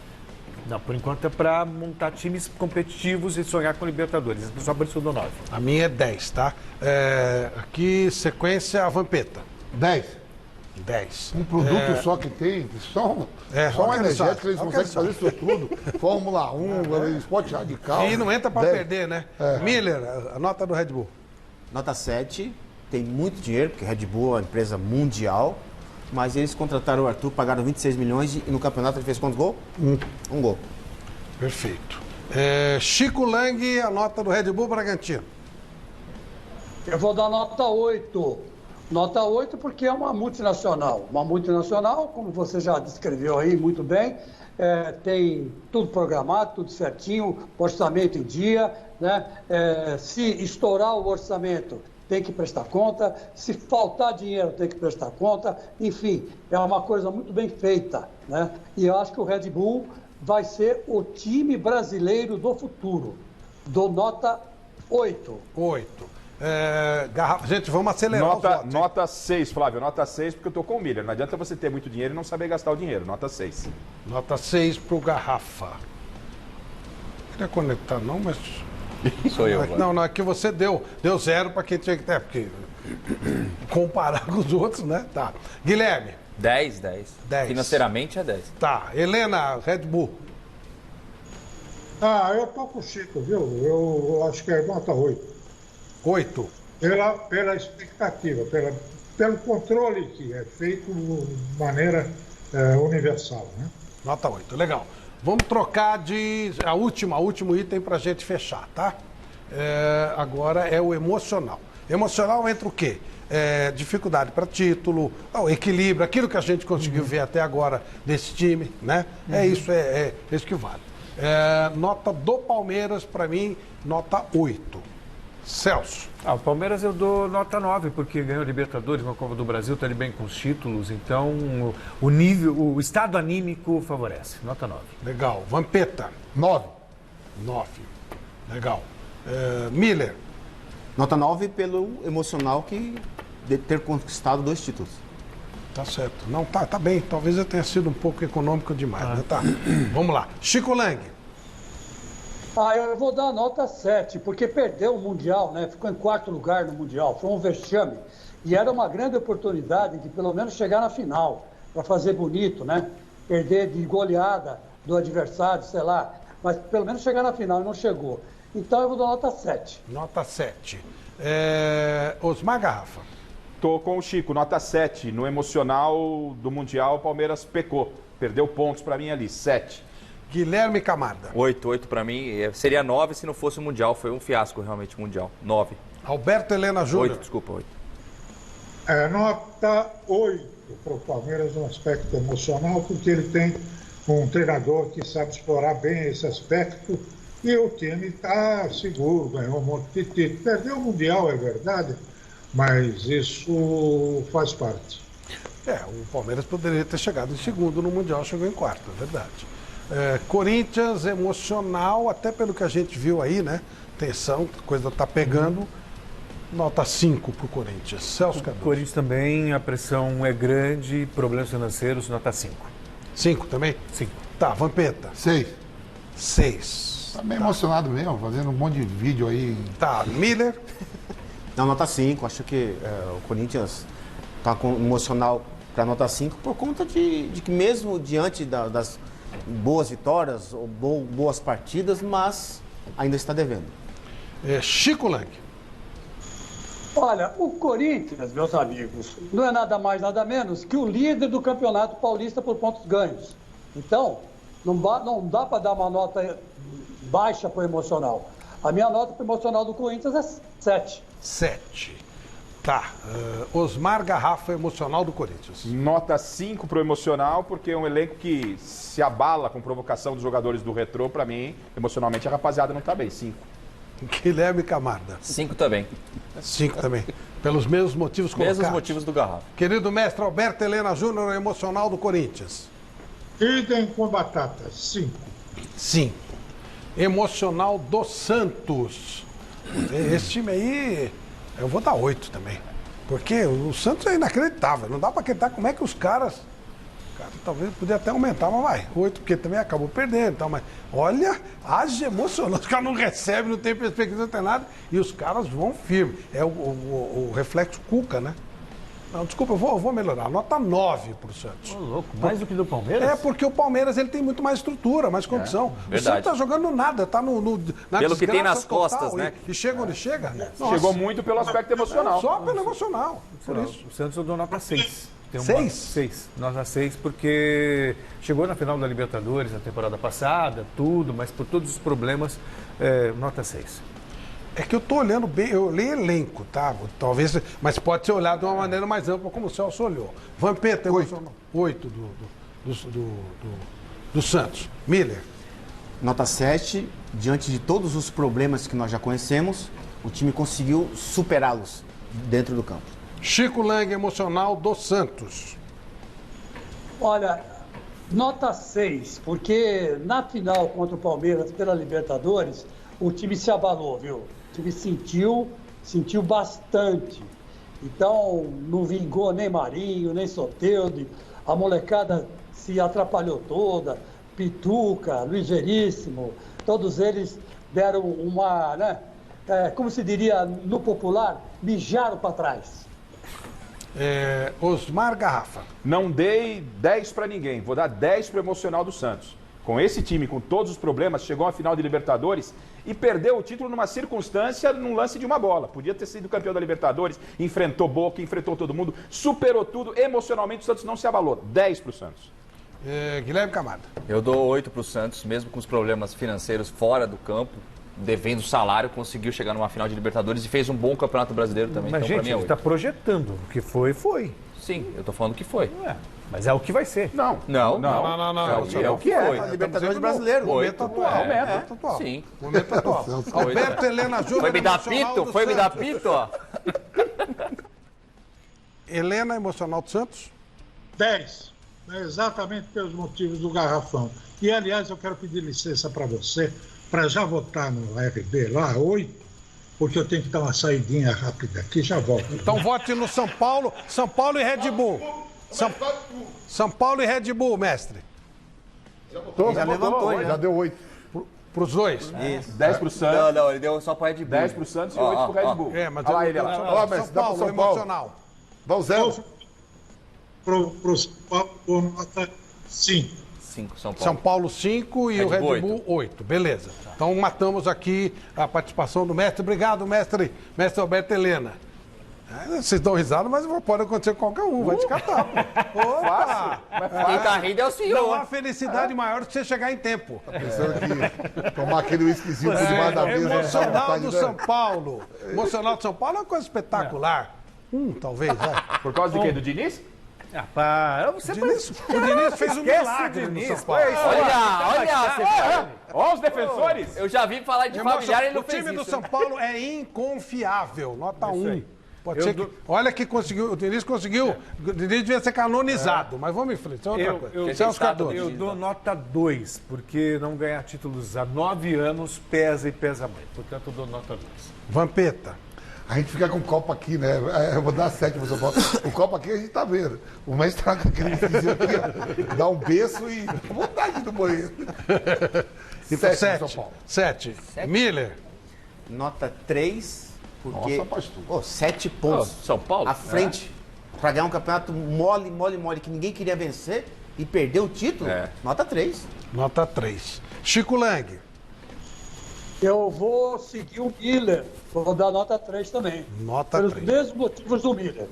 Não, por enquanto é para montar times competitivos e sonhar com Libertadores. Só por isso eu dou 9. A minha é 10, tá? Aqui, sequência, a Vampeta. 10. 10. Um produto só que tem, só um energético, eles conseguem fazer isso tudo. Fórmula 1, esporte radical. E não entra para perder, né? Miller, a nota do Red Bull. Nota 7. Tem muito dinheiro, porque Red Bull é uma empresa mundial, mas eles contrataram o Arthur, pagaram 26 milhões e no campeonato ele fez quantos gols? Um gol. Perfeito. Chico Lang, a nota do Red Bull Bragantino. Eu vou dar nota 8. Nota 8 porque é uma multinacional. Uma multinacional, como você já descreveu aí muito bem, tem tudo programado, tudo certinho, orçamento em dia, né? Se estourar o orçamento, tem que prestar conta, se faltar dinheiro tem que prestar conta, enfim, é uma coisa muito bem feita, né? E eu acho que o Red Bull vai ser o time brasileiro do futuro. Dou nota 8. 8. Gente, vamos acelerar os votos. Nota 6, Flávio. Nota 6, porque eu tô com o Miller. Não adianta você ter muito dinheiro e não saber gastar o dinheiro. Nota 6. Nota 6 pro Garrafa. Não queria conectar não, mas... Sou eu. Não, é que você deu 0 para quem tinha que ter, porque comparar com os outros, né? Tá. Guilherme. 10. Financeiramente é 10. Tá. Helena, Red Bull. Eu tô com o Chico, viu? Eu acho que é nota 8. 8? Pela expectativa, pelo controle que é feito de maneira universal, né? Nota 8, legal. Vamos trocar de último item para a gente fechar, tá? Agora é o emocional. Emocional entra o quê? Dificuldade para título, equilíbrio, aquilo que a gente conseguiu ver até agora desse time, né? É isso que vale. Nota do Palmeiras, para mim, nota 8. Celso. O Palmeiras eu dou nota 9, porque ganhou Libertadores, uma Copa do Brasil, está ali bem com os títulos, então o nível, o estado anímico favorece. Nota 9. Legal. Vampeta. 9. Legal. Miller. Nota 9 pelo emocional de ter conquistado 2 títulos. Tá certo. Não, tá bem. Talvez eu tenha sido um pouco econômico demais, né? Tá. Vamos lá. Chico Lang. Eu vou dar a nota 7, porque perdeu o Mundial, né? Ficou em 4º lugar no Mundial. Foi um vexame. E era uma grande oportunidade de pelo menos chegar na final, para fazer bonito, né? Perder de goleada do adversário, sei lá. Mas pelo menos chegar na final e não chegou. Então eu vou dar nota 7. Nota 7. Osmar Garrafa. Tô com o Chico, nota 7. No emocional do Mundial, o Palmeiras pecou. Perdeu pontos para mim ali, 7. Guilherme Camarda. 8 para mim. Seria 9 se não fosse o Mundial. Foi um fiasco realmente o Mundial. 9. Alberto Helena Júnior. 8, desculpa, 8. Nota 8 para o Palmeiras no aspecto emocional, porque ele tem um treinador que sabe explorar bem esse aspecto e o time está seguro, ganhou um monte de título. Perdeu o Mundial, é verdade, mas isso faz parte. O Palmeiras poderia ter chegado em segundo no Mundial, chegou em quarto, é verdade. Corinthians, emocional, até pelo que a gente viu aí, né? Tensão, a coisa tá pegando. Nota 5 pro Corinthians. Celso Cardoso. Corinthians também, a pressão é grande, problemas financeiros, nota 5. 5 também? 5. Tá, Vampeta. 6. Tá meio emocionado mesmo, fazendo um monte de vídeo aí. Tá, Miller. Não, nota 5. Acho que o Corinthians tá com emocional para nota 5 por conta de que mesmo diante das boas vitórias ou boas partidas, mas ainda está devendo. Chico Lang. Olha, o Corinthians, meus amigos, não é nada mais, nada menos que o líder do Campeonato Paulista por pontos ganhos. Então, não dá para dar uma nota baixa para o emocional. A minha nota para o emocional do Corinthians é 7. 7. Tá. Osmar Garrafa, emocional do Corinthians. Nota 5 pro emocional, porque é um elenco que se abala com provocação dos jogadores do Retrô. Para mim, emocionalmente, a rapaziada não tá bem. 5. Guilherme Camarda. 5 também. 5 também. Pelos mesmos motivos colocados. Mesmos motivos do Garrafa. Querido mestre Alberto Helena Júnior, emocional do Corinthians. Idem com batata. 5. 5. Emocional do Santos. Esse time aí, eu vou dar 8 também. Porque o Santos é inacreditável. Não dá para acreditar como é que os caras... Talvez podia até aumentar, mas vai. 8, porque também acabou perdendo. Então, mas olha, age emocionante. Os caras não recebem, não tem perspectiva, não tem nada. E os caras vão firme. É o reflexo Cuca, né? Não, desculpa, eu vou melhorar. Nota 9 pro Santos. Louco, mais do que do Palmeiras? É, porque o Palmeiras ele tem muito mais estrutura, mais condição. O Santos tá jogando nada, tá na pelo que tem nas total, costas, né? E chega onde chega. Nossa. Chegou muito pelo aspecto emocional. Só pelo emocional, por isso. O Santos eu dou nota 6. 6? Nota 6, porque chegou na final da Libertadores na temporada passada, tudo, mas por todos os problemas, nota 6. É que eu tô olhando bem, eu leio elenco, tá? Talvez, mas pode ser olhado de uma maneira mais ampla, como o Celso olhou. Vampeta, 8 do Santos. Miller. Nota 7, diante de todos os problemas que nós já conhecemos, o time conseguiu superá-los dentro do campo. Chico Lang, emocional do Santos. Olha, nota 6, porque na final contra o Palmeiras pela Libertadores, o time se abalou, viu? O time sentiu sentiu bastante. Então, não vingou nem Marinho, nem Soteldo, a molecada se atrapalhou toda, Pituca, Luiz Veríssimo, todos eles deram uma, né, como se diria no popular, mijaram para trás. Osmar Garrafa. Não dei 10 para ninguém, vou dar 10 para o emocional do Santos. Com esse time, com todos os problemas, chegou à final de Libertadores e perdeu o título numa circunstância, num lance de uma bola. Podia ter sido campeão da Libertadores, enfrentou Boca, enfrentou todo mundo, superou tudo. Emocionalmente, o Santos não se abalou. 10 para o Santos. Guilherme Camargo. Eu dou 8 para o Santos, mesmo com os problemas financeiros fora do campo, devendo salário, conseguiu chegar numa final de Libertadores e fez um bom Campeonato Brasileiro também. Mas, então, gente, pra mim, ele está projetando. O que foi, foi. Sim, eu tô falando que foi. Mas é o que vai ser. Não. É o que é. Libertadores brasileiro. Momento atual. Momento atual. Sim. Momento atual. Alberto Helena Júnior. Foi me dar pito? Foi me dar pito, ó. Helena, emocional do Santos? 10. Exatamente pelos motivos do garrafão. E, aliás, eu quero pedir licença para você, para já votar no RB lá, 8, porque eu tenho que dar uma saidinha rápida aqui, já volto. Então vote no São Paulo e Red Bull. São Paulo e Red Bull, mestre. Já levantou, já deu 8. Para os dois? Isso. 10 pro Santos. Não, ele deu só pro Red Bull. 10 pro Santos e 8 pro Red Bull. Mas olha lá ele lá. Mas São dá pro Paulo, São Paulo. emocional. Dá o 0. Pro São Paulo, vou nota 5. 5, São Paulo. São Paulo 5 e o Red Bull Bull 8. Beleza. Então matamos aqui a participação do mestre. Obrigado, mestre Alberto Helena. Vocês dão risada, mas pode acontecer com qualquer um. Vai te catar, pô. Opa! Quem tá rindo é o senhor. Não há felicidade maior do que você chegar em tempo. Pensando que tomar aquele whiskyzinho por debaixo da mesa. Emocional do São Paulo. Emocional do São Paulo é uma coisa espetacular. Talvez, vai. Por causa de quê? Do Diniz? Você o Diniz fez um milagre no São Paulo. Olha os defensores. Eu já vi falar de familiar e ele não fez isso. O time do São Paulo é inconfiável. Nota 1. Pode ser que... Olha que conseguiu, o Diniz conseguiu. O Diniz devia ser canonizado, mas vamos em frente. Isso é outra coisa. Eu dou nota 2, porque não ganhar títulos há 9 anos pesa e pesa muito. Portanto, eu dou nota 2. Vampeta. A gente fica com o copo aqui, né? Eu vou dar 7 pro São Paulo. O copo aqui a gente tá vendo. O mestre tá com aquele vizinho aqui, ó. Dá um beiço e vontade do banheiro. 7 São Paulo. 7. Miller. Nota 3. Porque, nossa, pastor. 7 pontos São Paulo? à frente para ganhar um campeonato mole, que ninguém queria vencer e perder o título. Nota 3. Nota 3. Chico Lang. Eu vou seguir o Miller, vou dar nota 3 também. Nota 3. Pelos mesmos motivos do Miller.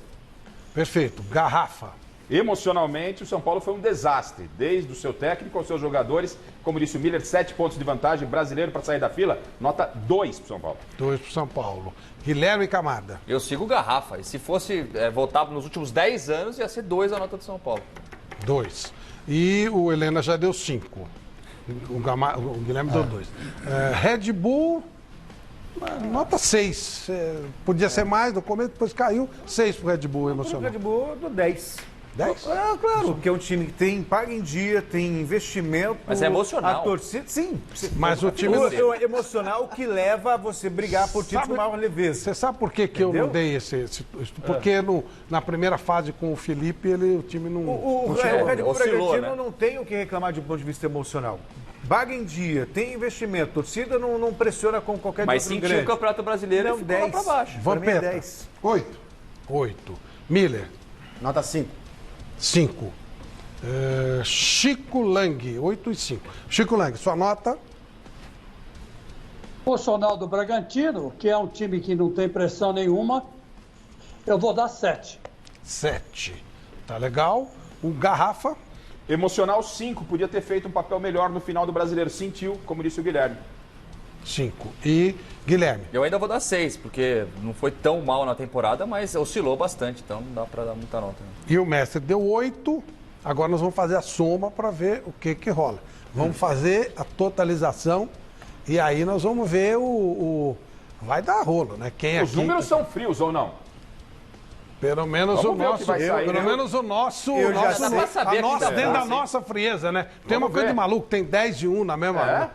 Perfeito. Garrafa. Emocionalmente, o São Paulo foi um desastre, desde o seu técnico aos seus jogadores. Como disse o Miller, 7 pontos de vantagem, brasileiro para sair da fila, nota 2 para o São Paulo. 2 para o São Paulo. Guilherme Camarda. Eu sigo o Garrafa, e se fosse voltar nos últimos 10 anos, ia ser 2 a nota do São Paulo. 2. E o Helena já deu 5. O Guilherme deu 2. Red Bull, nota 6. Podia ser mais no começo, depois caiu. 6 para o Red Bull emocional. Red Bull, eu dou 10. 10? Claro, porque é um time que tem paga em dia, tem investimento. Mas é emocional. A torcida, sim. Mas o time... O emocional que leva a você brigar por título com maior leveza. Você sabe por que eu não dei esse porque na primeira fase com o Felipe, o time não... O Red Bull Bragantino não tem o que reclamar de ponto de vista emocional. Paga em dia, tem investimento, torcida não pressiona como qualquer mas outro sentiu o Campeonato Brasileiro e ficou lá pra baixo. Vampeta. 10. 8. Miller. Nota 5. 5. Chico Lang, 8 e 5. Chico Lang, sua nota? Emocional do Bragantino, que é um time que não tem pressão nenhuma, eu vou dar 7. 7. Tá legal. O Garrafa? Emocional 5, podia ter feito um papel melhor no final do Brasileiro. Sentiu, como disse o Guilherme. 5. E Guilherme? Eu ainda vou dar 6, porque não foi tão mal na temporada, mas oscilou bastante, então não dá pra dar muita nota. E o mestre deu 8. Agora nós vamos fazer a soma para ver o que rola. Vamos fazer a totalização e aí nós vamos ver vai dar rolo, né? Os números são frios ou não? Pelo menos o nosso, pelo menos o nosso, dentro da nossa frieza, né? Tem uma coisa de maluco, tem 10 de 1 na mesma.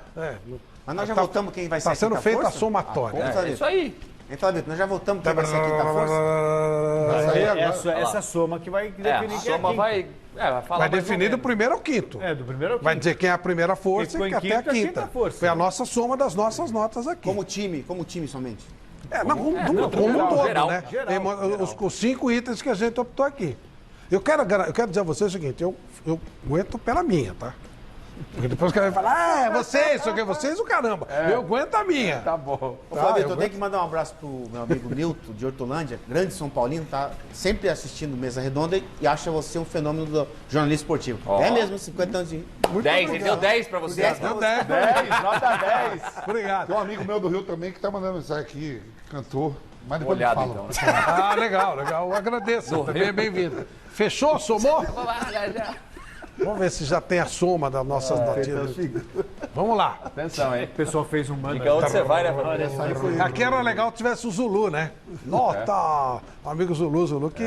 Mas nós já votamos quem vai sair. Está sendo feita a somatória. É isso aí. Então, Vitor, nós já voltamos para vai ser a quinta força? Essa soma que vai definir a soma vai falar. Vai definir do primeiro ao quinto. Do primeiro ao quinto. Vai dizer quem é a primeira força e até a quinta. Foi a nossa soma das nossas notas aqui. Como time somente? Como um todo, né? Os 5 itens que a gente optou aqui. Eu quero dizer a vocês o seguinte, eu aguento pela minha, tá? Porque depois que vai falar, vocês, só que vocês o caramba. Eu aguento a minha. Tá bom. Ô, Flávio, eu tenho que mandar um abraço pro meu amigo Nilton, de Hortolândia, grande São Paulino, tá sempre assistindo Mesa Redonda e acha você um fenômeno do jornalismo esportivo. É mesmo, 50 anos de... 10, ele deu 10 pra você. Deu 10, nota 10. Obrigado. Tem um amigo meu do Rio também que tá mandando mensagem aqui, cantor. Mas depois Olhado, ele fala. Ah, legal. Eu agradeço. Também é bem-vindo. Fechou? Somou? Vamos ver se já tem a soma das nossas notinhas. Vamos lá. Atenção, hein? O pessoal fez um mano. Fica onde você vai, né? Aqui era legal se tivesse o Zulu, né? Nota! O amigo Zulu que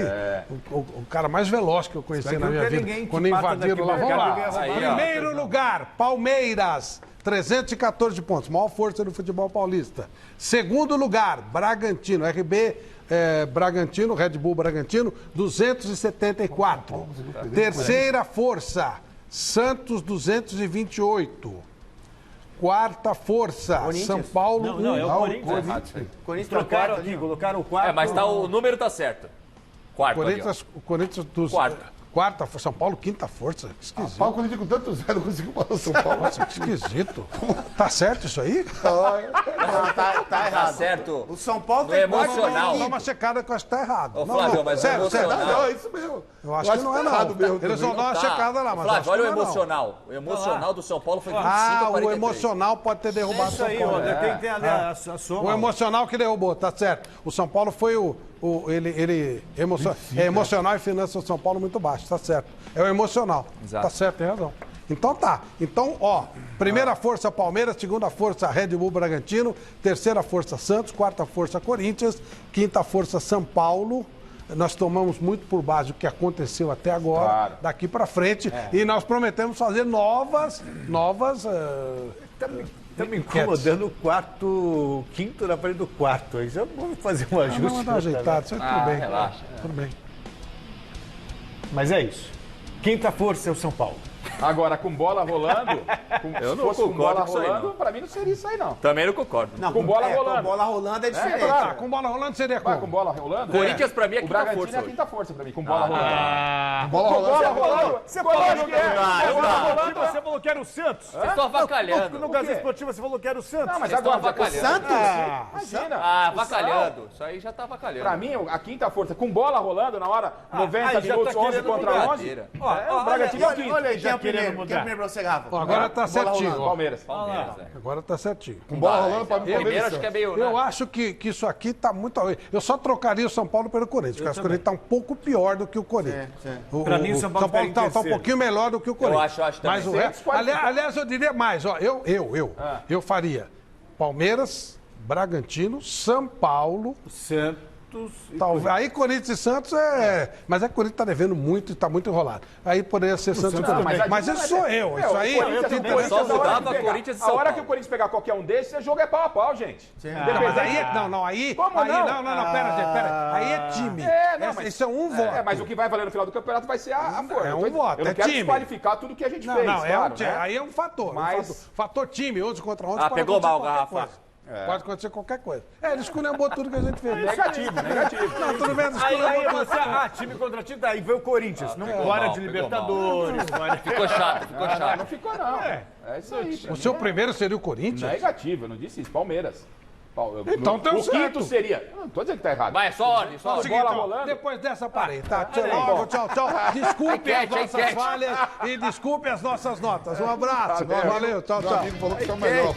o cara mais veloz que eu conheci na minha vida. Quando invadiram lá. Vamos lá. Primeiro lugar, Palmeiras. 314 pontos, maior força do futebol paulista. Segundo lugar, Bragantino, RB Bragantino, Red Bull Bragantino, 274. Terceira força, Santos, 228. Quarta força, São Paulo. Não, é o Corinthians. Corinthians trocaram aqui, colocaram o quarto. Mas o número tá certo. Quarto O Corinthians dos... Quarta força, São Paulo, quinta força. Esquisito. O Corinthians com tanto zero não conseguiu passar o São Paulo. Nossa, que esquisito. Tá certo isso aí? Não, tá errado. Tá certo. O São Paulo tem emocional. Dá uma checada que eu acho que tá errado. Ô, Flávio, mas sério, emocional. Não, é isso mesmo. Eu acho que não é não. Eles vão dar uma checada lá, mas Flávio, olha o acho que não é emocional. O emocional do São Paulo foi 25 a 43. O emocional pode ter derrubado o São Paulo. Tem a soma. O emocional que derrubou, tá certo. O São Paulo foi emocional e finanças do São Paulo muito baixo, tá certo. É o emocional. Exato. Tá certo, tem razão. Então tá. Então, primeira força Palmeiras, segunda força Red Bull Bragantino, terceira força Santos, quarta força Corinthians, quinta força São Paulo. Nós tomamos muito por base o que aconteceu até agora, daqui para frente, e nós prometemos fazer novas Tá me incomodando o quinto na frente do quarto. Aí já vamos fazer um ajuste. Vamos dar uma ajeitada, isso tudo bem. Relaxa. Tudo bem. Mas é isso. Quinta força é o São Paulo. Agora, com bola rolando, eu não com bola concordo com isso aí, rolando, não. pra mim não seria isso aí, não. Também não concordo. Não, com bola rolando. Com bola rolando é diferente. Claro, com bola rolando seria como? Com bola rolando? Corinthians pra mim é o quinta Bragantino força é a hoje. quinta força pra mim, com bola rolando. Com bola rolando. Você falou que era o Santos. Vocês estão avacalhando. No Gazeta Esportiva você falou que era o Santos. Não, mas Vocês estão agora avacalhando. Santos? Imagina. Avacalhando. Isso aí já tá avacalhando. Pra mim, a quinta força, com bola rolando na hora, 90 minutos, 11 contra 11. O Bragantino é o quinto. Olha aí, quem é o primeiro pra você, Rafa? Agora tá certinho. Palmeiras. Agora tá certinho. Com bola rolando pra mim, Primeiro acho que é meio... Eu acho que isso aqui tá muito... Eu só trocaria o São Paulo pelo Corinthians, porque o Corinthians tá um pouco pior do que o Corinthians. Pra mim, o São Paulo tá um pouquinho melhor do que o Corinthians. Eu acho também. Mas o resto... Aliás, eu diria mais. Eu faria Palmeiras, Bragantino, São Paulo... Santos... Talvez. Aí Corinthians e Santos Mas é que o Corinthians tá devendo muito e tá muito enrolado. Aí poderia ser Santos e Corinthians. Mas isso sou eu. Isso aí... Só mudava Corinthians e São Paulo. A hora que o Corinthians pegar qualquer um desses, esse jogo é pau a pau, gente. Mas aí... Aí... Como não? Não, pera. Aí é time. Isso é um voto. Mas o que vai valer no final do campeonato vai ser a força. É um voto, Eu não é quero time. desqualificar tudo que a gente fez, claro, né? Aí é um fator. Mas... Fator time, 11 contra 11. pode pegou acontecer mal, qualquer Rafa. coisa. Pode acontecer qualquer coisa. Ele esculhambou tudo que a gente fez. Negativo. Não, tudo bem, Aí você, time contra time, daí veio o Corinthians. Não fora de Libertadores. Ficou chato. Não ficou, não. É isso aí. O seu primeiro seria o Corinthians? Negativo, eu não disse isso. Palmeiras. Então tem um o quinto seria. Não tô dizendo que tá errado. Vai, só ordem. Bola rolando. Depois dessa parei. Tá, tchau. Desculpe as nossas falhas e desculpe as nossas notas. Um abraço. Valeu, tchau. Meu amigo falou que tá melhor.